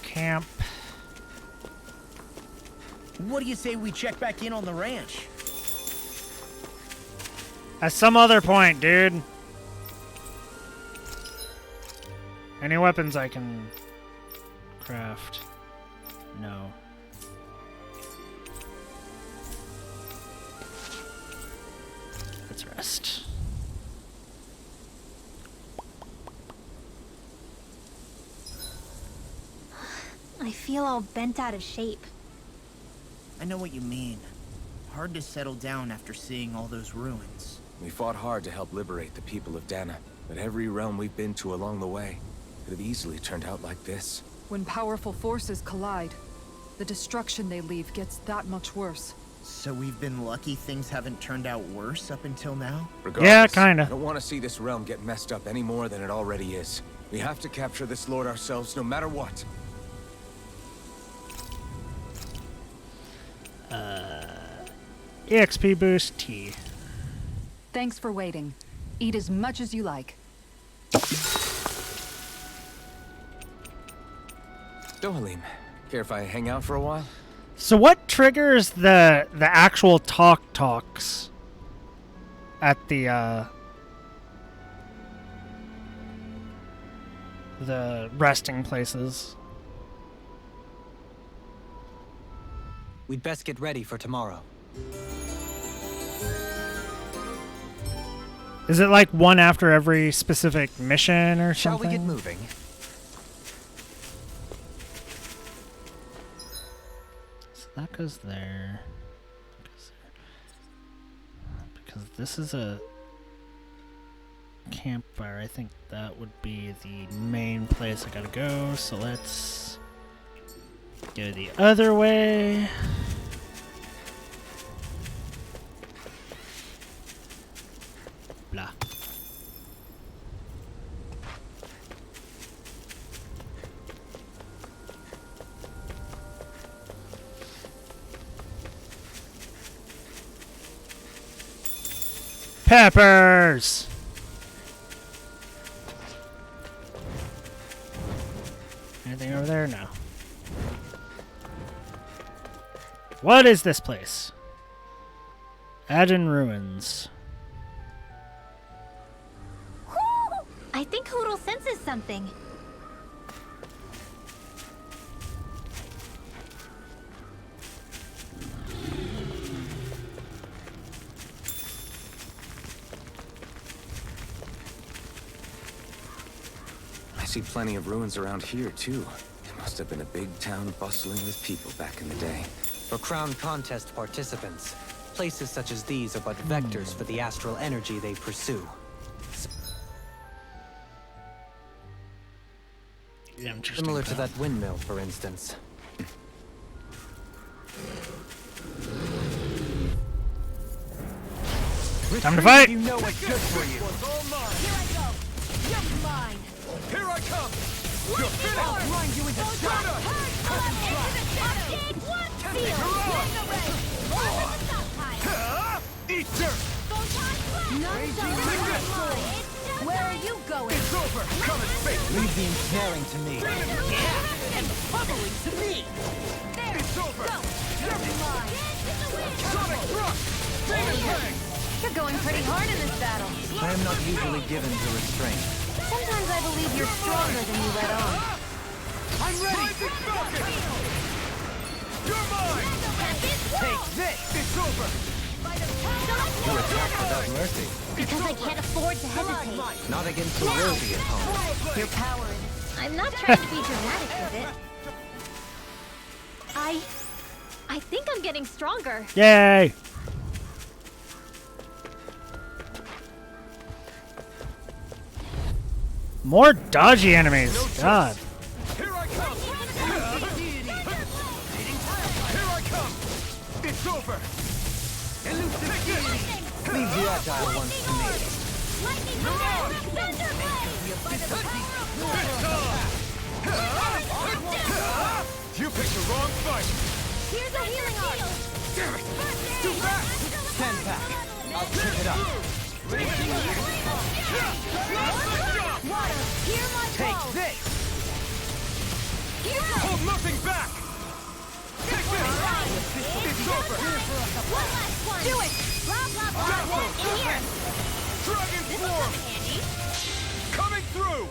camp. What do you say we check back in on the ranch? At some other point, dude. Any weapons I can craft? No. Let's rest. I feel all bent out of shape. I know what you mean. Hard to settle down after seeing all those ruins. We fought hard to help liberate the people of Dana, but every realm we've been to along the way could have easily turned out like this. When powerful forces collide, the destruction they leave gets that much worse. So we've been lucky things haven't turned out worse up until now? Regardless, Yeah, kinda. I don't want to see this realm get messed up any more than it already is. We have to capture this lord ourselves, no matter what. EXP boost T. Thanks for waiting. Eat as much as you like. Dohalim, care if I hang out for a while? So what triggers the actual talks at the resting places? We'd best get ready for tomorrow. Is it like one after every specific mission or Shall something? we get moving? So that goes there. Because this is a campfire. I think that would be the main place I gotta go. So let's go the other way. Blah. Peppers! Anything over there? No. What is this place? Adin Ruins. I think Hoodle senses something. I see plenty of ruins around here, too. It must have been a big town bustling with people back in the day. For Crown Contest participants, places such as these are but vectors for the astral energy they pursue. Interesting Similar to thought. that windmill, for instance. Time to fight! You know what's good for you. Here I come! I'll grind you into Eat dirt! Where are you going? It's over! Come and face me! Leave the ensnaring to me. and pummeling to me. It's over! Never mind. Sonic thrust! Demon Fang! You're going pretty hard in this battle. I am not usually given to restraint. Sometimes I believe you're stronger than you let on. I'm ready! Rising Falcon! You're mine! Take this. It's over! You attack without mercy. Because I can't afford to hesitate. Not against a worthy opponent. Your power. I'm not trying to be dramatic with it. I think I'm getting stronger. Yay! More dodgy enemies. God. Here I come! Here I come! It's over! Take this! Leave the agile ones to me. You picked the wrong fight! Here's a healing art. Damn it! Too fast! Stand back. I'll pick it up. Water, hear my Take call. this. Hold nothing back! Take this! It's over! One last one. Do it. Blah blah blah. In here. Dragon This will form! come in handy. Coming through!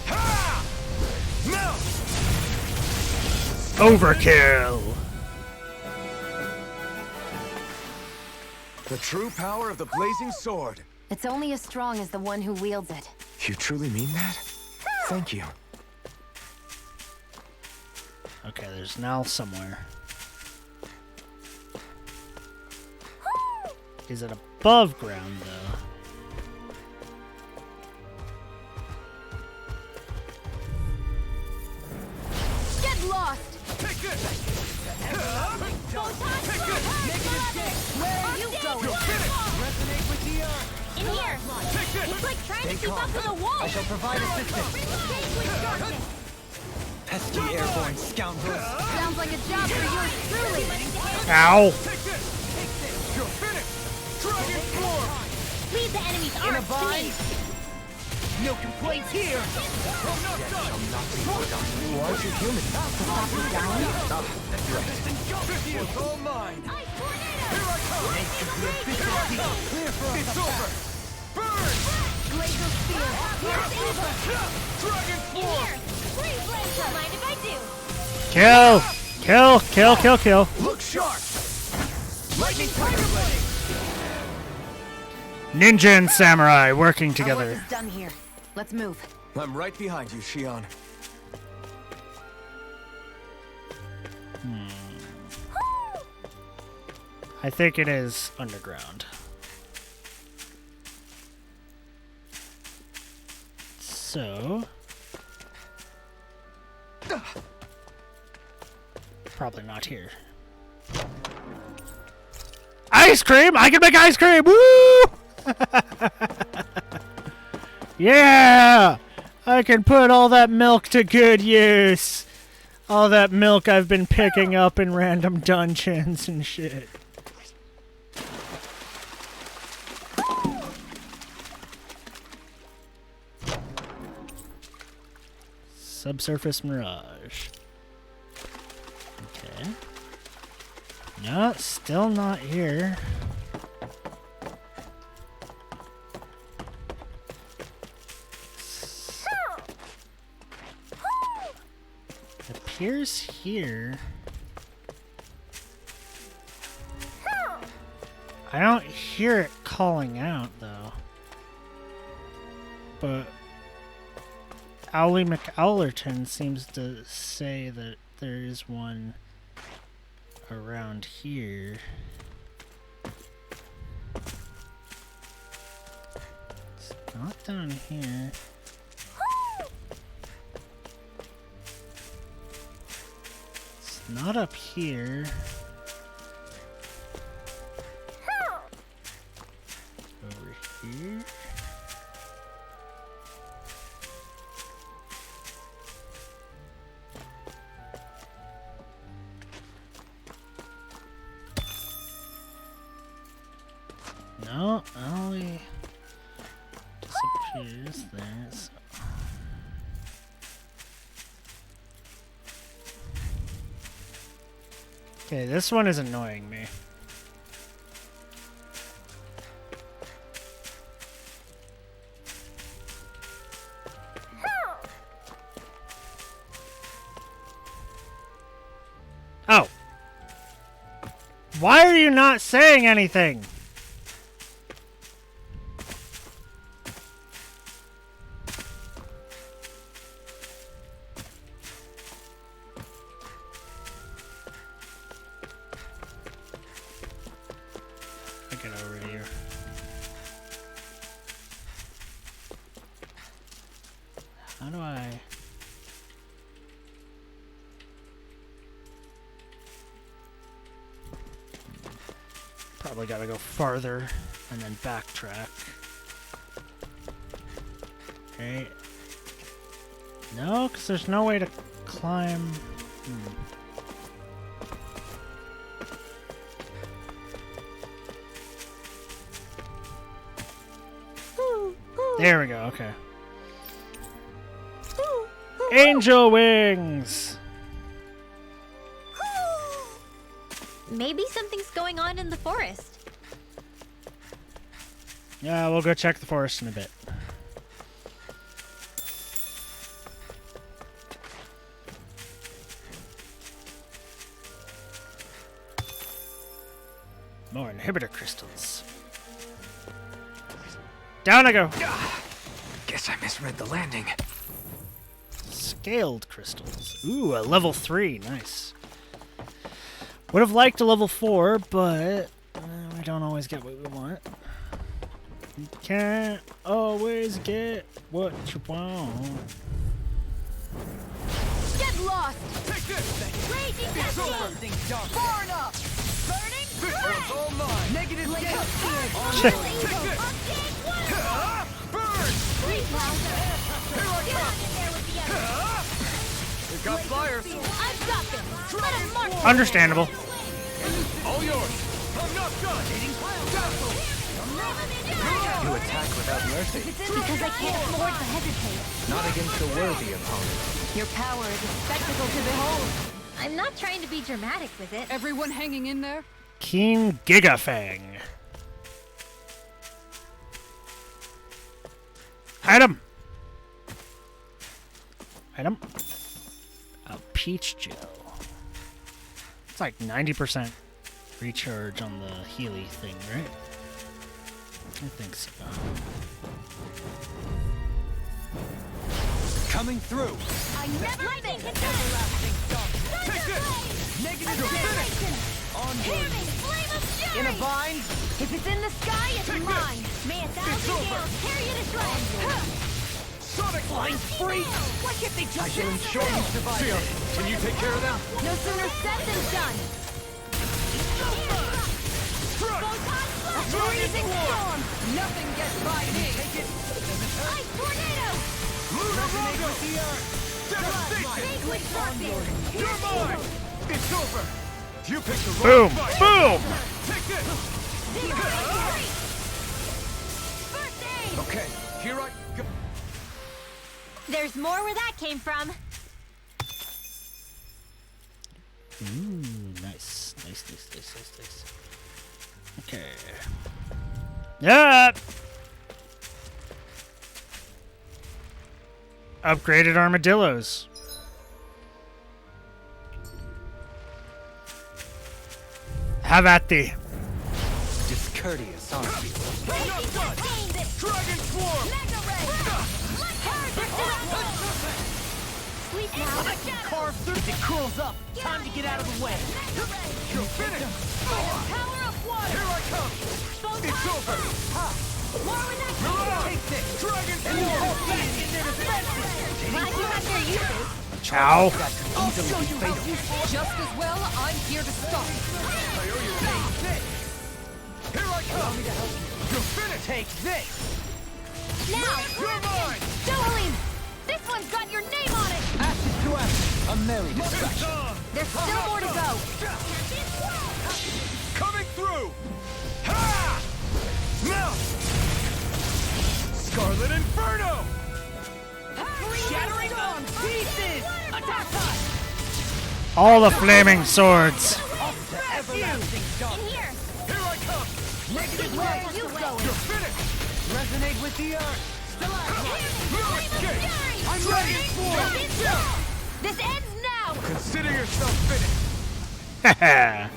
Ha! Now! Overkill. The true power of the blazing sword. It's only as strong as the one who wields it. You truly mean that? Thank you. Okay, there's an owl somewhere. Is it above ground, though? Get lost. Take this! Where are you going? Resonate with the earth. In here. Take this! It's like trying to Stay keep up calm. with a wall. I shall provide assistance. Engage with darkness. Pesky airborne scoundrels. Sounds like a job for yours truly. Ow! Take this! You're finished! Dragon form! Leave the enemy's arms to me. No complaints here. I'm not done! You aren't you human? This was all mine! Here I come! It's over! Burn! Glacial spear. Here's Eva. Dragon In form! here. Free blade. Don't mind if I do. Kill! Kill! Kill! Kill! Kill! Look sharp! Lightning tiger blade. Ninja and samurai working Our work together. is done here. Let's move. I'm right behind you, Shion. I think it is underground. So... probably not here. Ice cream! I can make ice cream! Woo! Yeah! I can put all that milk to good use. All that milk I've been picking up in random dungeons and shit. Subsurface Mirage. Okay. No, still not here. It appears here. I don't hear it calling out, though. But Owly McOwlerton seems to say that there is one around here. It's not down here. It's not up here. No, Ollie disappears there. So. Okay, this one is annoying me. Oh. Why are you not saying anything? I'll get over here. How do I... Probably gotta go farther and then backtrack. Okay. No, because there's no way to climb. There we go, okay. Angel wings! Maybe something's going on in the forest. Yeah, we'll go check the forest in a bit. More inhibitor crystals. Down I go! Guess I misread the landing. Scaled crystals. Ooh, a level 3. Nice. Would have liked a level 4, but we don't always get what we want. You can't always get what you want. Get lost! Take this! Raging It's over! Something dark. Far enough! Burning This one's all mine! Negative Take gate. this! Burn! Please, Bowser. Here I Get on in there with the others. We got flyers! I've got them. Let him march. Understandable. All yours! I'm not done! Dazzle! You attack without mercy. Because I can't afford to hesitate. Not against a worthy opponent. Your power is a spectacle to behold. I'm not trying to be dramatic with it. Everyone hanging in there? Keen Gigafang. Item! Item? A peach gel. It's like 90% recharge on the Healy thing, right? I think so. Coming through. I never think it's Take this! Negative Hear me, flame of fury! In a bind. If it's in the sky, it's Take this! mine. May a thousand over! gales tear you to shreds. Sonic Blind freak! Why can't they I just shall ensure you survive. Sion, can you take care of them? No sooner said than done. a freezing storm? Nothing gets by me. Ice tornado! Lunar Rondo! Devastation! Liquid forces! You're mine! It's over! You picked the Boom! wrong fight! Boom! Take this! First aid! Okay, here I go. There's more where that came from. Ooh, nice. Nice. Okay. Yep! Upgraded armadillos. Have at thee. Discourteous, aren't you? Dragon Swarm! Carve through. If it cools up, time to get out of the way. You're finished! Power of water! Here I come! It's over! More with that Mirage! Take this. Dragon And you Swarm! fall back in their defenses. Glad you got their uses. Ow. I'll show you how useful. Just as well, I'm here to stop. I owe you this! Here I come! You're finished! Take this. Now! You're mine! Dohalim! This one's got your name on it! Ashes to ashes. A merry distraction. There's still more to go. Coming through! Ha! Scarlet Inferno! Shattering on pieces! Attack us! All the flaming swords. Everlasting dog. In here! Here I come! Negative Where way. are you going? You're finished! Resonate with the earth. You escaped! I'm ready for This ends now! Consider yourself finished!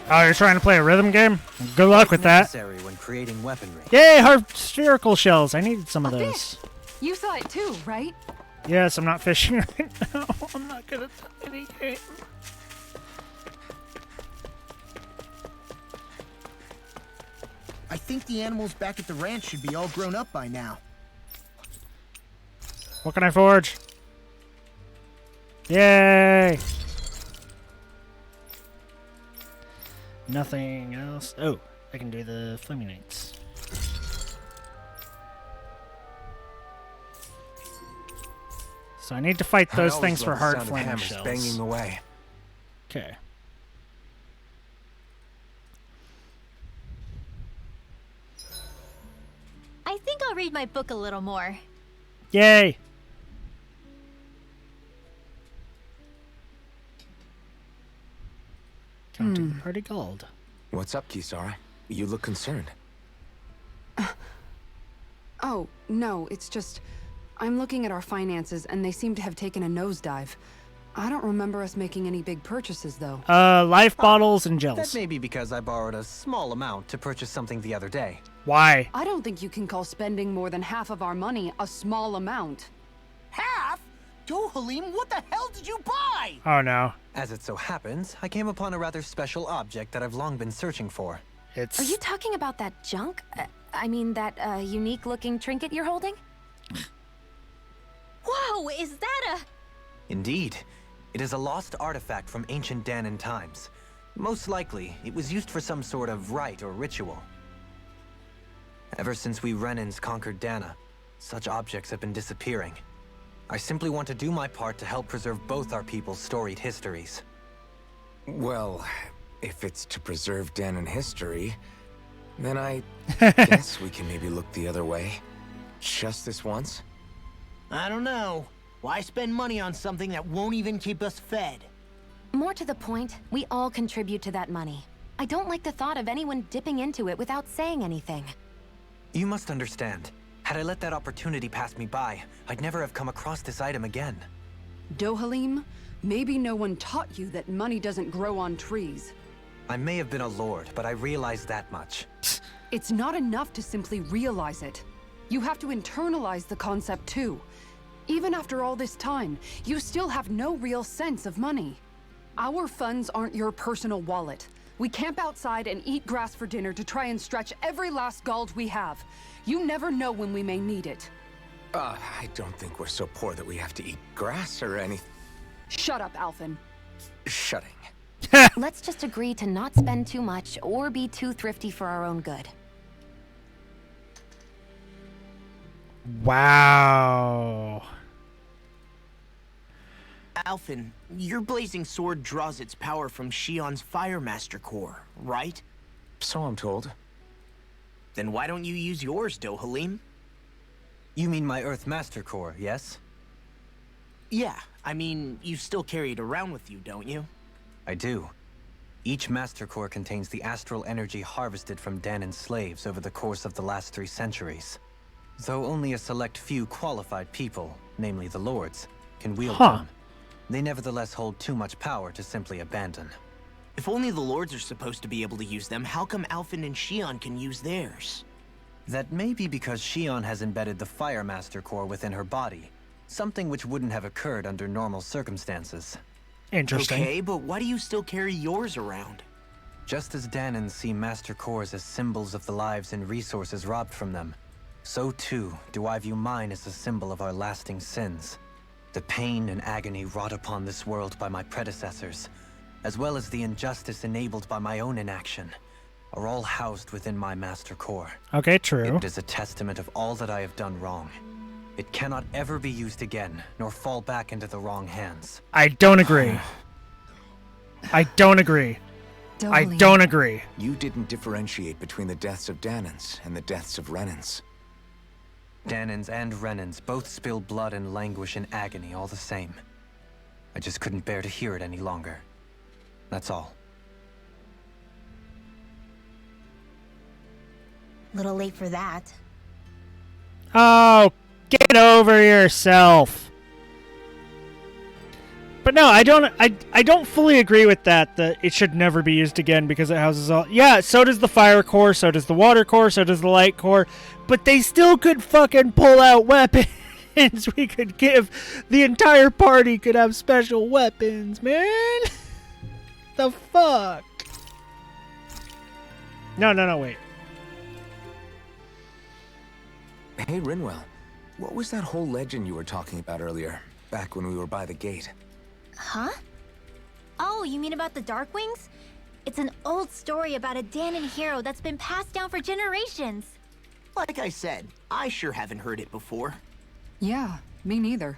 Oh, you're trying to play a rhythm game? Good luck with that. Necessary when creating weaponry. Yay, hard spherical shells. I needed some of those. You saw it too, right? Yes, I'm not fishing right now. I'm not good at the mini game. I think the animals back at the ranch should be all grown up by now. What can I forge? Yay! Nothing else. Oh, I can do the Flaming Knights. So I need to fight those things for hard flaming shells. Banging away. Okay. I think I'll read my book a little more. Yay! Counting the party gold. What's up, Kisara? You look concerned. Oh, no, it's just... I'm looking at our finances, and they seem to have taken a nosedive. I don't remember us making any big purchases, though. Life bottles and gels. That may be because I borrowed a small amount to purchase something the other day. Why? I don't think you can call spending more than half of our money a small amount. Half? Dohalim, what the hell did you buy? Oh no. As it so happens, I came upon a rather special object that I've long been searching for. It's... Are you talking about that junk? I mean, that unique-looking trinket you're holding? Whoa, is that a... Indeed. It is a lost artifact from ancient Dahnan times. Most likely, it was used for some sort of rite or ritual. Ever since we Renans conquered Dahna, such objects have been disappearing. I simply want to do my part to help preserve both our people's storied histories. Well, if it's to preserve Dahnan history, then I guess we can maybe look the other way. Just this once? I don't know. Why spend money on something that won't even keep us fed? More to the point, we all contribute to that money. I don't like the thought of anyone dipping into it without saying anything. You must understand. Had I let that opportunity pass me by, I'd never have come across this item again. Dohalim, maybe no one taught you that money doesn't grow on trees. I may have been a lord, but I realize that much. It's not enough to simply realize it. You have to internalize the concept too. Even after all this time, you still have no real sense of money. Our funds aren't your personal wallet. We camp outside and eat grass for dinner to try and stretch every last gold we have. You never know when we may need it. I don't think we're so poor that we have to eat grass or anything. Shut up, Alphen. Shutting. Let's just agree to not spend too much or be too thrifty for our own good. Wow. Alphen, your blazing sword draws its power from Shion's Fire Master Core, right? So I'm told. Then why don't you use yours, Dohalim? You mean my Earth Master Core, yes? Yeah, I mean, you still carry it around with you, don't you? I do. Each Master Core contains the astral energy harvested from Dahnan slaves over the course of the last 3 centuries. Though only a select few qualified people, namely the Lords, can wield them, they nevertheless hold too much power to simply abandon. If only the Lords are supposed to be able to use them, how come Alphen and Shion can use theirs? That may be because Shion has embedded the Fire Master Core within her body, something which wouldn't have occurred under normal circumstances. Interesting. Okay, but why do you still carry yours around? Just as Dahnans see Master Cores as symbols of the lives and resources robbed from them, so too do I view mine as a symbol of our lasting sins. The pain and agony wrought upon this world by my predecessors, as well as the injustice enabled by my own inaction, are all housed within my Master Core. Okay, true. It is a testament of all that I have done wrong. It cannot ever be used again, nor fall back into the wrong hands. I don't agree. I don't agree. I don't agree. You didn't differentiate between the deaths of Dahnans and the deaths of Renans. Dahnans and Renans both spill blood and languish in agony all the same. I just couldn't bear to hear it any longer. That's all. Little late for that. Oh, get over yourself. But no, I don't fully agree with that it should never be used again because it houses all. Yeah, so does the fire core, so does the water core, so does the light core, but they still could fucking pull out weapons. We could give the entire party could have special weapons, man. The fuck? No, wait. Hey, Rinwell. What was that whole legend you were talking about earlier, back when we were by the gate? Huh? Oh, you mean about the Darkwings? It's an old story about a Dahnan hero that's been passed down for generations. Like I said, I sure haven't heard it before. Yeah, me neither.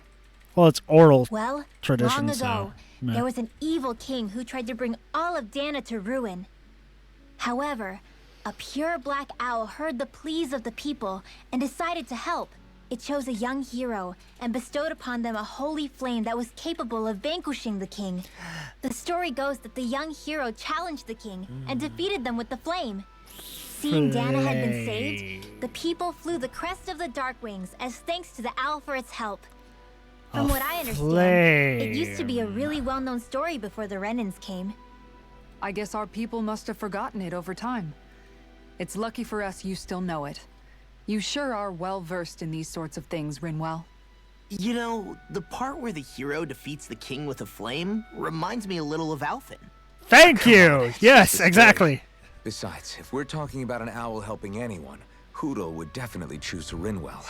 Well, it's oral Well, tradition, long ago, so, meh. there was an evil king who tried to bring all of Dahna to ruin. However, a pure black owl heard the pleas of the people and decided to help. It chose a young hero and bestowed upon them a holy flame that was capable of vanquishing the king. The story goes that the young hero challenged the king and defeated them with the flame. Seeing Dahna had been saved, the people flew the crest of the Darkwings as thanks to the owl for its help. From what I understand, it used to be a really well-known story before the Renans came. I guess our people must have forgotten it over time. It's lucky for us you still know it. You sure are well-versed in these sorts of things, Rinwell. You know, the part where the hero defeats the king with a flame reminds me a little of Alphen. Thank you! Yes, exactly. Besides, if we're talking about an owl helping anyone, Hootle would definitely choose Rinwell.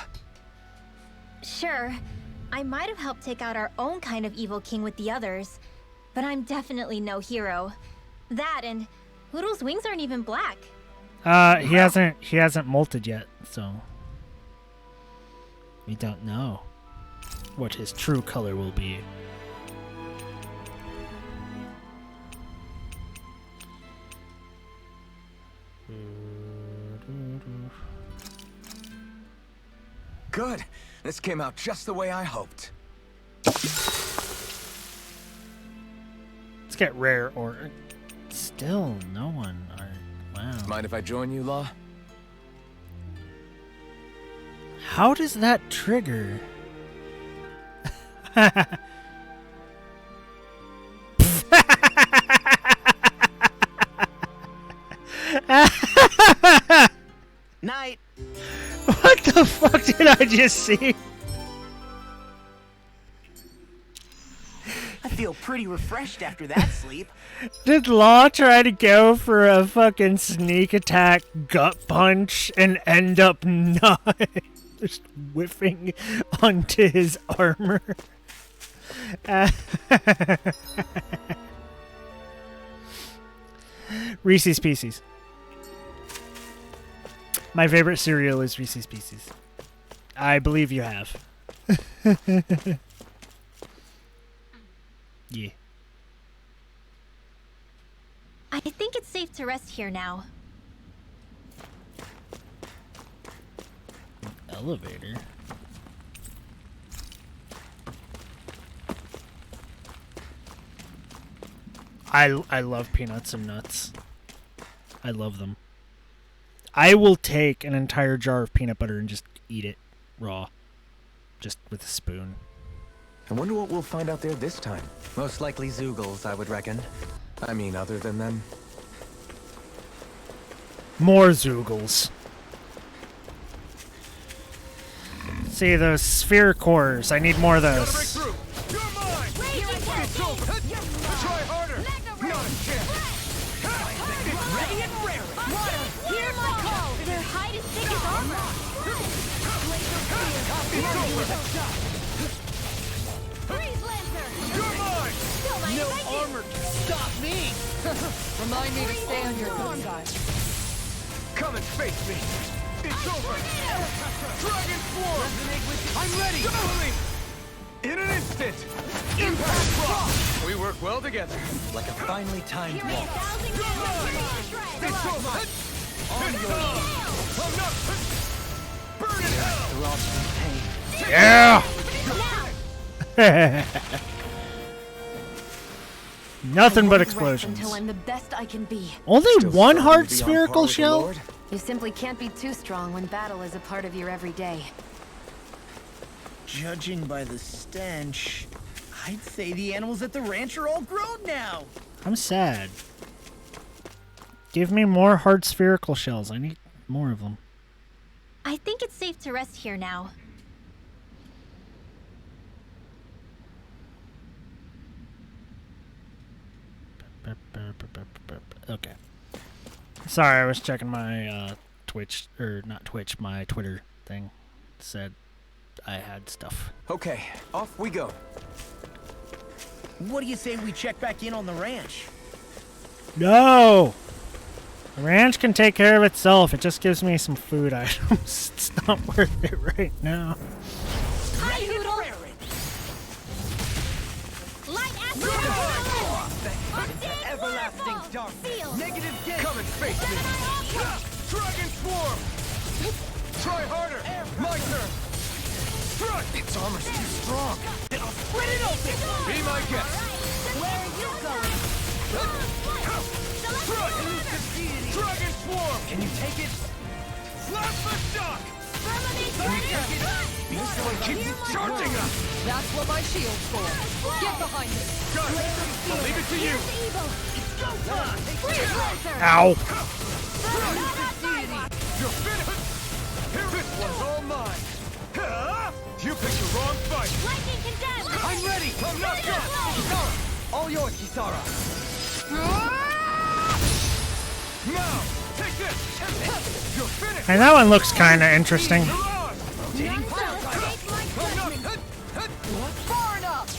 Sure, I might have helped take out our own kind of evil king with the others, but I'm definitely no hero. That and Hootle's wings aren't even black. He hasn't molted yet, so we don't know what his true color will be. Good. This came out just the way I hoped. Let's get rare or still no one. Wow. Mind if I join you, Law? How does that trigger? Night. What the fuck did I just see? I feel pretty refreshed after that sleep. Did Law try to go for a fucking sneak attack gut punch and end up not just whiffing onto his armor? Reese's Pieces. My favorite cereal is Reese's Pieces. I believe you have. Yeah. I think it's safe to rest here now. Elevator. I love peanuts and nuts. I love them. I will take an entire jar of peanut butter and just eat it raw. Just with a spoon. I wonder what we'll find out there this time. Most likely Zoogles, I would reckon. I mean, other than them. More Zoogles. See those sphere cores. I need more of those. No armor can stop me! Remind me to stay on your good side. Come and face me! It's over! Dragon Form! I'm ready! In an instant! Impact Rock! We work work well together. Like a finely timed Hear me, waltz. 1,000 On your I'm not. Burn in hell. Throbs in pain. Yeah! Nothing but Rest explosions. Until I'm the best I can be. Only Still one striving hard to be on par spherical with the shell? Lord? You simply can't be too strong when battle is a part of your everyday. Judging by the stench, I'd say the animals at the ranch are all grown now. I'm sad. Give me more hard spherical shells. I need more of them. I think it's safe to rest here now. Okay. Sorry, I was checking my Twitch, or not Twitch, my Twitter thing. It said I had stuff. Okay, off we go. What do you say we check back in on the ranch? No! The ranch can take care of itself. It just gives me some food items. It's not worth it right now. Hi, Hoodle! Light Everlasting darkness. Negative gain. Come and face me. Dragon Swarm! Try harder! My turn! Strut! Its armor's too strong. Split it open! Be my guest! Where are you going? Strut! Dragon Swarm! Can you take it? Slap the shock! This one keeps charging us! That's what my shield's for. Get behind it. Got it! I'll leave it to you! Ow! You're finished! Here, this one's all mine! Huh? You picked the wrong fight! Lightning condemned! I'm ready! I'm not done! Kisara! All yours, Kisara! Now! Take this! You're finished! And that one looks kind of interesting. Far enough!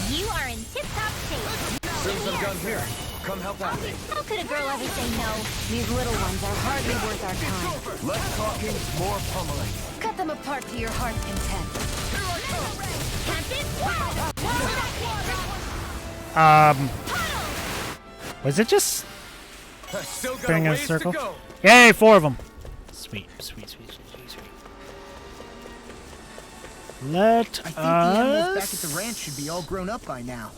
You are in tip-top shape. Bring some guns here. Come help out. How could a girl ever say no? These little ones are hardly worth our time. Less talking, more pummeling. Cut them apart to your heart's content. Captain, Was it just I still got spinning a in a ways circle? to go. Yay, 4 of them. Sweet, sweet, sweet, sweet, sweet, sweet. Let I think the animals back us... at the ranch should be all grown up by now.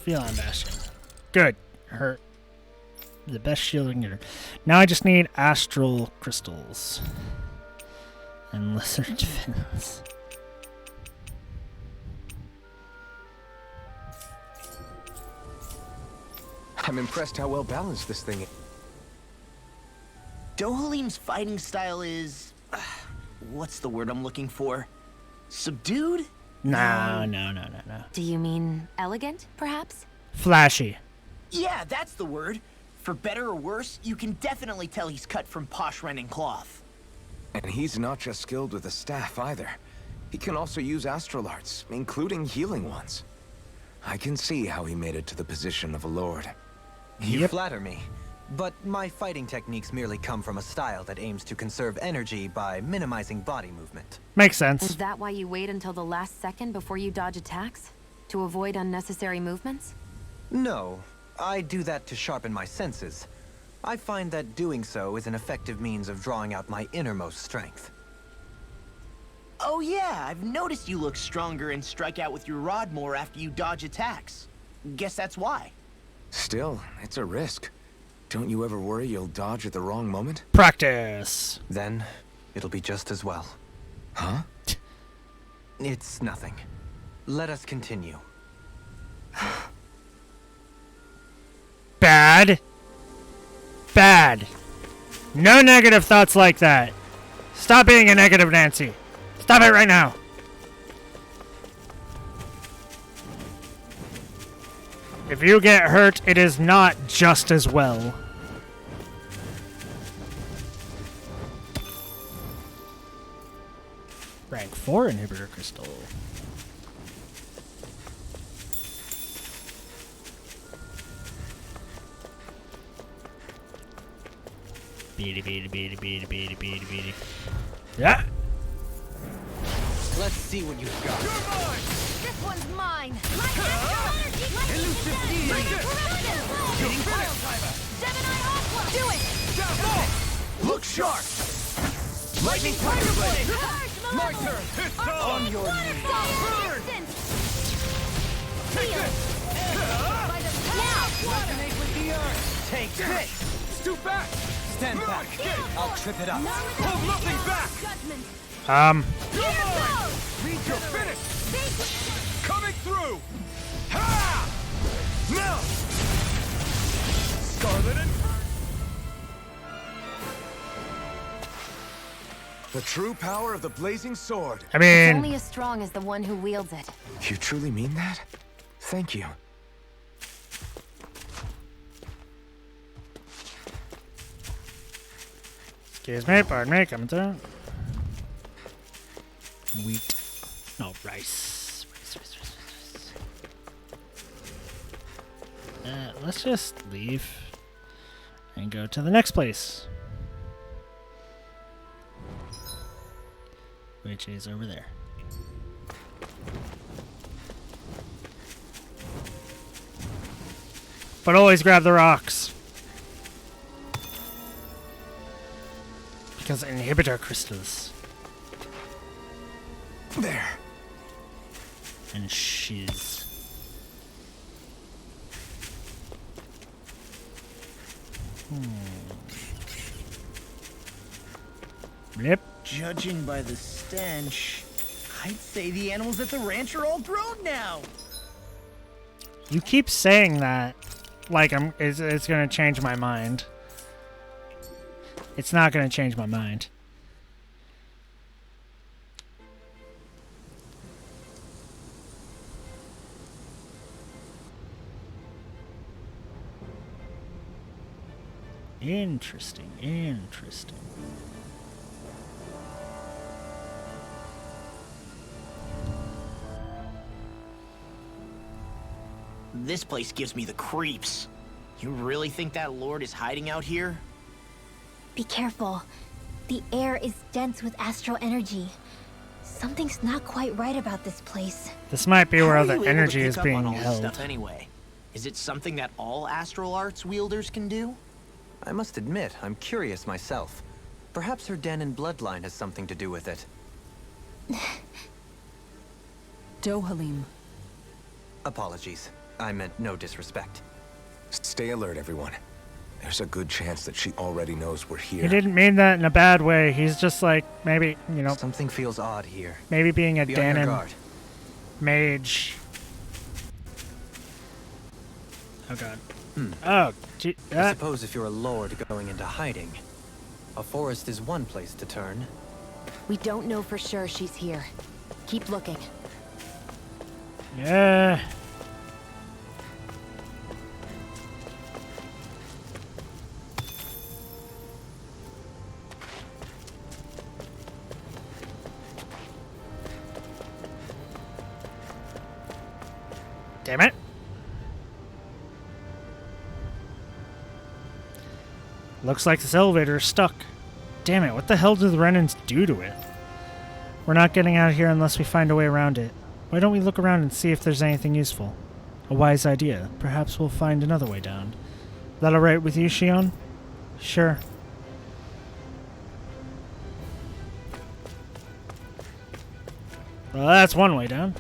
Feline Bastion. Good. Her. The best shield I can get her. Now I just need astral crystals. And lizard fins. I'm impressed how well balanced this thing is. Dohalim's fighting style is... what's the word I'm looking for? Subdued? No. Do you mean elegant, perhaps? Flashy. Yeah, that's the word. For better or worse, you can definitely tell he's cut from posh Renin cloth. And he's not just skilled with the staff either. He can also use astral arts, including healing ones. I can see how he made it to the position of a lord. You Yep. flatter me. But my fighting techniques merely come from a style that aims to conserve energy by minimizing body movement. Makes Is sense. that why you wait until the last second before you dodge attacks? To avoid unnecessary movements? No, I do that to sharpen my senses. I find that doing so is an effective means of drawing out my innermost strength. Oh yeah, I've noticed you look stronger and strike out with your rod more after you dodge attacks. Guess that's why. Still, it's a risk. Don't you ever worry you'll dodge at the wrong moment? Practice. Then, it'll be just as well. Huh? It's nothing. Let us continue. Bad. Bad. No negative thoughts like that. Stop being a negative Nancy. Stop it right now. If you get hurt, it is not just as well. Rank 4 inhibitor crystal. Beady, beady, beady, beady, beady, beady, beady. Yeah. Let's see what you've got. This one's mine. My astral energy Elusive Gemini Aqua. Do it. Look sharp! Lightning Fire Blade! My turn! On your knees! Burn. Resonate with the earth. Take this. Stoop back! Stand back. I'll trip it up. Hold nothing back! Read your Finish! Coming through! Ha! Now! Scarlet Inferno! The true power of the blazing sword. I It's mean, only as strong as the one who wields it. You truly mean that? Thank you. excuse me, pardon me, coming through. Wheat. No, rice. Let's just leave and go to the next place, which is over there. But always grab the rocks, because inhibitor crystals There. and shiz. Blip. Judging by the stench, I'd say the animals at the ranch are all grown now. You keep saying that like it's gonna change my mind. It's not gonna change my mind. Interesting, interesting. This place gives me the creeps. You really think that lord is hiding out here? Be careful. The air is dense with astral energy. Something's not quite right about this place. This might be where How all are the you able to energy pick is up being on all this held. stuff anyway? Is it something that all astral arts wielders can do? I must admit, I'm curious myself. Perhaps her Dahnan bloodline has something to do with it. Dohalim. Apologies. I meant no disrespect. Stay alert, everyone. There's a good chance that she already knows we're here. He didn't mean that in a bad way. He's just like, maybe, you know, Something feels odd here. maybe being a Be on your Dahnan guard. mage. Oh god. Oh, gee, I suppose if you're a lord going into hiding, a forest is one place to turn. We don't know for sure she's here. Keep looking. yeah. Damn it. Looks like this elevator is stuck. Damn it, what the hell do the Renans do to it? We're not getting out of here unless we find a way around it. Why don't we look around and see if there's anything useful? A wise idea. Perhaps we'll find another way down. That alright with you, Shion? Sure. Well, that's one way down.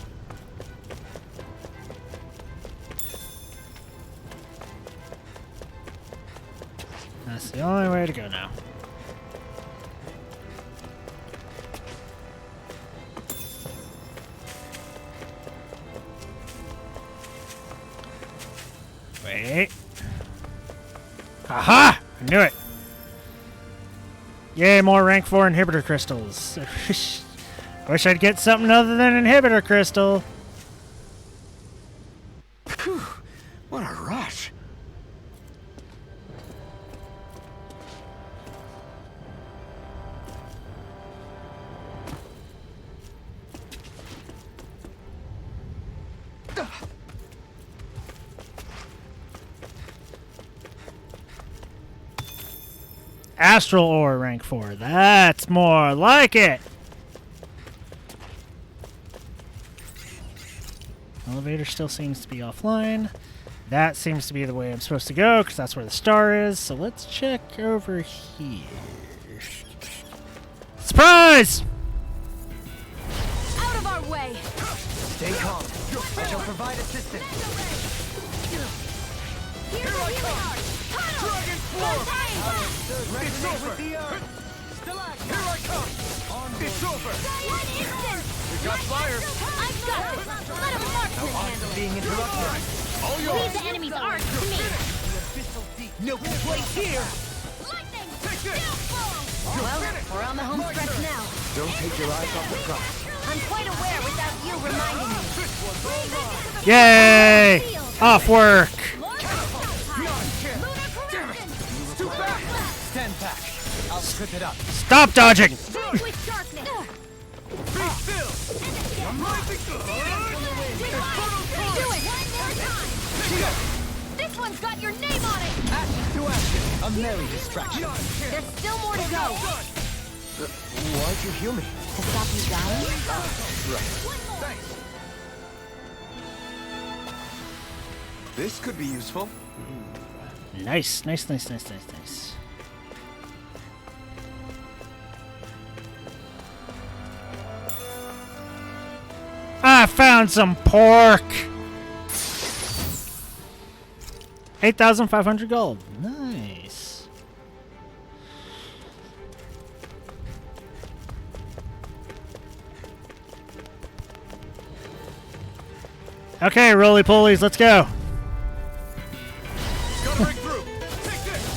That's the only way to go now. Wait. Aha! I knew it. Yay, more rank 4 inhibitor crystals. Wish I'd get something other than inhibitor crystal. Phew, what a rush. Astral Ore, rank 4. That's more like it. Elevator still seems to be offline. That seems to be the way I'm supposed to go, because that's where the star is. So let's check over here. Surprise! Out of our way! Stay calm. I shall provide assistance. Here I come! Dragon form! It's over. With the earth. Here I come! It's over! One instant! We got fire! I've got it! Let him marksman handle it! Being interrupted. All Leave yours! the enemy's art to me. No place here. Lightning! Take this! Well, we're on the home stretch now. Don't take your eyes off the prize. I'm quite aware without you reminding me. Yay! Off work. Too fast! Stand back. I'll strip it up. Stop dodging. With darkness. Be still! I'm rising! Do it one more time. This one's got your name on it! Action to action. A merry distraction. There's still more to go. Why'd you heal me? To stop you dying? Thanks. This could be useful. Nice, nice, nice, nice, nice, nice. I found some pork. 8,500 gold. Nice. Okay, roly polies, let's go. Gotta break through! Take this!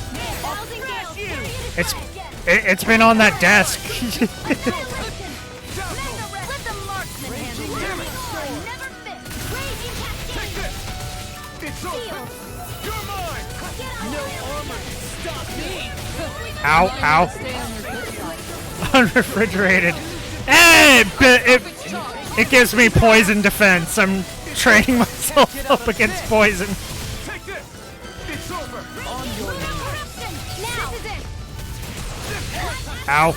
It's been on that desk. Let the marksman handle it. Never fit. Raging cascade. It's over! You're mine! No armor can stop me. Ow, ow. Stay on your good side. Unrefrigerated. Hey, it gives me poison defense. I'm training myself up against poison. Take this! It's over! On your now. This is it. Ow.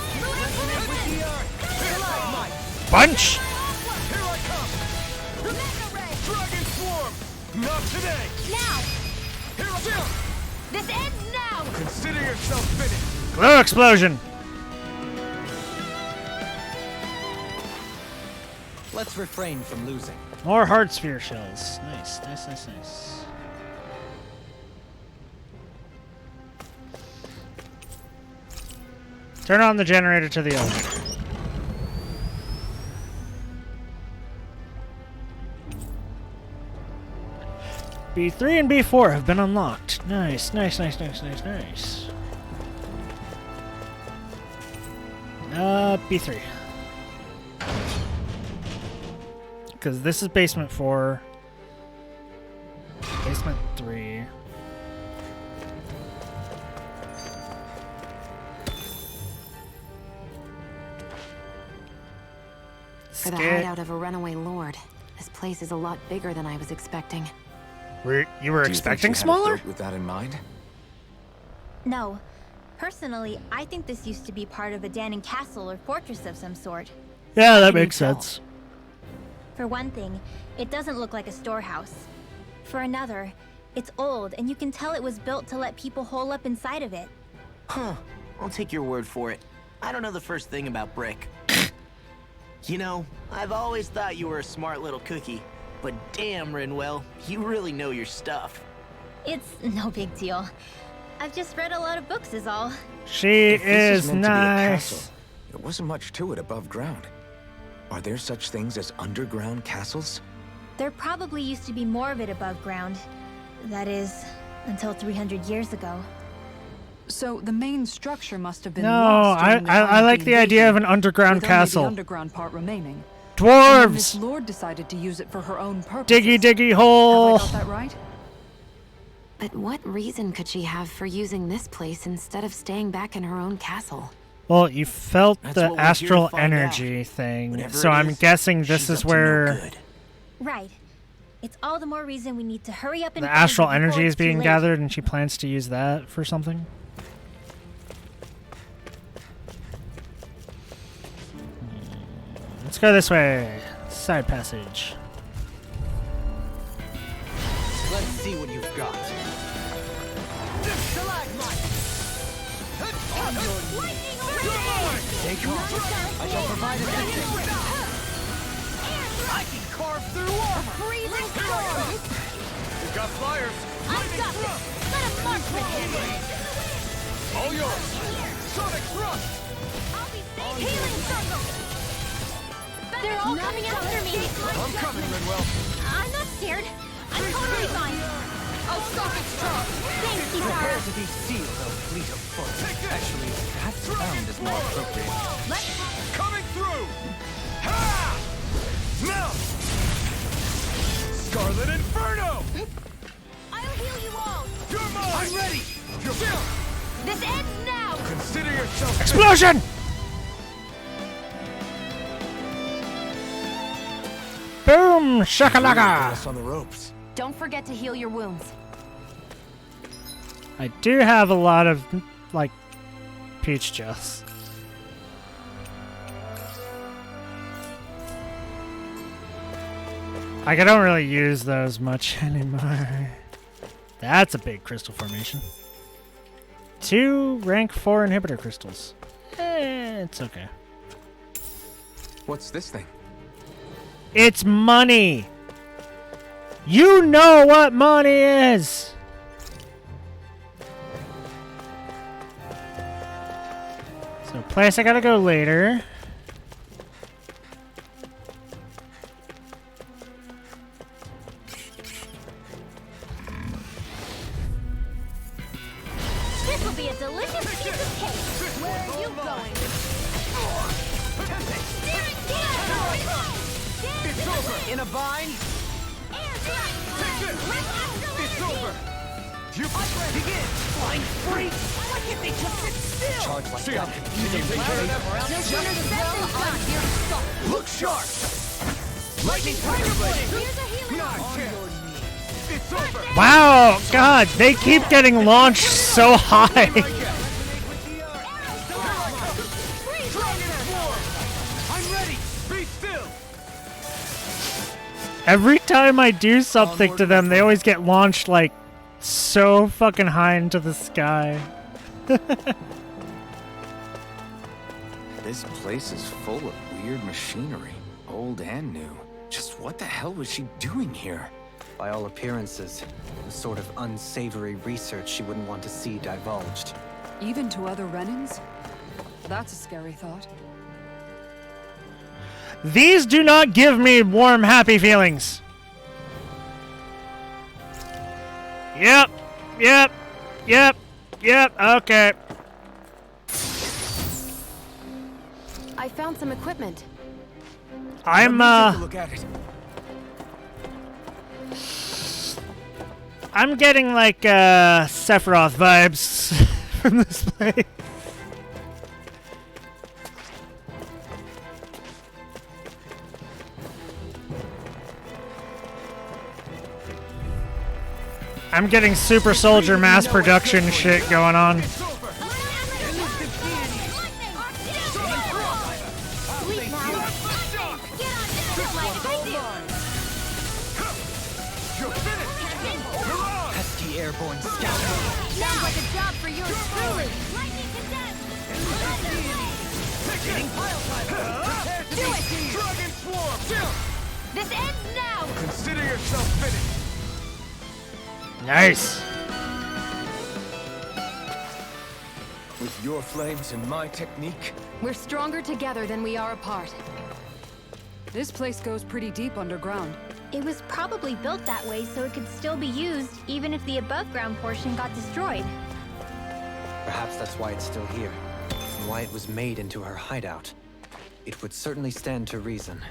Bunch. Here I come! Dragon swarm! Not today! Now. Here I come! This ends now. Consider yourself finished! Glow explosion. Let's refrain from losing. More heart sphere shells. Nice, nice, nice, nice. Turn on the generator to the elevator. B3 and B4 have been unlocked. Nice, nice, nice, nice, nice, nice. B3. Because this is basement 4. Basement 3. For the hideout of a runaway lord, this place is a lot bigger than I was expecting. You were expecting smaller? With that in mind? No. Personally, I think this used to be part of a Danon castle or fortress of some sort. Yeah, that Can you makes tell? sense. For one thing, it doesn't look like a storehouse. For another, it's old, and you can tell it was built to let people hole up inside of it. Huh. I'll take your word for it. I don't know the first thing about brick. You know, I've always thought you were a smart little cookie. But damn, Rinwell, you really know your stuff. It's no big deal. I've just read a lot of books is all. She If this is meant to be a nice. castle, there wasn't much to it above ground. Are there such things as underground castles? There probably used to be more of it above ground. That is, until 300 years ago. So the main structure must have been No, lost I during the time I like the the idea of invasion, an underground with only castle. the underground part remaining. And then this Dwarves! lord decided to use it for her own purposes. Diggy diggy Have I hole! got that right? But what reason could she have for using this place instead of staying back in her own castle? Well, you felt That's the what we're here to astral find out. energy thing, Whatever so it I'm is, guessing this she's is up to no where good. Right. It's all the more reason we need to hurry up and the find her astral before energy it's is too being late. gathered, and she plans to use that for something. go this way. Side passage. Let's see what you've got. Take off. I shall provide assistance. I can carve through armor. Freezing storm! We've got flyers. I've got this! Let him march with him! All yours. Sonic thrust. I'll be safe! Healing circle! They're all coming after me! I'm coming, Rinwell. I'm not scared. I'm totally fine. I'll stop its charge. Thanks, Prepare Kisara. to be sealed, though fleet of foot. Actually, perhaps found is more appropriate. Coming through. Ha! Now. Scarlet Inferno. I'll heal you all. You're mine. I'm ready. This ends now. Consider yourself. Explosion! Boom! Shakalaka! Us on the ropes. Don't forget to heal your wounds. I do have a lot of, like, peach juice. Like, I don't really use those much anymore. That's a big crystal formation. 2 rank 4 inhibitor crystals. It's okay. What's this thing? It's money! You know what money is! So, place I gotta go later. This will be a delicious piece of cake. Where are you going? It's over. In a bind. It's over. Begin. Flying freak. Why can't they just sit still? Charge like See ya. that. You can take care of them. No sooner said than done. Here to stop. Look sharp. Lightning tiger blade. Here's a healing. Not a chance. It's over. Wow! God, they keep getting launched so high! I'm ready. Be still. Every time I do something to them, they always get launched, like, so fucking high into the sky. This place is full of weird machinery, old and new. Just what the hell was she doing here? By all appearances, the sort of unsavory research she wouldn't want to see divulged. Even to other Renans? That's a scary thought. These do not give me warm, happy feelings. Yep, okay. I found some equipment. I'm, Take a look at it. I'm getting, like, Sephiroth vibes from this place. I'm getting Super Soldier mass production shit going on. Pesky airborne scout. Sounds like a job for yours truly. Lightning condensed. Do it. Dragon Swarm. This ends now. Consider yourself finished. Nice. With your flames and my technique, We're stronger together than we are apart. This place goes pretty deep underground. It was probably built that way so it could still be used, even if the above-ground portion got destroyed. Perhaps that's why it's still here, and why it was made into her hideout. It would certainly stand to reason.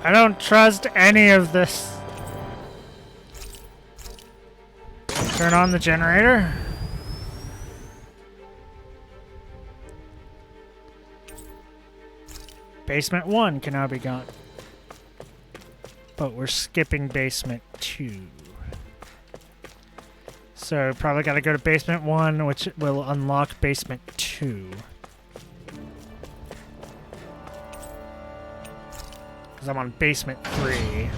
I don't trust any of this. Turn on the generator. Basement 1 can now be gone. But we're skipping basement 2. So probably gotta go to basement 1, which will unlock basement 2. Because I'm on basement 3.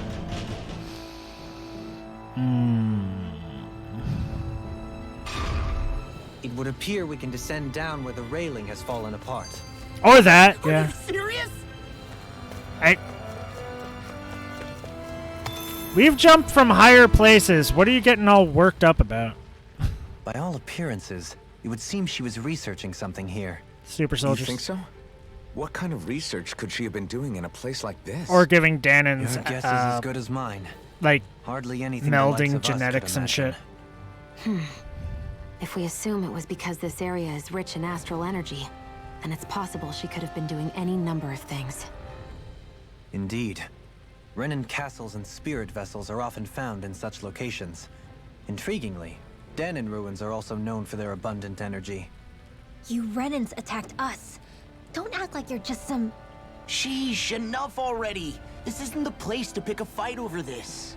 It would appear we can descend down where the railing has fallen apart. Or that, yeah. Are you serious? We've jumped from higher places. What are you getting all worked up about? By all appearances, it would seem she was researching something here. Super You soldiers. think so? What kind of research could she have been doing in a place like this? Or giving Danon's, Your guess is as good as mine. like, Hardly anything the likes melding of us could genetics and shit. imagine. If we assume it was because this area is rich in astral energy, then it's possible she could have been doing any number of things. Indeed. Renan castles and spirit vessels are often found in such locations. Intriguingly, Danon ruins are also known for their abundant energy. You Renans attacked us. Don't act like you're just some... Sheesh, enough already. This isn't the place to pick a fight over this.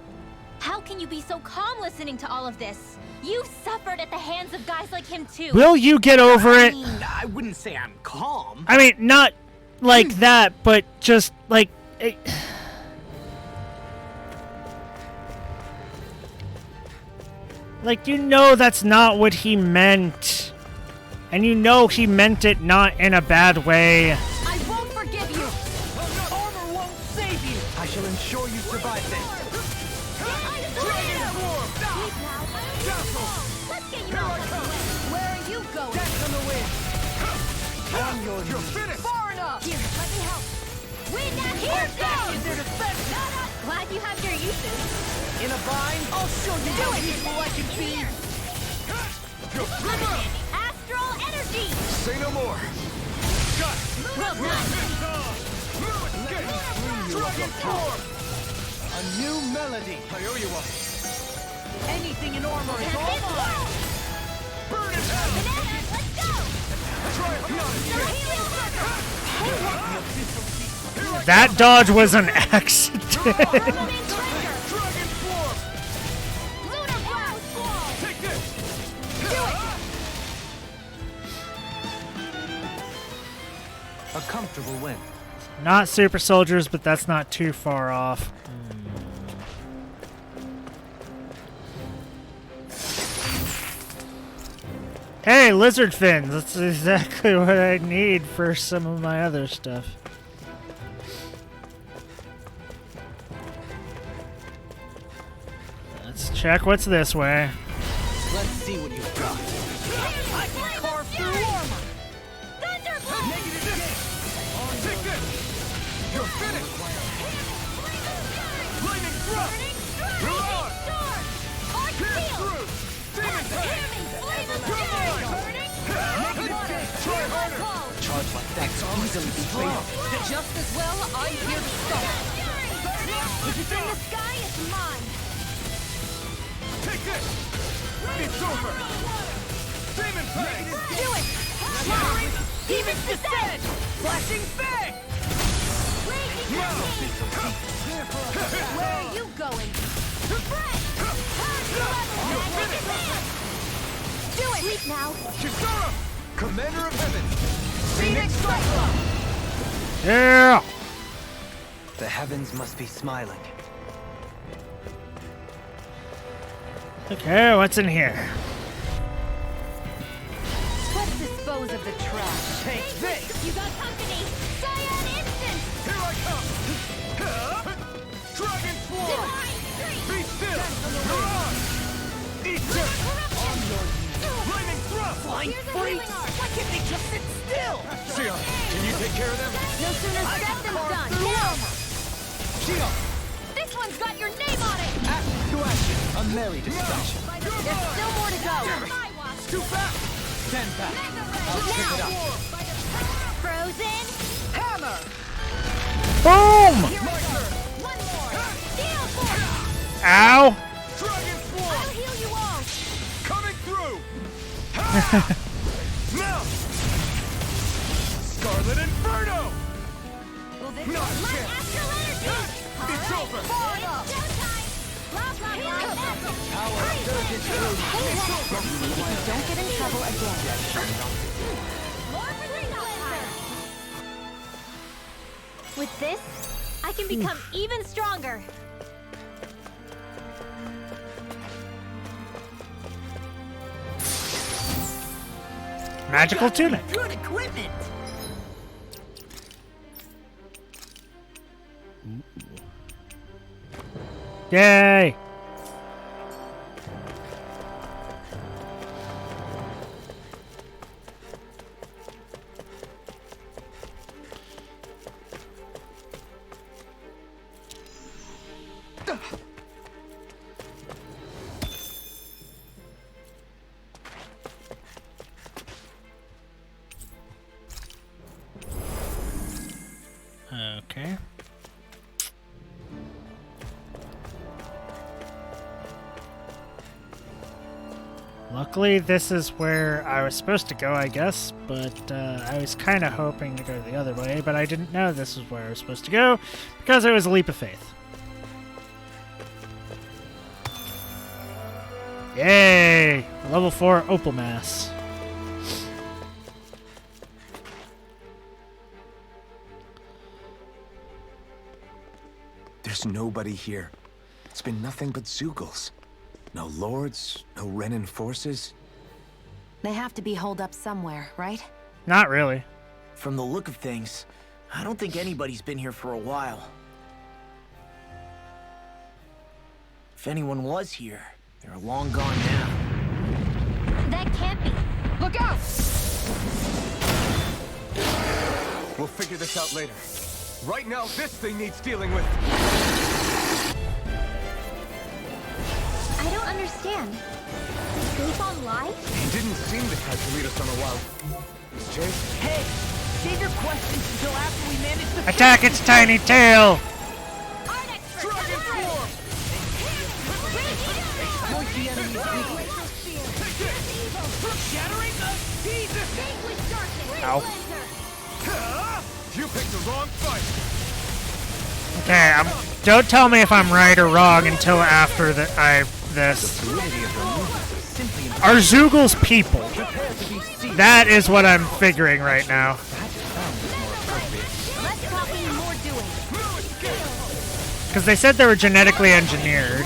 How can you be so calm listening to all of this? You've suffered at the hands of guys like him too. Will you get over I it? mean, I wouldn't say I'm calm. I mean, not like that, but just like... Like, you know that's not what he meant. And you know he meant it not in a bad way. I won't forgive you. Armor won't save you. I shall ensure you survive this. Let's get you out of the way. Where are you going? Death on the wind. On your knees. Far enough. Here, let me help. Wind at here goes! Glad you have your uses. In a bind, I'll show you how useful I can be. Astral energy! Say no more. Well done. Dragon form. A new melody. I owe you one. Anything in armor is all mine. Burn it out. Bananas, let's go! Try it. That dodge was an accident. Dragon form. Lunar blast! Take this. A comfortable win. Not super soldiers, but that's not too far off. Hey, lizard fins! That's exactly what I need for some of my other stuff. Let's check what's this way. Let's see what you've got. I can carve through armor. Take this. You're finished. Lightning thrust. You're on. Pierce through. Demon tank. Try harder. Charge like that's easily be fatal. Just as well, I'm here to stop. If it's in the sky, it's mine. Take this. It's over. Demon tank. Do it! Demon's descent! Flashing fang! Where are you going? Do it! Sleep now. Kisara. Commander of Heaven. Phoenix Cyclops! Yeah! The heavens must be smiling. Okay, what's in here? Let's dispose of the trash. Take this! You got company. Cyan instant. Here I come. Dragon form. Be still. You're on. Eat this. Lightning thrust. Flying freaks! Why can't they just sit still? Sion, can you take care of them? No sooner said than done. Now. This one's got your name on it. To action. A merry discussion. There's still more to go. Too fast. Stand back. I'll pick it up. Frozen. Hammer! Boom! One more. Steel force. Ow! Dragon I'll form. heal you all. Coming through. Mount. Scarlet Inferno. Well, this Not a my chance. astral energy. It's over. Showtime. Blah, blah, blah. Don't get in trouble again. More for the With this, I can become even stronger. Magical tunic. Good equipment. Yay! Okay. Luckily, this is where I was supposed to go, I guess, but I was kind of hoping to go the other way, but I didn't know this was where I was supposed to go because it was a leap of faith. Yay! Level 4 Opal Mass. There's nobody here. It's been nothing but Zeugles. No lords, no Renan forces. They have to be holed up somewhere, right? Not really. From the look of things, I don't think anybody's been here for a while. If anyone was here, they're long gone now. That can't be. Look out! We'll figure this out later. Right now, this thing needs dealing with. I don't understand. Did Bayfon lie? He didn't seem the type to lead us on a wild. Is Chase? Hey, save your questions until after we manage the... Attack its tiny tail! Dragon form! Exploit the enemy's weakness. Shattering of Jesus! Ow. You picked the wrong fight. Okay, don't tell me if I'm right or wrong until after this. Are Zeugles people? That is what I'm figuring right now. Because they said they were genetically engineered.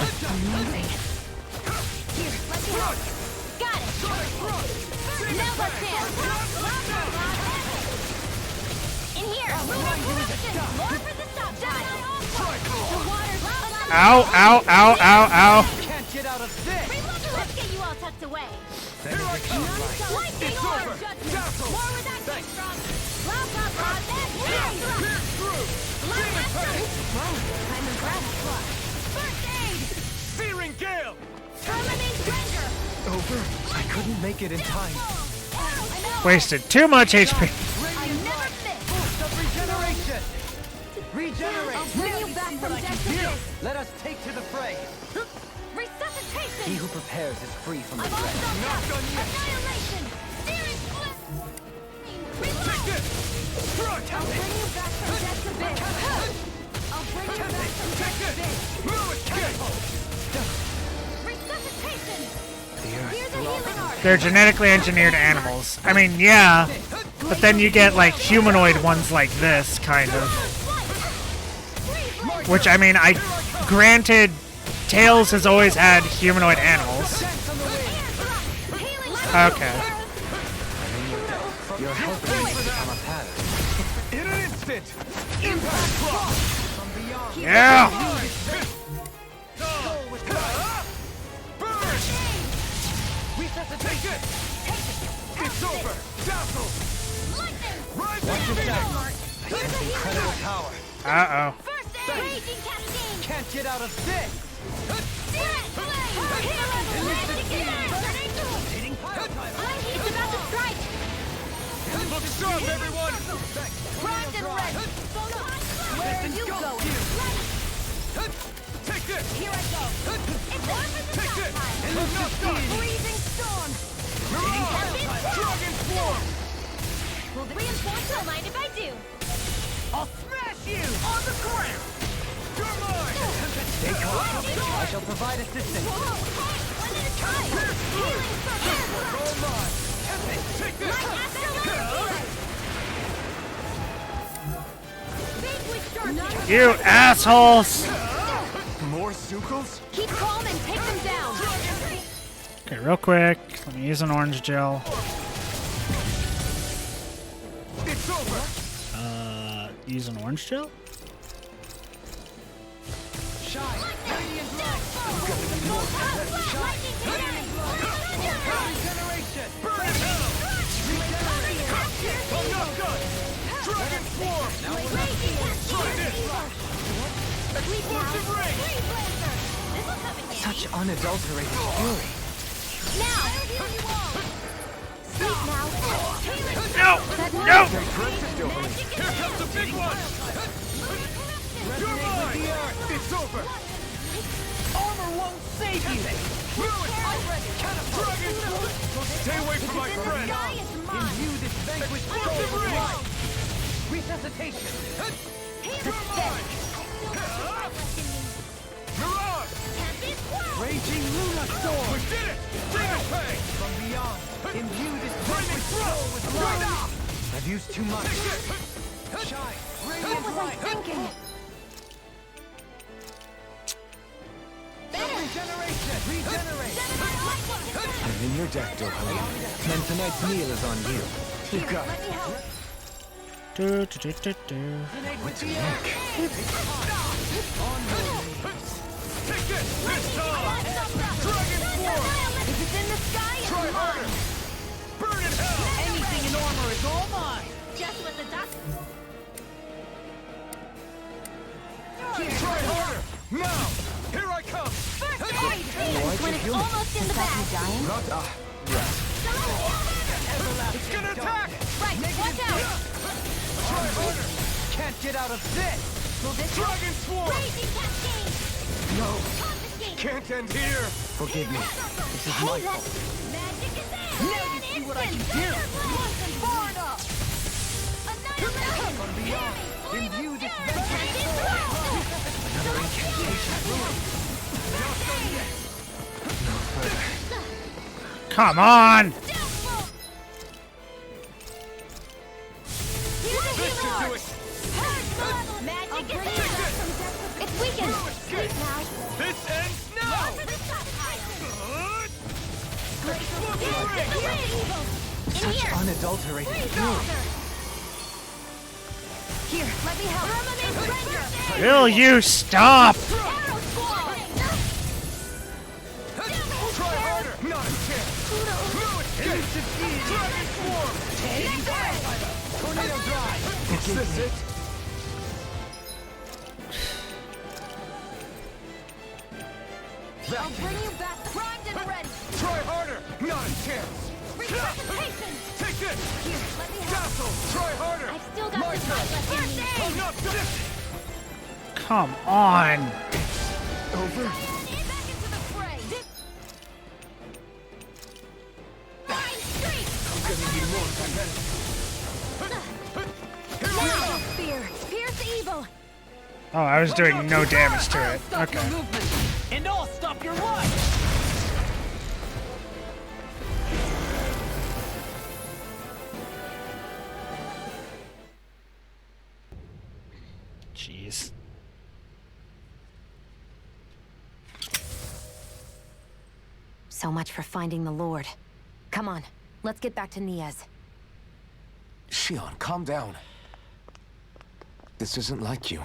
Ow, ow, ow, ow, ow. Can't get out of this! Let's get you all tucked away. Here I come! It's over! Dazzle! More with that Thanks. strong. Blah, blah, blah. That's I'm impressed. First aid! Searing Gale! Terminate Ranger! Over. I couldn't make it in time. Wasted too much HP. I never miss. Boost of regeneration! Regenerate! I'll bring you back from death to this. Let us take to the fray. Resuscitation! He who prepares is free from the I'm all threat. done Not now. done yet. Annihilation! Searing split! Reload! Take this! Front! I'll bring you back from death to this. I'll bring you back from death to this. Move it, kid! Resuscitation! Dear Here's a healing art. They're genetically engineered animals. I mean, yeah, but then you get like humanoid ones like this, kind of. Which, I mean, granted, Tails has always had humanoid animals. Okay. You're helping me become a pattern. In an instant! Impact block! From beyond. Yeah! Go with that! Burn! Resuscitate it! It's over! Dazzle! Rise Watch and this beat out. it! An incredible power. Uh-oh. First aid! Raging cascade! Can't get out of this! Spirit blade! Hitting pile driver! It's about to strike! Look sharp, everyone! Primed and ready! Where are you going? Take this! Here I go! It's over the Take top this! pile! And look not done! Freezing storm! Dragon form! Will the reinforcement mind if I do? I'll smash you! On the ground! You're mine! Stay calm. I shall provide assistance. Whoa! One at a time! Healing from All mine! Take this! my absolute healing! Vanquish You assholes! More Zugals? Keep calm and take them down. Okay, real quick. Let me use an orange gel. It's over! Use an orange gel? Such unadulterated fury. Now! Sleep now! No! No! Here comes the big one! You're mine! It's over! Armor won't save you! Dragon! Stay away from my friend! Imbue this vanquished soul with life! Resuscitation! Mirage! Raging Luna Storm! We did it! Demon Fang! From beyond, imbue this vanquished soul with life! I've used too much. Shine! What Radiant was I light! thinking? Regeneration! Regenerate! I'm in your deck, Dohalim. And tonight's meal is on you. You got it. Do, do, do, do, do. What to make? Take this! This time! Dragon Swarm! If it's in the sky, it's Try mine! harder! Burn in hell! Anything in armor is all mine! Just what the duck... Try harder! Now! Here I come! First aid! When it's almost in the bag! It's gonna attack! Right, watch out! Try harder! Can't get out of this! Dragon Swarm! Raging cascade! No! Confiscate! Can't end here! Forgive me. This is my fault. Magic is there! Now you see what I can do! Annihilation! From beyond, imbue this vanquished Another incantation. No further. Come on! Magic is there! It's weakened! Sleep now! This ends now! Such unadulterated fury. Here, let me help! Will you stop? Try harder! Not a chance! No escape! Dragon Swarm! tornado drive! Is this it? I'll bring you back primed and ready! Try harder! Not a chance! Resuscitation! Take this! Here, let me help! Dazzle! Try harder! I've still got some fight left in me! Enough! This! Come on! Over? Back into the fray! Fine streak! I'm gonna need more competitive. Now, spear! Pierce evil! Oh, I was doing no damage to it. Stop your Okay. movement! And I'll stop your life! Jeez. So much for finding the Lord. Come on, let's get back to Niaz. Shion, calm down. This isn't like you.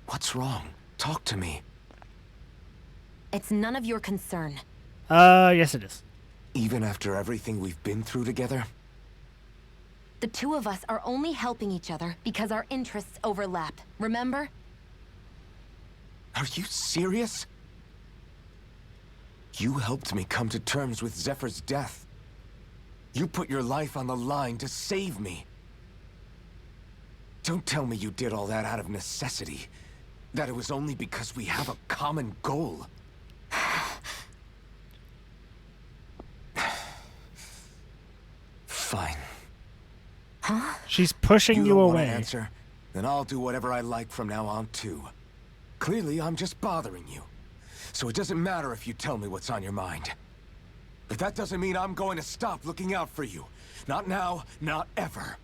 What's wrong? Talk to me. It's none of your concern. Yes it is. Even after everything we've been through together? The two of us are only helping each other because our interests overlap. Remember? Are you serious? You helped me come to terms with Zephyr's death. You put your life on the line to save me. Don't tell me you did all that out of necessity. That it was only because we have a common goal. Fine. She's pushing you don't wanna away. answer? Then I'll do whatever I like from now on, too. Clearly, I'm just bothering you. So it doesn't matter if you tell me what's on your mind. But that doesn't mean I'm going to stop looking out for you. Not now, not ever.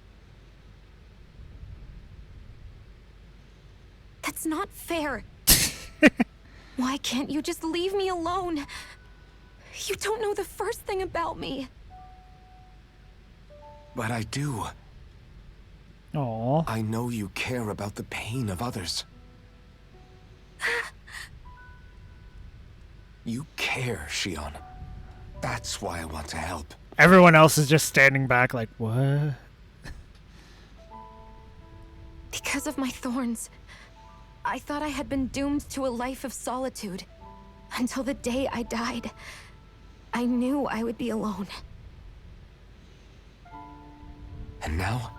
That's not fair. Why can't you just leave me alone? You don't know the first thing about me. But I do. Aww. I know you care about the pain of others. You care, Shion. That's why I want to help. Everyone else is just standing back like, what? Because of my thorns, I thought I had been doomed to a life of solitude. Until the day I died, I knew I would be alone. And now?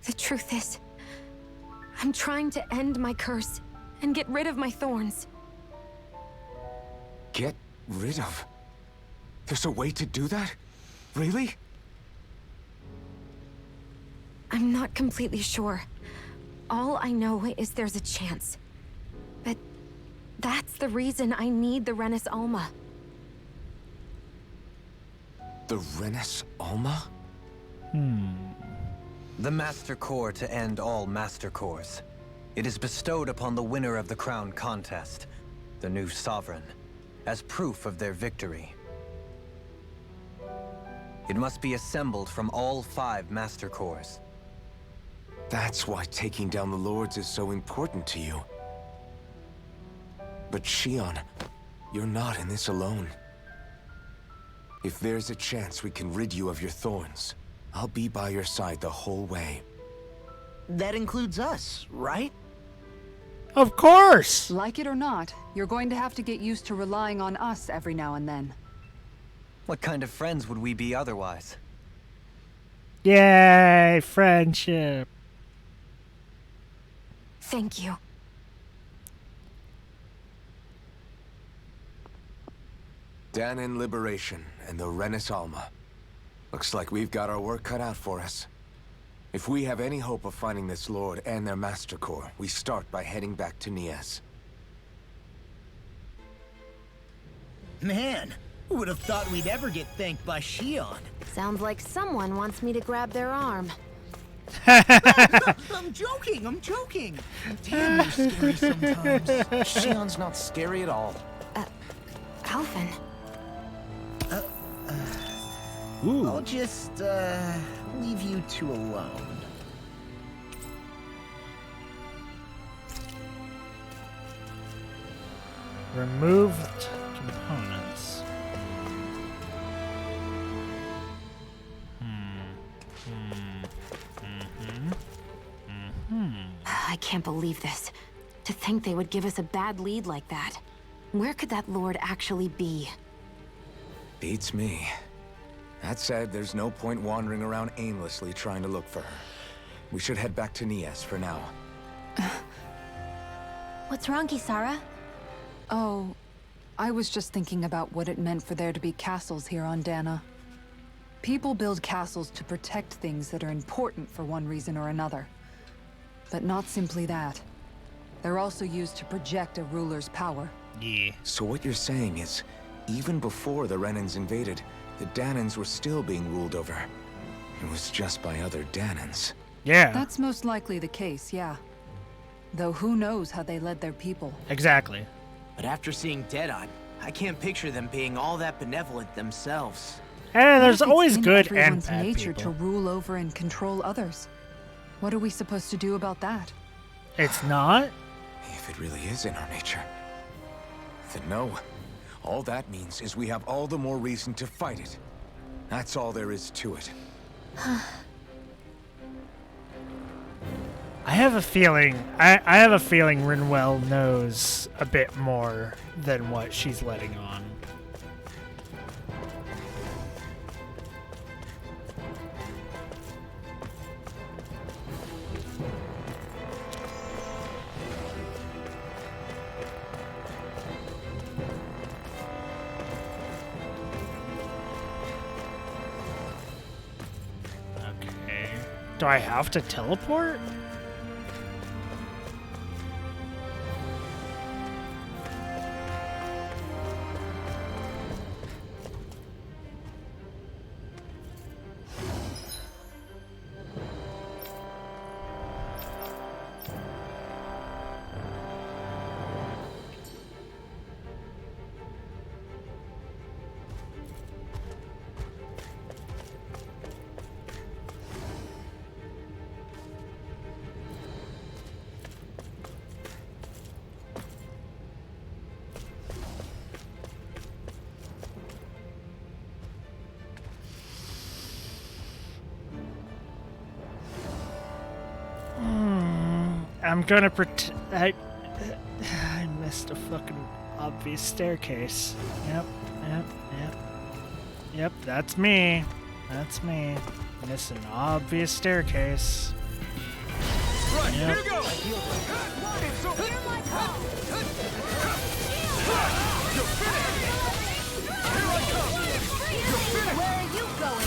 The truth is, I'm trying to end my curse and get rid of my thorns. Get rid of? There's a way to do that? Really? I'm not completely sure. All I know is there's a chance. But that's the reason I need the Renis Alma. The Renis Alma? The Master Core to end all Master Cores. It is bestowed upon the winner of the Crown Contest, the new Sovereign, as proof of their victory. It must be assembled from all 5 Master Cores. That's why taking down the Lords is so important to you. But Shion, you're not in this alone. If there's a chance we can rid you of your thorns, I'll be by your side the whole way. That includes us, right? Of course! Like it or not, you're going to have to get used to relying on us every now and then. What kind of friends would we be otherwise? Yay, friendship. Thank you. Dahnan Liberation and the Renis Alma. Looks like we've got our work cut out for us. If we have any hope of finding this Lord and their Master Core, we start by heading back to Niez. Man, who would have thought we'd ever get thanked by Shion? Sounds like someone wants me to grab their arm. I'm joking, I'm joking. Damn, you're scary sometimes. Shion's not scary at all. Alvin. I'll just, leave you two alone. Removed components. I can't believe this. To think they would give us a bad lead like that. Where could that Lord actually be? Beats me. That said, there's no point wandering around aimlessly trying to look for her. We should head back to Niez for now. What's wrong, Kisara? Oh, I was just thinking about what it meant for there to be castles here on Dahna. People build castles to protect things that are important for one reason or another. But not simply that. They're also used to project a ruler's power. Yeah. So what you're saying is, even before the Renans invaded, the Dahnans were still being ruled over. It was just by other Dahnans. Yeah. That's most likely the case, yeah. Though who knows how they led their people. Exactly. But after seeing Deadeye, I can't picture them being all that benevolent themselves. And there's What if always it's in good and everyone's bad nature people. to rule over and control others. What are we supposed to do about that? It's not? If it really is in our nature, then no. All that means is we have all the more reason to fight it. That's all there is to it. I have a feeling I have a feeling Rinwell knows a bit more than what she's letting on. Do I have to teleport? I'm gonna I missed a fucking obvious staircase. Yep, that's me. That's me. Missed an obvious staircase. Right, Yep. here you go! Where are you going?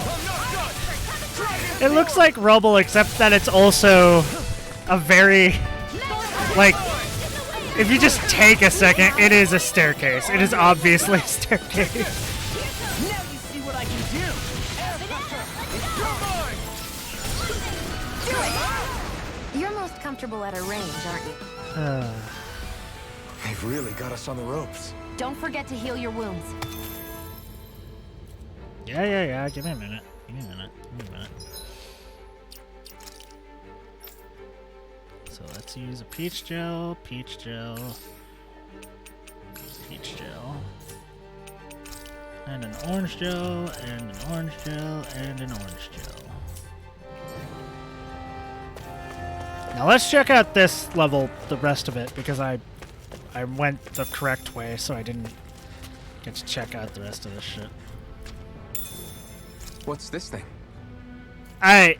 I'm not done! It looks like rubble, except that it's also a very, like, if you just take a second, it is a staircase. It is obviously a staircase. Now you see what I can do. You're most comfortable at a range, aren't you? They've really got us on the ropes. Don't forget to heal your wounds. Yeah. Give me a minute. So let's use a peach gel, and an orange gel, and an orange gel, and an orange gel. Now let's check out this level, the rest of it, because I went the correct way, so I didn't get to check out the rest of this shit. What's this thing? I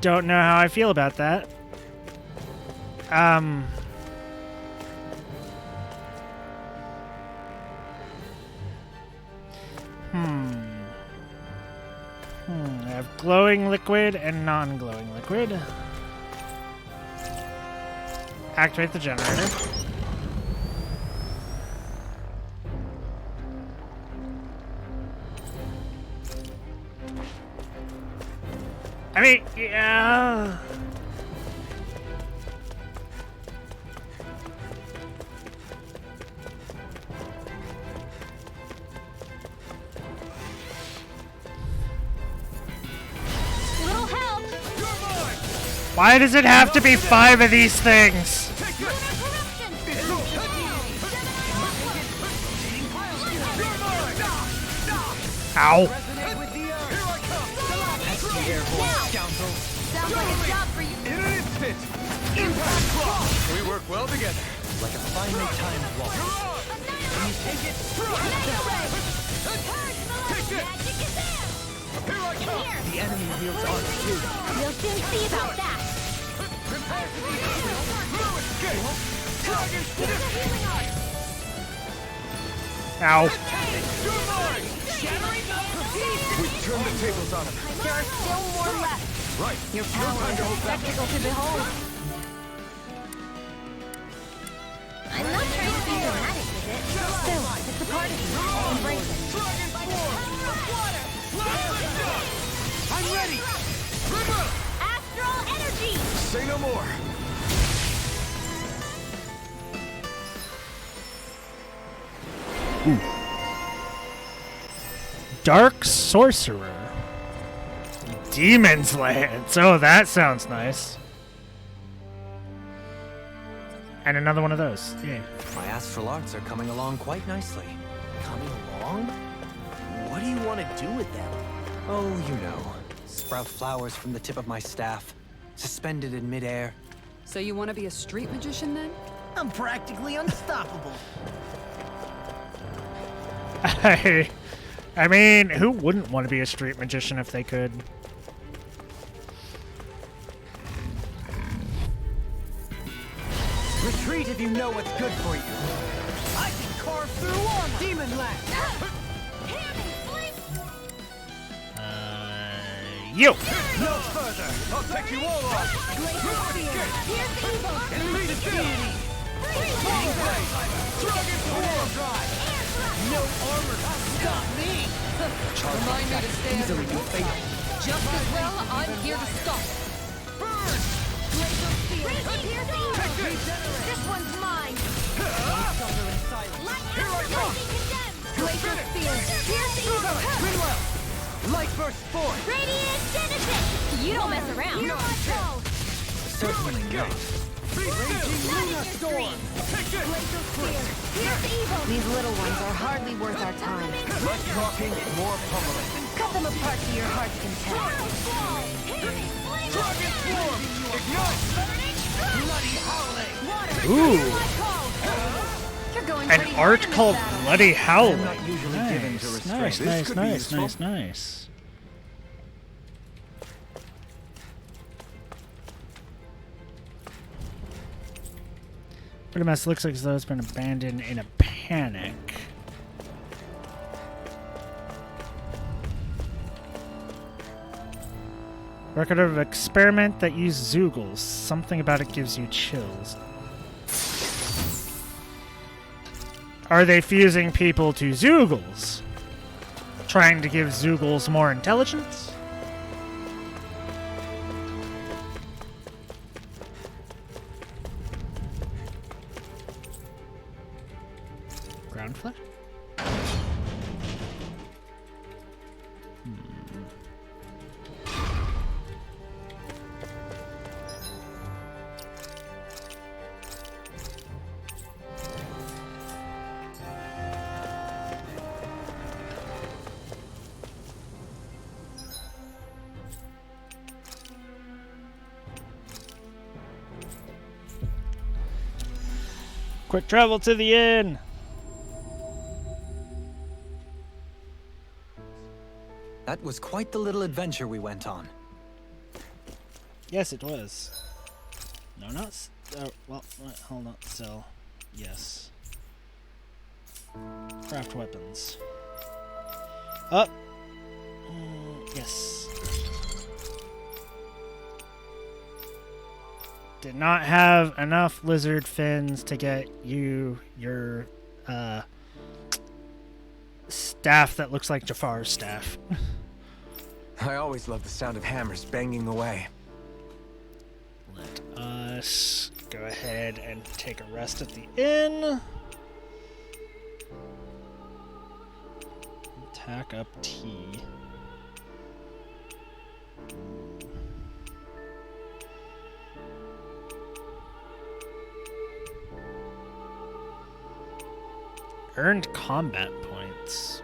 don't know how I feel about that. I have glowing liquid and non-glowing liquid. Activate the generator. I mean, yeah. Little help! Why does it have to be 5 of these things? Ow. Sounds like a job for you. In an instant! Impact block! We work well together. Like a finely timed waltz. Can you take it? Take it! Here I come! The enemy wields art too. We'll soon see about that. Prepare to be no escape! Dragon Flip! Ow. You're mine! We turn the tables on him. There are still more left. Right. Your No power time is to a hold back. spectacle to behold. I'm not trying to be dramatic with it. Still, it's a part of you. Embrace it. Dragon Form! I'm ready! River! Astral energy! Say no more. Dark Sorcerer. Demon's Lance. Oh, that sounds nice. And another one of those. Yay. My astral arts are coming along quite nicely. Coming along? What do you want to do with them? Oh, you know. Sprout flowers from the tip of my staff, suspended in midair. So you want to be a street magician then? I'm practically unstoppable. I mean, who wouldn't want to be a street magician if they could? Retreat if you know what's good for you. I can carve through armor! Demon Land! You! No further! I'll take you all on! Enemy deity! Dragon Swarm Drive! No armor can stop me! Remind me to stay Easily under be fatal. Just as well, I'm here to stop. Burn! This one's mine! Here I come! Glacial Spear! Pierce Evil! Grinwell! Light Burst Force! Radiant Genesis! You don't mess around! Hear my call! Certainly not. Raging Luna Storm! Glacial Spear! Pierce Evil! These little ones are hardly worth our time. Less talking, more pummeling. Cut them apart to your heart's content. Dragon Swarm! Ignite! Bloody Howling! Ooh! You're going An pretty art hard in this called battle. Bloody Howling. I'm not usually given to restraint. Nice, This nice, could be nice, useful. nice, nice. Pretty much looks like as though it's been abandoned in a panic. Record of an experiment that used Zoogles. Something about it gives you chills. Are they fusing people to Zoogles? Trying to give Zoogles more intelligence? Ground flesh? Quick travel to the inn! That was quite the little adventure we went on. Yes, it was. No, not. Well, wait, hold on. Still. Yes. Craft weapons. Up. Yes. Did not have enough lizard fins to get you your staff that looks like Jafar's staff. I always love the sound of hammers banging away. Let us go ahead and take a rest at the inn. Tack up tea. Earned combat points.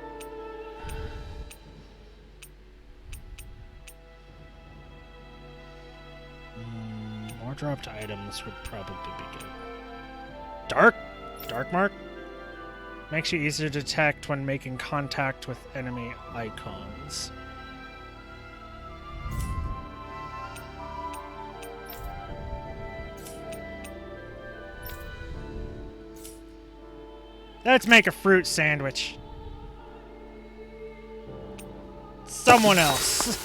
More dropped items would probably be good. Dark mark? Makes you easier to detect when making contact with enemy icons. Let's make a fruit sandwich. Someone else.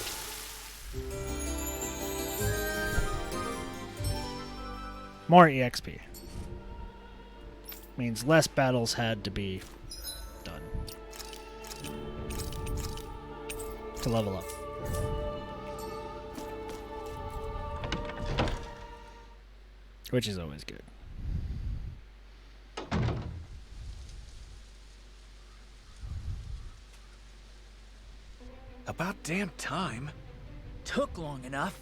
More EXP. Means less battles had to be done to level up. Which is always good. About damn time. Took long enough.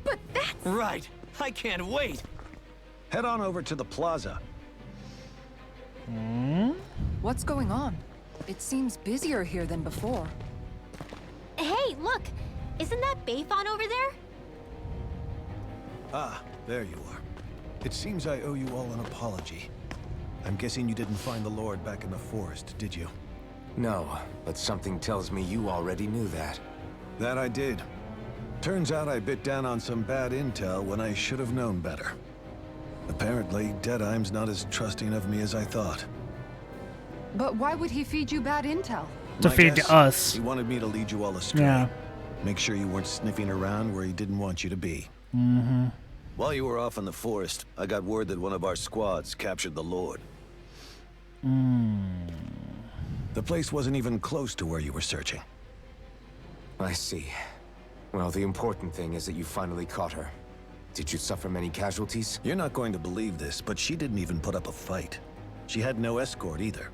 But that's... Right. I can't wait. Head on over to the plaza. What's going on? It seems busier here than before. Hey, look! Isn't that Bayfon over there? Ah, there you are. It seems I owe you all an apology. I'm guessing you didn't find the Lord back in the forest, did you? No, but something tells me you already knew that. That I did. Turns out I bit down on some bad intel when I should have known better. Apparently, Deadeye's not as trusting of me as I thought. But why would he feed you bad intel? To My feed guess, to us. He wanted me to lead you all astray. Yeah. Make sure you weren't sniffing around where he didn't want you to be. Mm-hmm. While you were off in the forest, I got word that one of our squads captured the Lord. The place wasn't even close to where you were searching. I see. Well, the important thing is that you finally caught her. Did you suffer many casualties? You're not going to believe this, but she didn't even put up a fight. She had no escort either.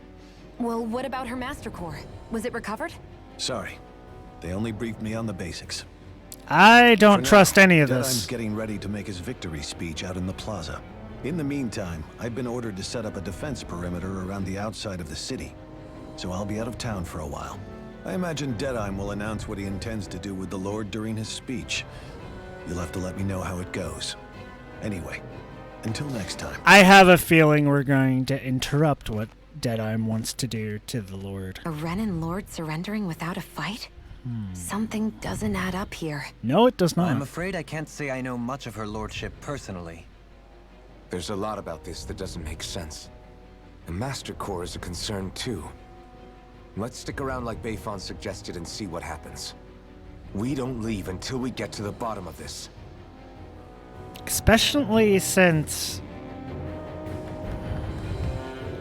Well, what about her Master Core? Was it recovered? Sorry. They only briefed me on the basics. I don't For trust now, any of Deadeye's this. getting ready to make his victory speech out in the plaza. In the meantime, I've been ordered to set up a defense perimeter around the outside of the city. So I'll be out of town for a while. I imagine Deadeye will announce what he intends to do with the Lord during his speech. You'll have to let me know how it goes. Anyway, until next time. I have a feeling we're going to interrupt what Deadeye wants to do to the Lord. A Renan Lord surrendering without a fight? Something doesn't add up here. No, it does not. I'm afraid I can't say I know much of her lordship personally. There's a lot about this that doesn't make sense. The Master Core is a concern too. Let's stick around like Bayfon suggested and see what happens. We don't leave until we get to the bottom of this. Especially since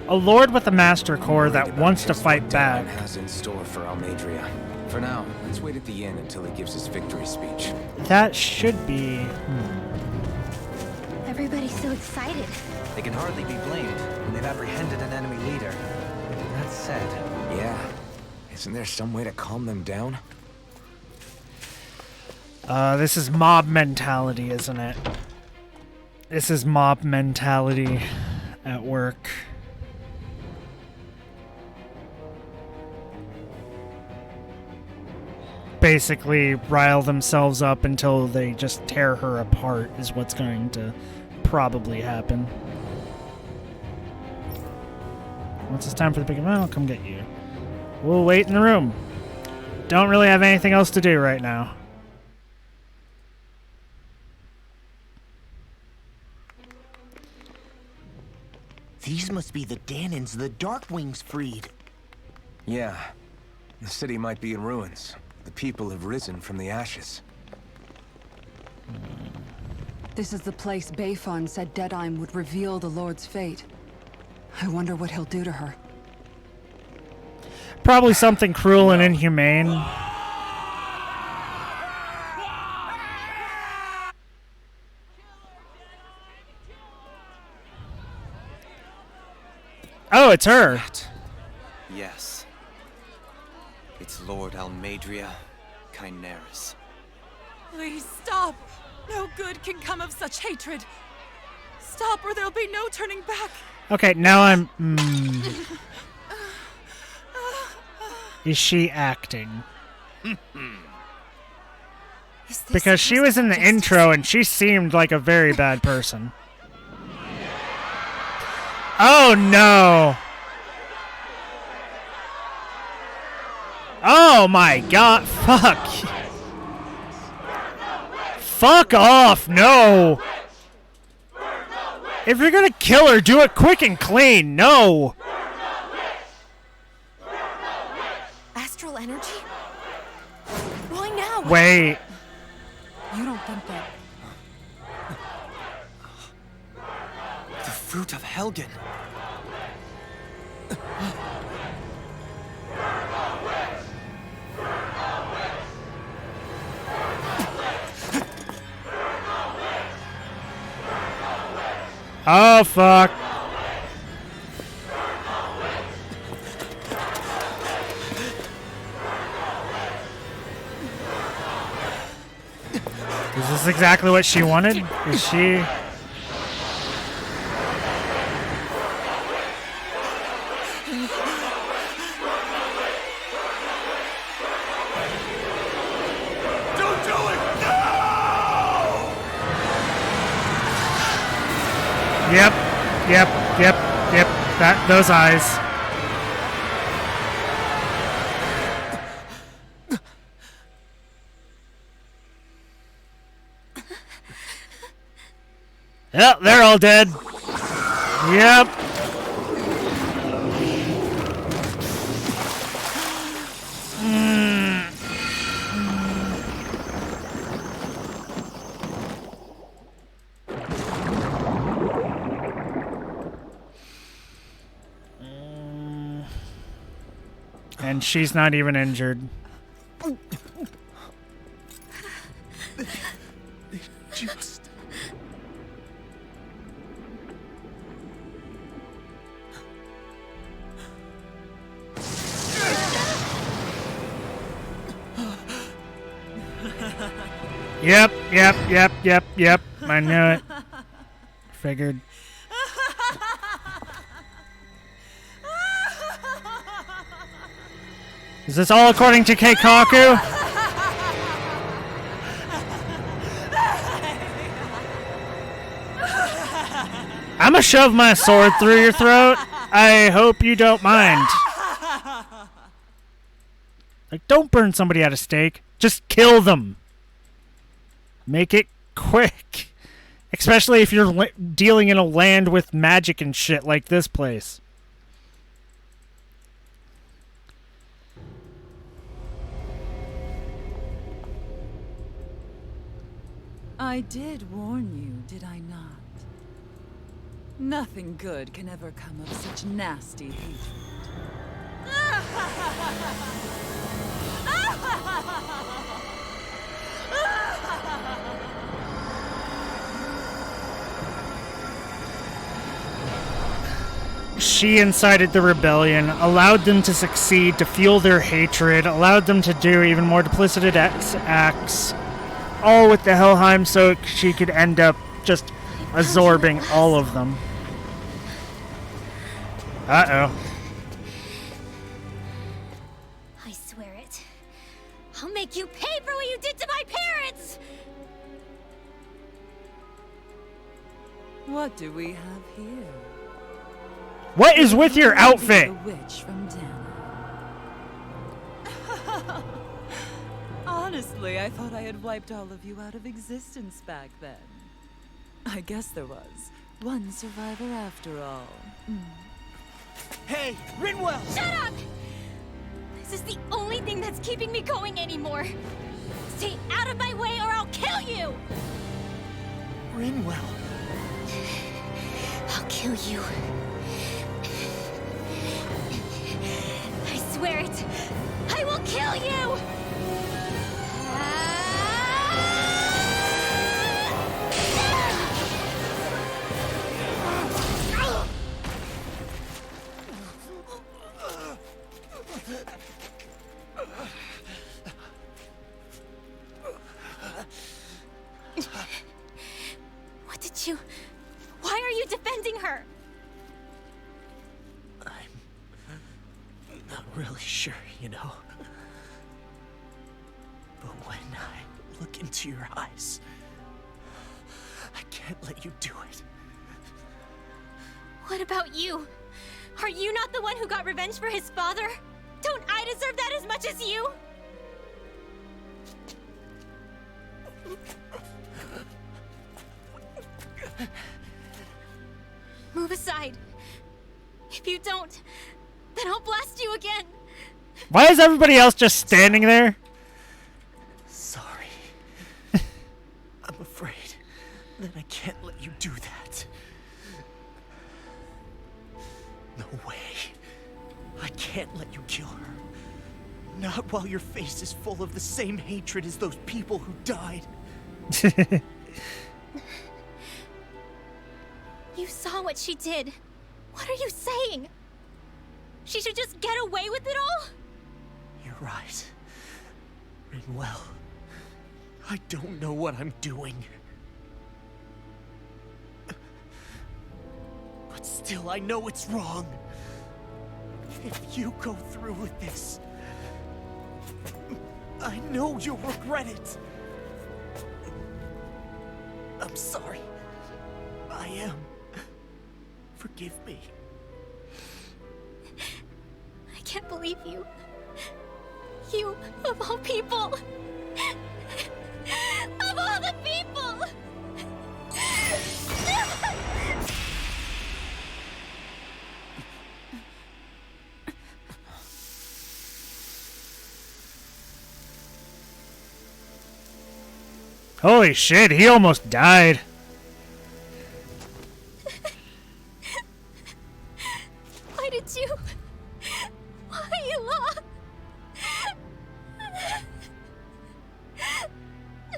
a Lord with a Master Core that wants to fight back. What has in store for Almeidrea. For now, let's wait at the inn until he gives his victory speech. That should be... Everybody's so excited. They can hardly be blamed when they've apprehended an enemy leader. That said, Yeah. Isn't there some way to calm them down? This is mob mentality, isn't it? This is mob mentality at work. Basically rile themselves up until they just tear her apart is what's going to probably happen. Once it's time for the big event, I'll come get you. We'll wait in the room. Don't really have anything else to do right now. These must be the Danans the Darkwings freed. Yeah. The city might be in ruins. The people have risen from the ashes. This is the place Bayfon said Deadeye would reveal the Lord's fate. I wonder what he'll do to her. Probably something cruel and inhumane. Oh, it's her. yes. It's Lord Almeidrea Kynaris. Please stop! No good can come of such hatred. Stop or there'll be no turning back. Okay, now I'm... Is she acting? Because she was in the intro and she seemed like a very bad person. Oh no! Oh my god, fuck! Fuck off, no! If you're gonna kill her, do it quick and clean, no! Astral energy? Why now? Wait. You don't think that... The fruit of Helgen. Oh, fuck. Is this exactly what she wanted? Is she... Don't do it! No! Yep, yep, yep, yep. Those eyes. Yep, they're all dead. Yep. And she's not even injured. Just... Yep. I knew it. Figured. Is this all according to Keikaku? I'ma shove my sword through your throat. I hope you don't mind. Like, don't burn somebody at a stake. Just kill them. Make it quick. Especially if you're dealing in a land with magic and shit like this place. I did warn you, did I not? Nothing good can ever come of such nasty hatred. She incited the rebellion, allowed them to succeed, to fuel their hatred, allowed them to do even more duplicitous acts, all with the Helheim so she could end up just absorbing all of them. Uh-oh. I swear it. I'll make you pay for what you did to my parents! What do we have here? What is with your outfit? The witch from Dana. Honestly, I thought I had wiped all of you out of existence back then. I guess there was one survivor after all. Hey, Rinwell! Shut up! This is the only thing that's keeping me going anymore. Stay out of my way or I'll kill you! Rinwell. I'll kill you. I swear it. I will kill you! What did you... Why are you defending her? I'm not really sure, you know. But when I look into your eyes, I can't let you do it. What about you? Are you not the one who got revenge for his father? Don't I deserve that as much as you? Move aside. If you don't, then I'll blast you again. Why is everybody else just standing there? Sorry. I'm afraid that I can't let you do that. No way. I can't let you kill her. Not while your face is full of the same hatred as those people who died. You saw what she did. What are you saying? She should just get away with it all? You're right. Rinwell. I don't know what I'm doing. But still, I know it's wrong. If you go through with this, I know you'll regret it. I'm sorry. I am. Forgive me. I can't believe you. You, of all people. Of all the people! Holy shit, he almost died. Why did you... Why, Elah?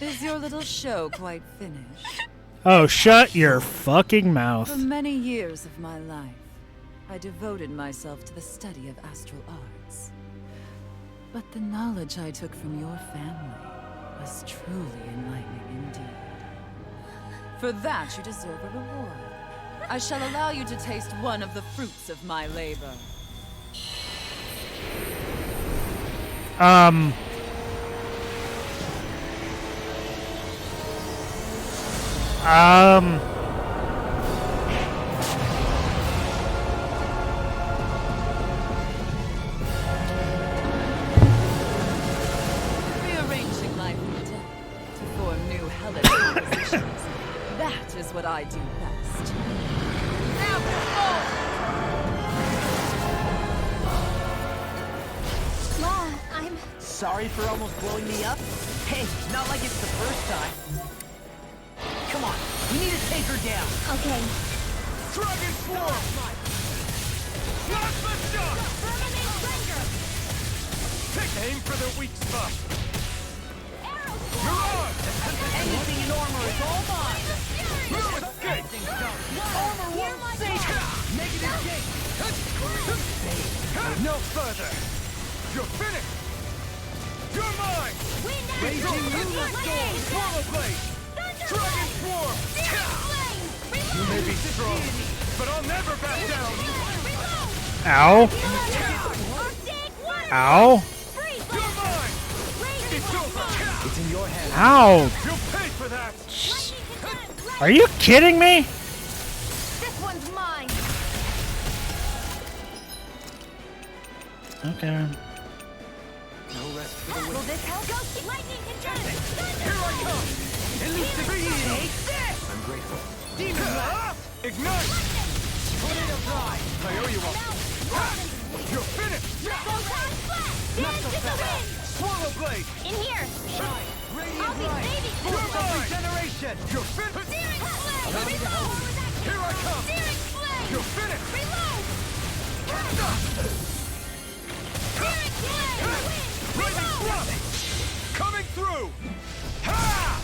Is your little show quite finished? Oh, shut your fucking mouth. For many years of my life, I devoted myself to the study of astral arts. But the knowledge I took from your family was truly enlightening indeed. For that, you deserve a reward. I shall allow you to taste one of the fruits of my labor. Rearranging life and death to form new hellish compositions. That is what I do best. Ma, I'm... Sorry for almost blowing me up? Hey, not like it's the first time. Come on, we need to take her down. Okay. Dragon Swarm! Plasma Shock! Take aim for the weak spot! Mirage! Anything in armor is all mine. No escape! Armor won't save you. Negative gate. No further! You're finished! You're mine! Raging Lunar Storm. Swallow Blade! Dragon Swarm! You may be strong, but I'll never back down! Ow. Ow. You're mine! It's over! It's in your hands. Ow. You'll pay for that! Are you kidding me? This one's mine. Okay. No rest for the Will this help? Ghost lightning control. Here I come! Take this. I'm grateful. Demon Blast! Ignite! Tornado Drive. I owe you one. You're finished! Dance in the wind. Swallow Blade! In here. Radiant I'll be Light. baby. You're mine! Regeneration. You're finished! Searing flame. Reload. Here I come! Searing flame. You're finished! Reload. Searing flame. Lightning Thrust! Coming through! Ha!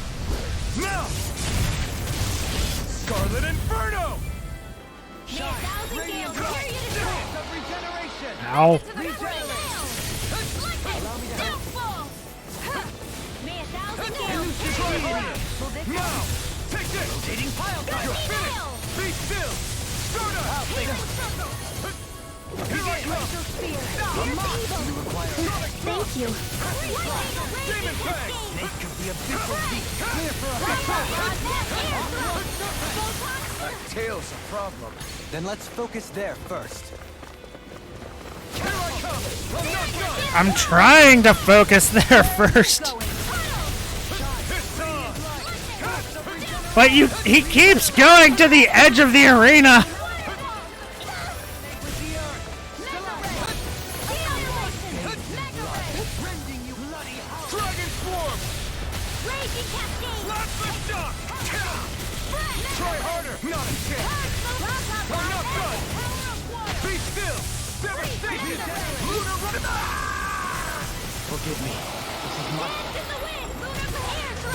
Now! Scarlet Inferno! May 1,000 gales carry you to shore. Of regeneration. Ow. May 1,000 gales Try carry you to harder! Now! Take this! Rotating pile You're driver. finished! Be still! Stardust! Here I come! Thank you. Demon Fang! Snake could be a visual beast. That tail's a problem. Then let's focus there first. Here I come! I'm not done! I'm trying to focus there first. It's on! But he keeps going to the edge of the arena. Dragon Swarm! Raging Cascade. Plasma Shock! Try harder! Not a chance! I'm not done! Be still! Devastation! Lunar Run! Forgive me.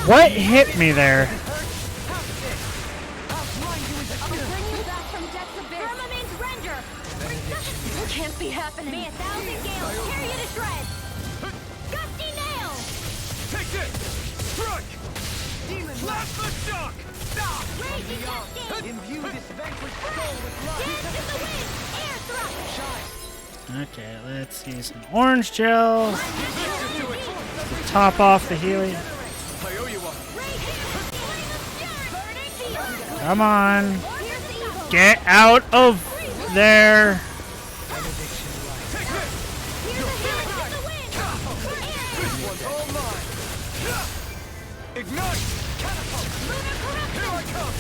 What hit me there? Firmament's Render. It can't be happening. May 1,000 gales tear you to shreds. Gusty Nail. Take this! Strike! Plasma Shock! Raging Cascade. Imbue this vanquished soul with life. Dance in the wind. Air thrust. Okay, let's use some orange gel. Top off the helium. I owe you one. Come on. Get out of there. Ignite! Catapult! Here I come!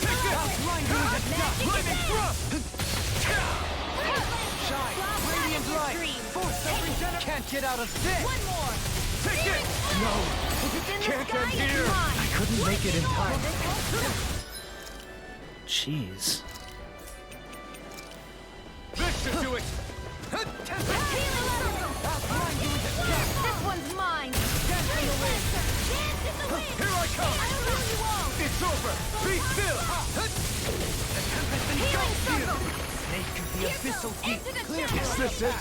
Take this! Lightning Thrust! Shine. Radiant light. Force of regeneration. Can't get out of this. One more. Take it! No! Can't end here! I couldn't make it in time. Jeez. This should do it! This one's mine. Here I come! It's over! Be still! Healing circle. Snake of the abyssal deep. Is this it?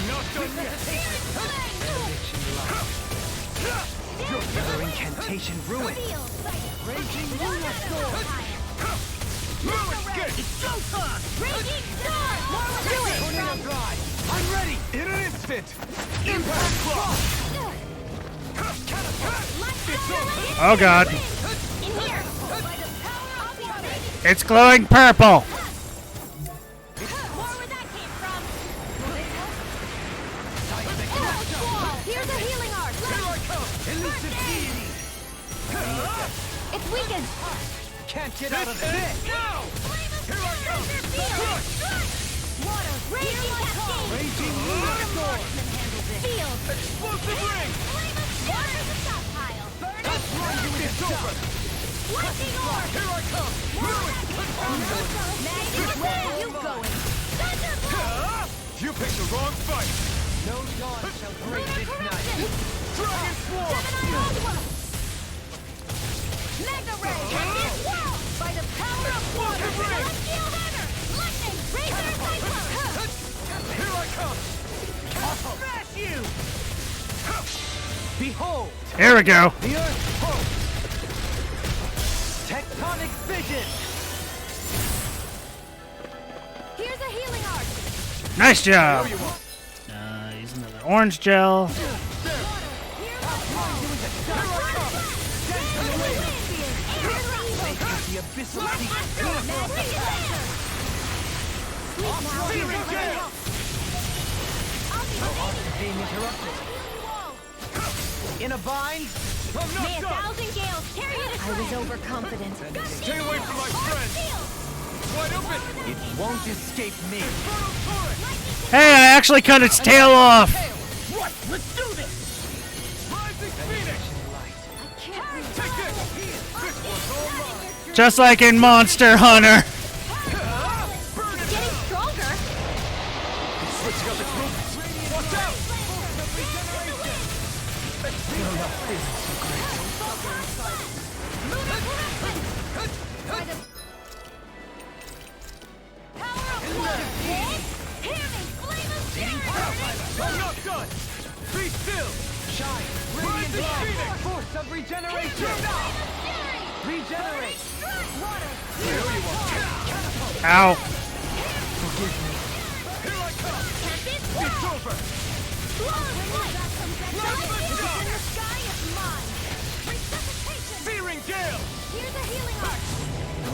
Not done yet! Your incantation ruined. Raging Luna Storm. It's showtime! Raging Storm. Do it. I'm ready! In an instant! Impact Cross! It's over! Oh god. In here. It's glowing purple. More where that came from. Here's a healing arc. Here I come! Elusive deity! It's weakened. Can't get out of This this. is now! Here I come! Crush! Water. Raging cascade. Raging Luna Storm! Field. Explosive ring! Water the stockpile. That's right, it's over! Lightning orb. Here I come! Maggie, where are you going? Thunderbolt. You picked the wrong fight! No dawn shall break this night. Dragon Swarm! Mega Ray. By the power of water. Celestial Hammer. Lightning. Razor Cyclone. Here I come! I'll smash you! Behold, Here we go. the Earth's hope. Tectonic vision. Here's a healing arc. Nice job. Use another orange gel. The abyssal deep. Being interrupted. In a bind. I'm May not a done! thousand gales carry you to I was overconfident. Stay away from my friend! Wide open! It won't escape me. Inferno Torrent! Hey, I actually cut its tail off. What? Let's do this! Rising Phoenix! Take this! This one's all mine! Just like in Monster Hunter. Burn it! Getting stronger. Switching up its movements! Watch out! I'm not done! Be still! Shine. Rising Phoenix! Force of regeneration. Regenerate. Here you are! Ow. Here I come! It's over! Searing Gale!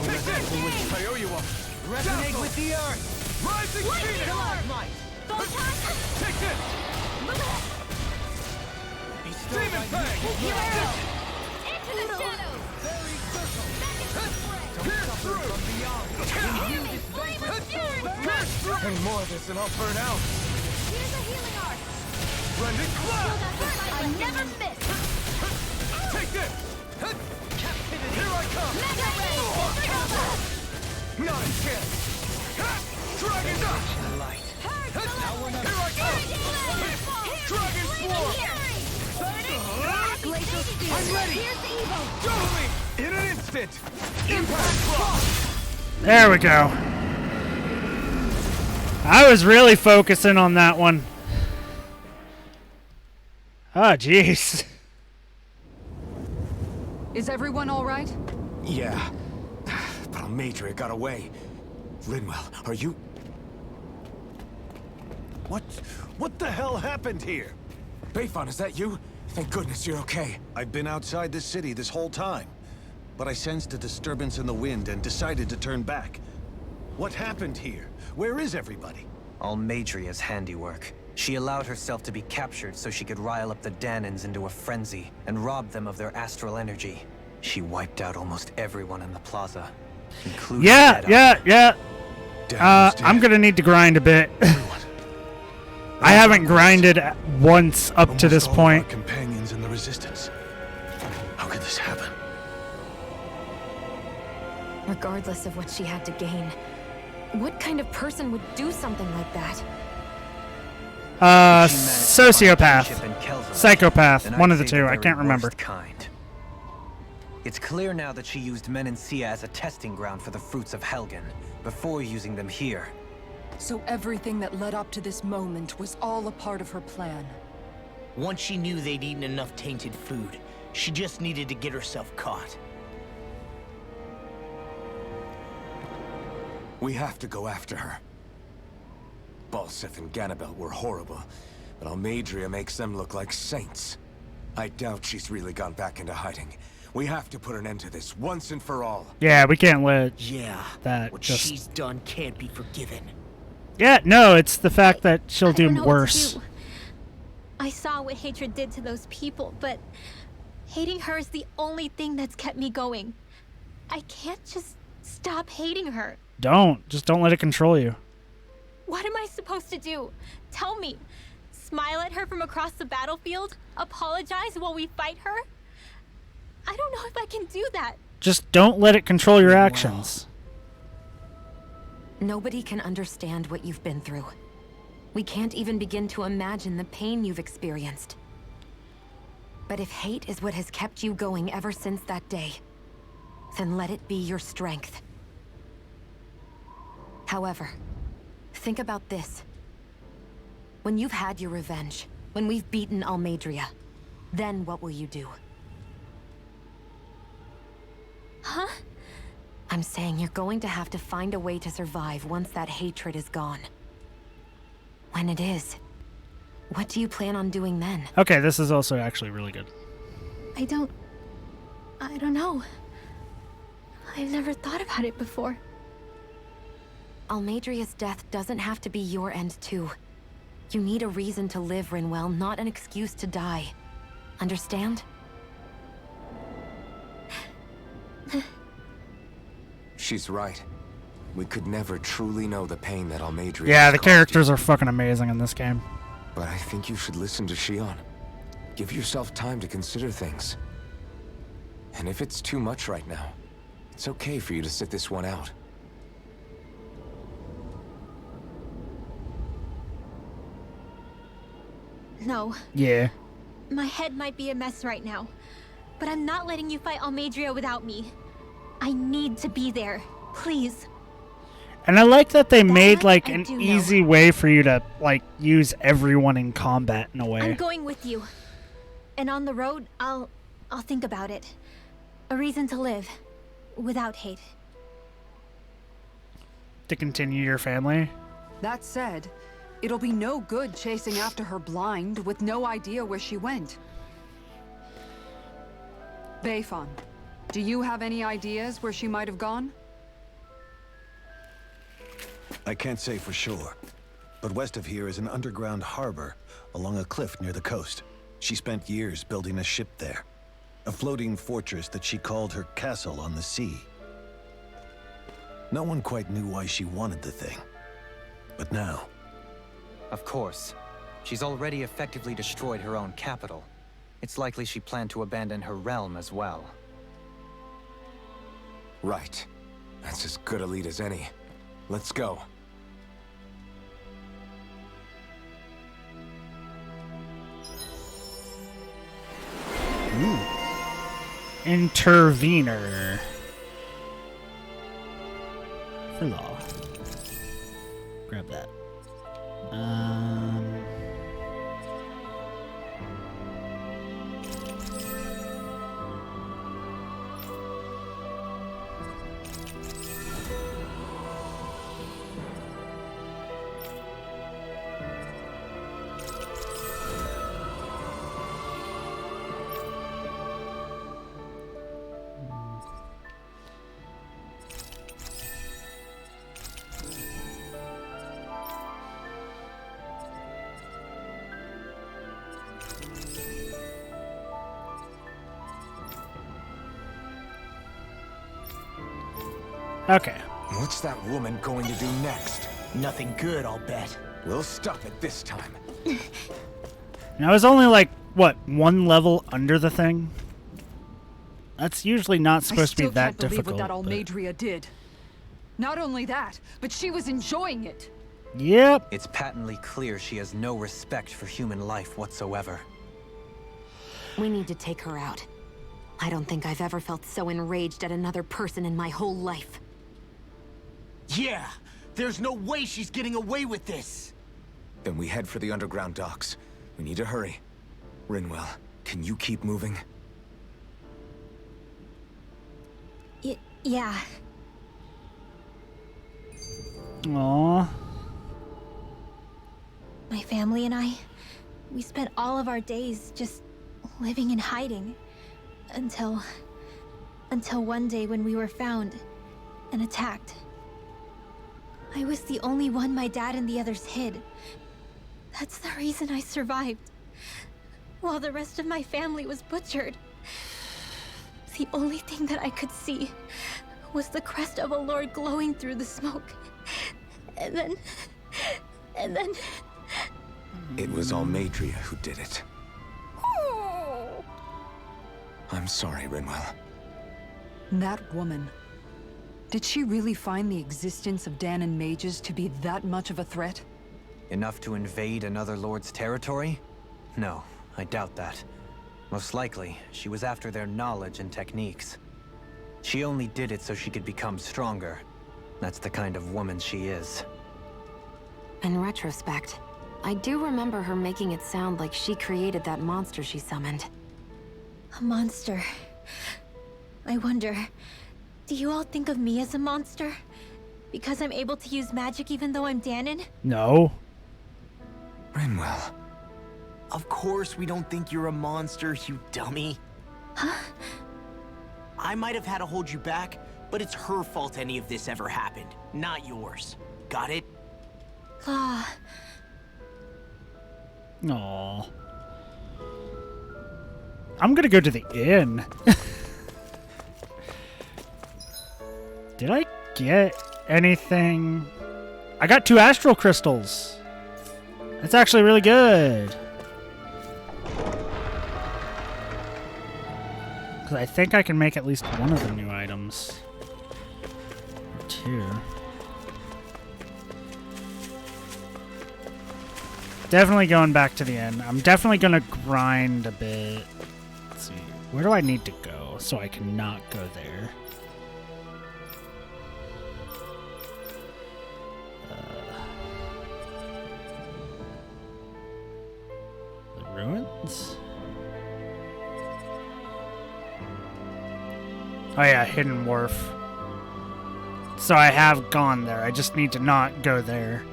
Take this! I owe you one! Resonate with the Earth. Rising Phoenix! Take this! Be still. Demon Fang! Pierce through! Pierce through! Any more of this and I'll burn out! Rending Cloud! I never miss. Take this! Here I come! Not a chance! Dragon Dust! Light. Here I come! Dragon Swarm! I'm ready! Totally! In an instant! Impact Cross! There we go. I was really focusing on that one. Oh, jeez. Is everyone all right? Yeah. But Almeidrea got away. Linwell, are you... What the hell happened here? Bayfon, is that you? Thank goodness you're okay. I've been outside the city this whole time, but I sensed a disturbance in the wind and decided to turn back. What happened here? Where is everybody? Almeidrea's handiwork. She allowed herself to be captured so she could rile up the Dahnans into a frenzy and rob them of their astral energy. She wiped out almost everyone in the plaza, including Yeah. I'm gonna need to grind a bit. I haven't grinded once up to this point. Companions in the Resistance. How could this happen? Regardless of what she had to gain, what kind of person would do something like that? Sociopath. Psychopath. One of the two. I can't remember. Kind. It's clear now that she used Menancia as a testing ground for the fruits of Helgen, before using them here. So everything that led up to this moment was all a part of her plan. Once she knew they'd eaten enough tainted food, she just needed to get herself caught. We have to go after her. Balseph and Ganabelt were horrible, but Almeidrea makes them look like saints. I doubt she's really gone back into hiding. We have to put an end to this once and for all. Yeah, we can't let that what she's done can't be forgiven. Yeah, no, it's the fact that she'll do don't know worse. what to do. I saw what hatred did to those people, but hating her is the only thing that's kept me going. I can't just stop hating her. Just don't let it control you. What am I supposed to do? Tell me. Smile at her from across the battlefield? Apologize while we fight her? I don't know if I can do that. Just don't let it control your actions. Nobody can understand what you've been through. We can't even begin to imagine the pain you've experienced. But if hate is what has kept you going ever since that day, then let it be your strength. However, think about this. When you've had your revenge, when we've beaten Almeidrea, then what will you do? Huh? I'm saying you're going to have to find a way to survive once that hatred is gone. When it is, what do you plan on doing then? Okay, this is also actually really good. I don't know. I've never thought about it before. Almeidrea's death doesn't have to be your end too. You need a reason to live, Rinwell, not an excuse to die. Understand? She's right. We could never truly know the pain that Almeidrea Yeah, the characters are fucking amazing in this game. But I think you should listen to Shion. Give yourself time to consider things. And if it's too much right now, it's okay for you to sit this one out. No. Yeah. My head might be a mess right now, but I'm not letting you fight Almeidrea without me. I need to be there. Please. And I like that they made like an easy way for you to like use everyone in combat in a way. I'm going with you. And on the road, I'll think about it. A reason to live without hate. To continue your family? That said, it'll be no good chasing after her blind with no idea where she went. Beifan, do you have any ideas where she might have gone? I can't say for sure, but west of here is an underground harbor along a cliff near the coast. She spent years building a ship there, a floating fortress that she called her castle on the sea. No one quite knew why she wanted the thing, but now... Of course. She's already effectively destroyed her own capital. It's likely she planned to abandon her realm as well. Right. That's as good a lead as any. Let's go. Ooh. Intervener. For law. Grab that. Okay. What's that woman going to do next? Nothing good, I'll bet. We'll stop it this time. And I was only like, what, one level under the thing? That's usually not supposed to be that I still can't believe difficult. what that Almadria did. Not only that, but she was enjoying it. Yep. It's patently clear she has no respect for human life whatsoever. We need to take her out. I don't think I've ever felt so enraged at another person in my whole life. Yeah, there's no way she's getting away with this. Then we head for the underground docks. We need to hurry. Rinwell, can you keep moving? Yeah. Aww. My family and I, we spent all of our days just living in hiding. Until one day when we were found and attacked. I was the only one my dad and the others hid. That's the reason I survived. While the rest of my family was butchered. The only thing that I could see was the crest of a lord glowing through the smoke. And then... It was Almadria who did it. I'm sorry, Rinwell. That woman. Did she really find the existence of Dahnan mages to be that much of a threat? Enough to invade another lord's territory? No, I doubt that. Most likely, she was after their knowledge and techniques. She only did it so she could become stronger. That's the kind of woman she is. In retrospect, I do remember her making it sound like she created that monster she summoned. A monster. I wonder, do you all think of me as a monster? Because I'm able to use magic even though I'm Dahnan? No. Rinwell. Of course we don't think you're a monster, you dummy. Huh? I might have had to hold you back, but it's her fault any of this ever happened, not yours. Got it? Law. Aww. I'm gonna go to the inn. Did I get anything? I got 2 astral crystals. That's actually really good. Because I think I can make at least one of the new items. Or 2. Definitely going back to the inn. I'm definitely gonna grind a bit. Let's see. Where do I need to go so I can not go there? The ruins? Oh yeah, Hidden Wharf. So I have gone there. I just need to not go there.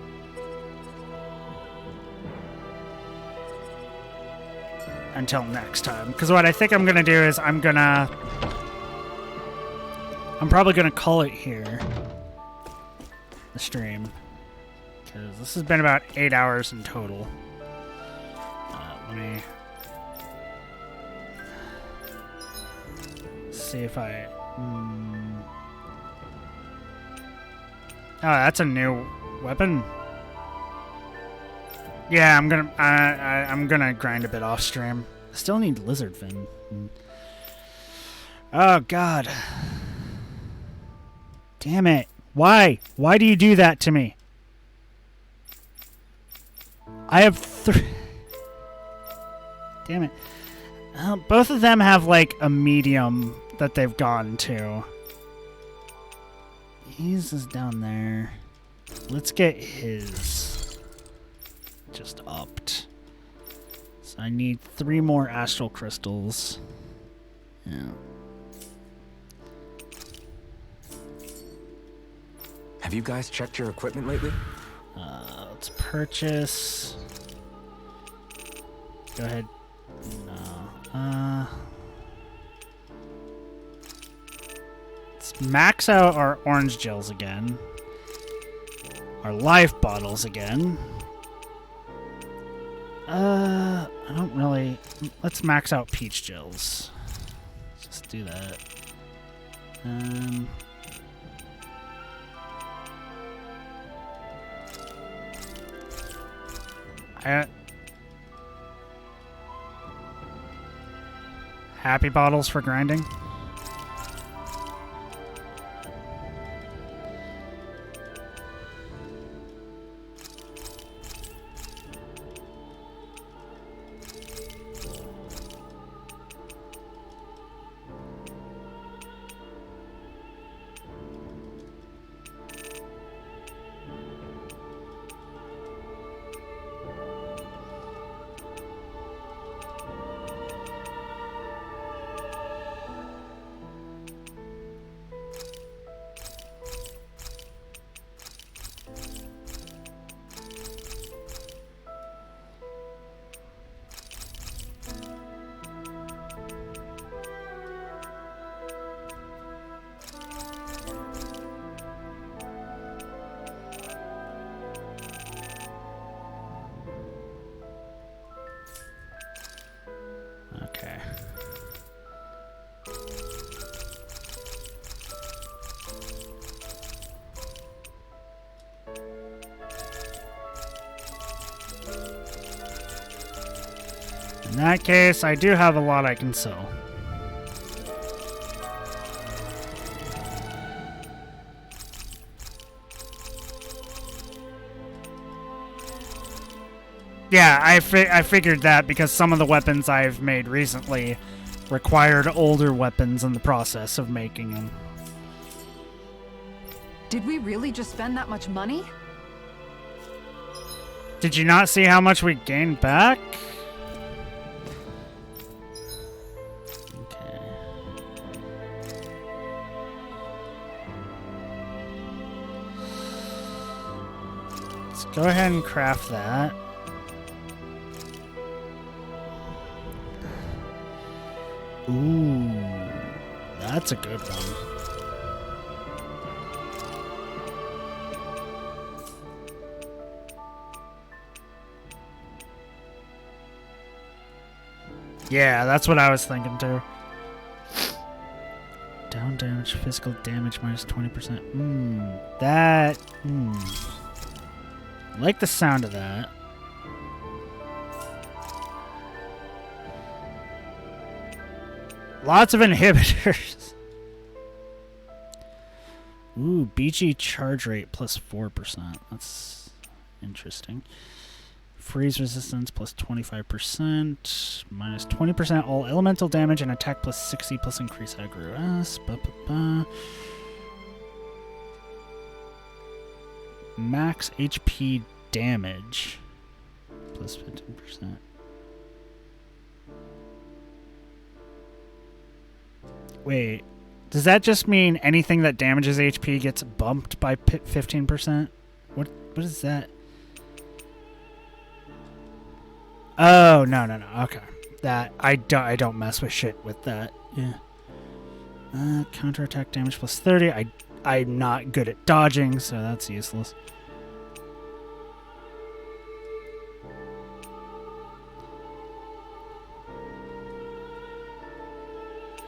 Until next time. Because what I think I'm going to do is I'm probably going to call it here. The stream. Because this has been about 8 hours in total. Let me see if I... Oh, that's a new weapon. Yeah, I'm gonna grind a bit off stream. Still need lizard fin. Oh god. Damn it. Why? Why do you do that to me? I have 3. Damn it. Both of them have like a medium that they've gone to. His is down there. Let's get his. Just upped. So I need 3 more astral crystals. Yeah. Have you guys checked your equipment lately? Let's purchase. Go ahead. No. Let's max out our orange gels again. Our life bottles again. I don't really... Let's max out peach gels. Let's just do that. Happy bottles for grinding. Okay. In that case, I do have a lot I can sell. Yeah, I figured that because some of the weapons I've made recently required older weapons in the process of making them. Did we really just spend that much money? Did you not see how much we gained back? Okay. Let's go ahead and craft that. Ooh, that's a good one. Yeah, that's what I was thinking too. Down damage, physical damage minus 20%. That. I like the sound of that. Lots of inhibitors. Ooh, BG charge rate plus 4%. That's interesting. Freeze resistance plus 25%. Minus 20% all elemental damage and attack plus 60 plus increase aggro. Max HP damage plus 15%. Wait, does that just mean anything that damages HP gets bumped by 15%? What is that? Oh, no. Okay. That I don't mess with shit with that. Yeah. Counterattack damage plus 30. I'm not good at dodging, so that's useless.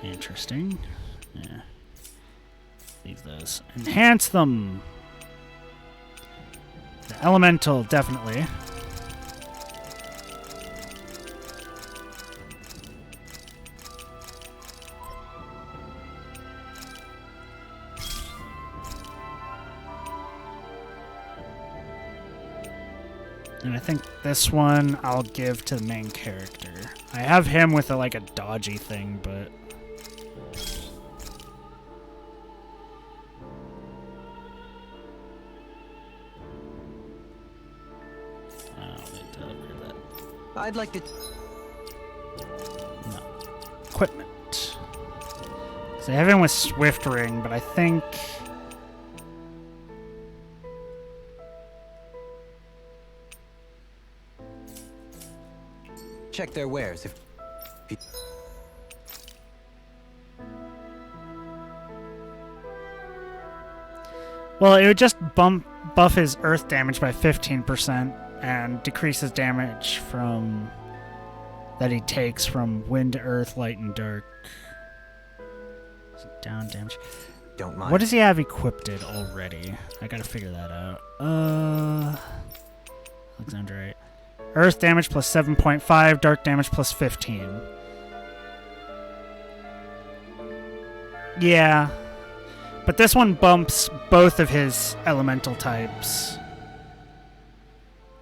Interesting. Yeah. Leave those. Enhance them! The elemental, definitely. And I think this one I'll give to the main character. I have him with like a dodgy thing, but... I'd like to... No. Equipment. So I have him with Swift Ring, but I think... Check their wares if... Well, it would just buff his earth damage by 15% and decrease his damage from that he takes from wind, earth, light, and dark. Down damage. Don't mind. What does he have equipped already? I gotta figure that out. Alexandrite. Earth damage plus 7.5, dark damage plus 15. Yeah. But this one bumps both of his elemental types.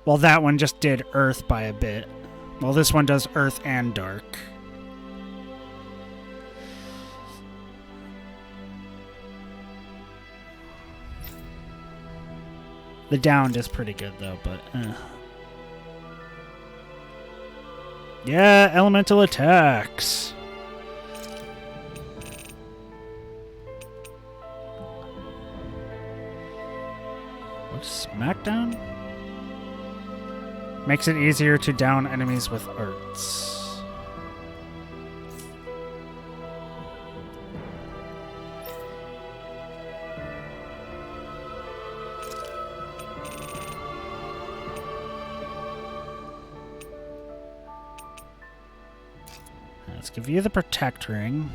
While that one just did earth by a bit. Well, this one does earth and dark. The downed is pretty good though, but yeah, elemental attacks. What's smackdown? Makes it easier to down enemies with arts. Let's give you the protect ring.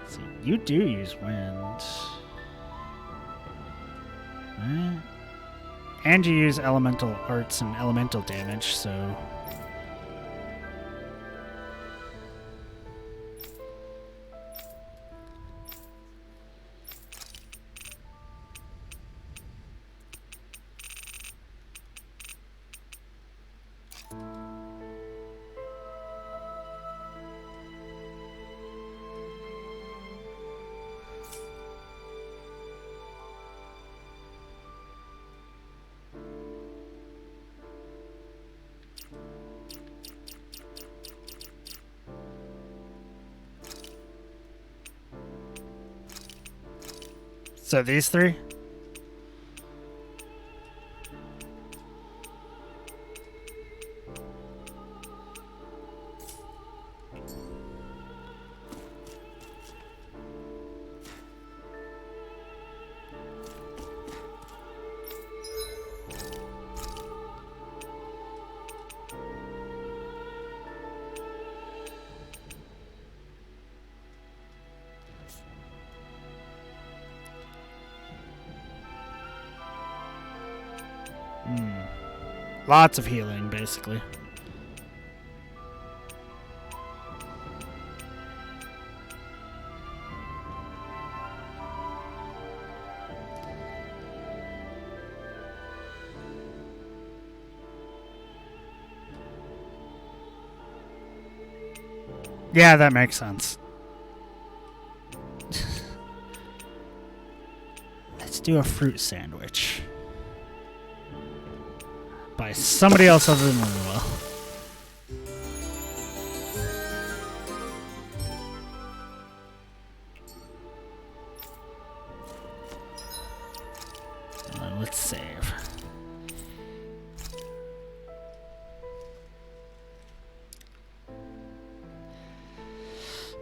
See, you do use wind. Right. And you use elemental arts and elemental damage, so... So these three? Lots of healing, basically. Yeah, that makes sense. Let's do a fruit sandwich. By somebody else other than Manuel. Let's save.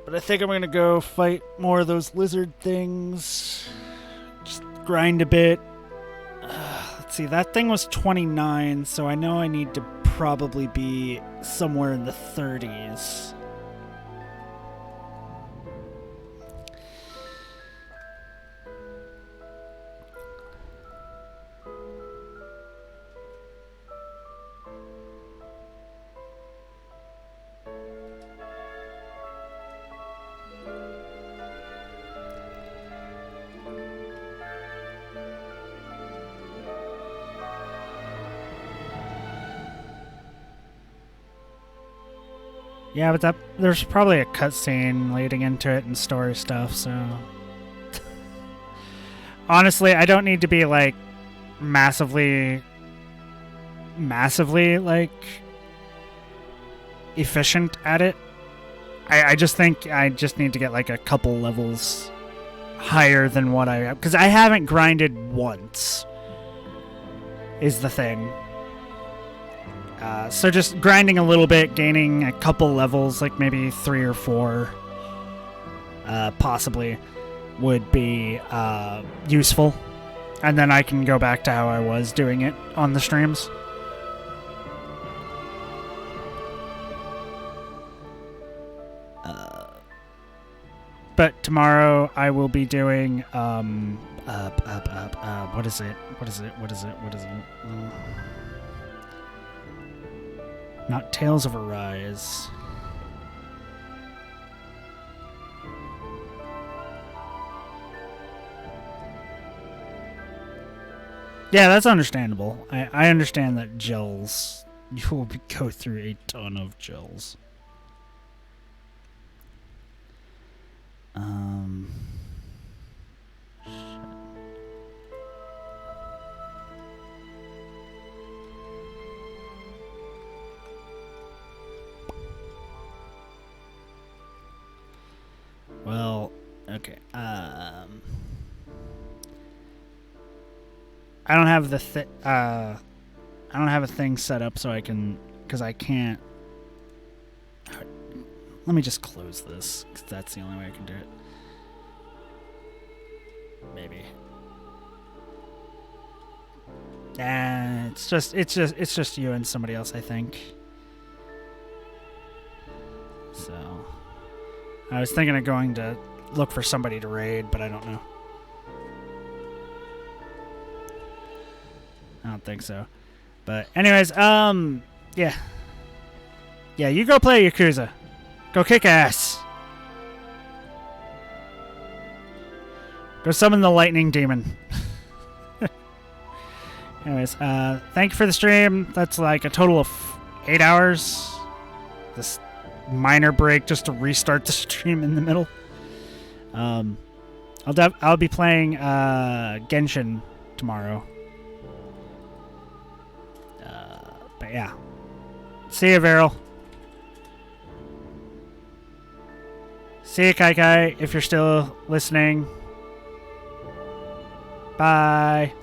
But I think I'm gonna go fight more of those lizard things. Just grind a bit. Let's see, that thing was 29, so I know I need to probably be somewhere in the 30s. Yeah, but there's probably a cutscene leading into it and story stuff, so... Honestly, I don't need to be, like, massively, like, efficient at it. I just think I just need to get, like, a couple levels higher than what I have. Because I haven't grinded once, is the thing. So just grinding a little bit, gaining a couple levels, like maybe 3 or 4, possibly, would be useful. And then I can go back to how I was doing it on the streams. But tomorrow I will be doing what is it? Not Tales of Arise. Yeah, that's understandable. I understand that gels. You will go through a ton of gels. Shit. Well, okay. I don't have the I don't have a thing set up so I can, because I can't. Let me just close this, because that's the only way I can do it. Maybe. Nah, it's just you and somebody else, I think. So I was thinking of going to look for somebody to raid, but I don't know. I don't think so. But anyways, yeah. Yeah, you go play Yakuza. Go kick ass. Go summon the lightning demon. Anyways, thank you for the stream. That's like a total of 8 hours. This minor break just to restart the stream in the middle. I'll be playing Genshin tomorrow. But yeah. See ya, Viral. See ya, Kai Kai, if you're still listening. Bye.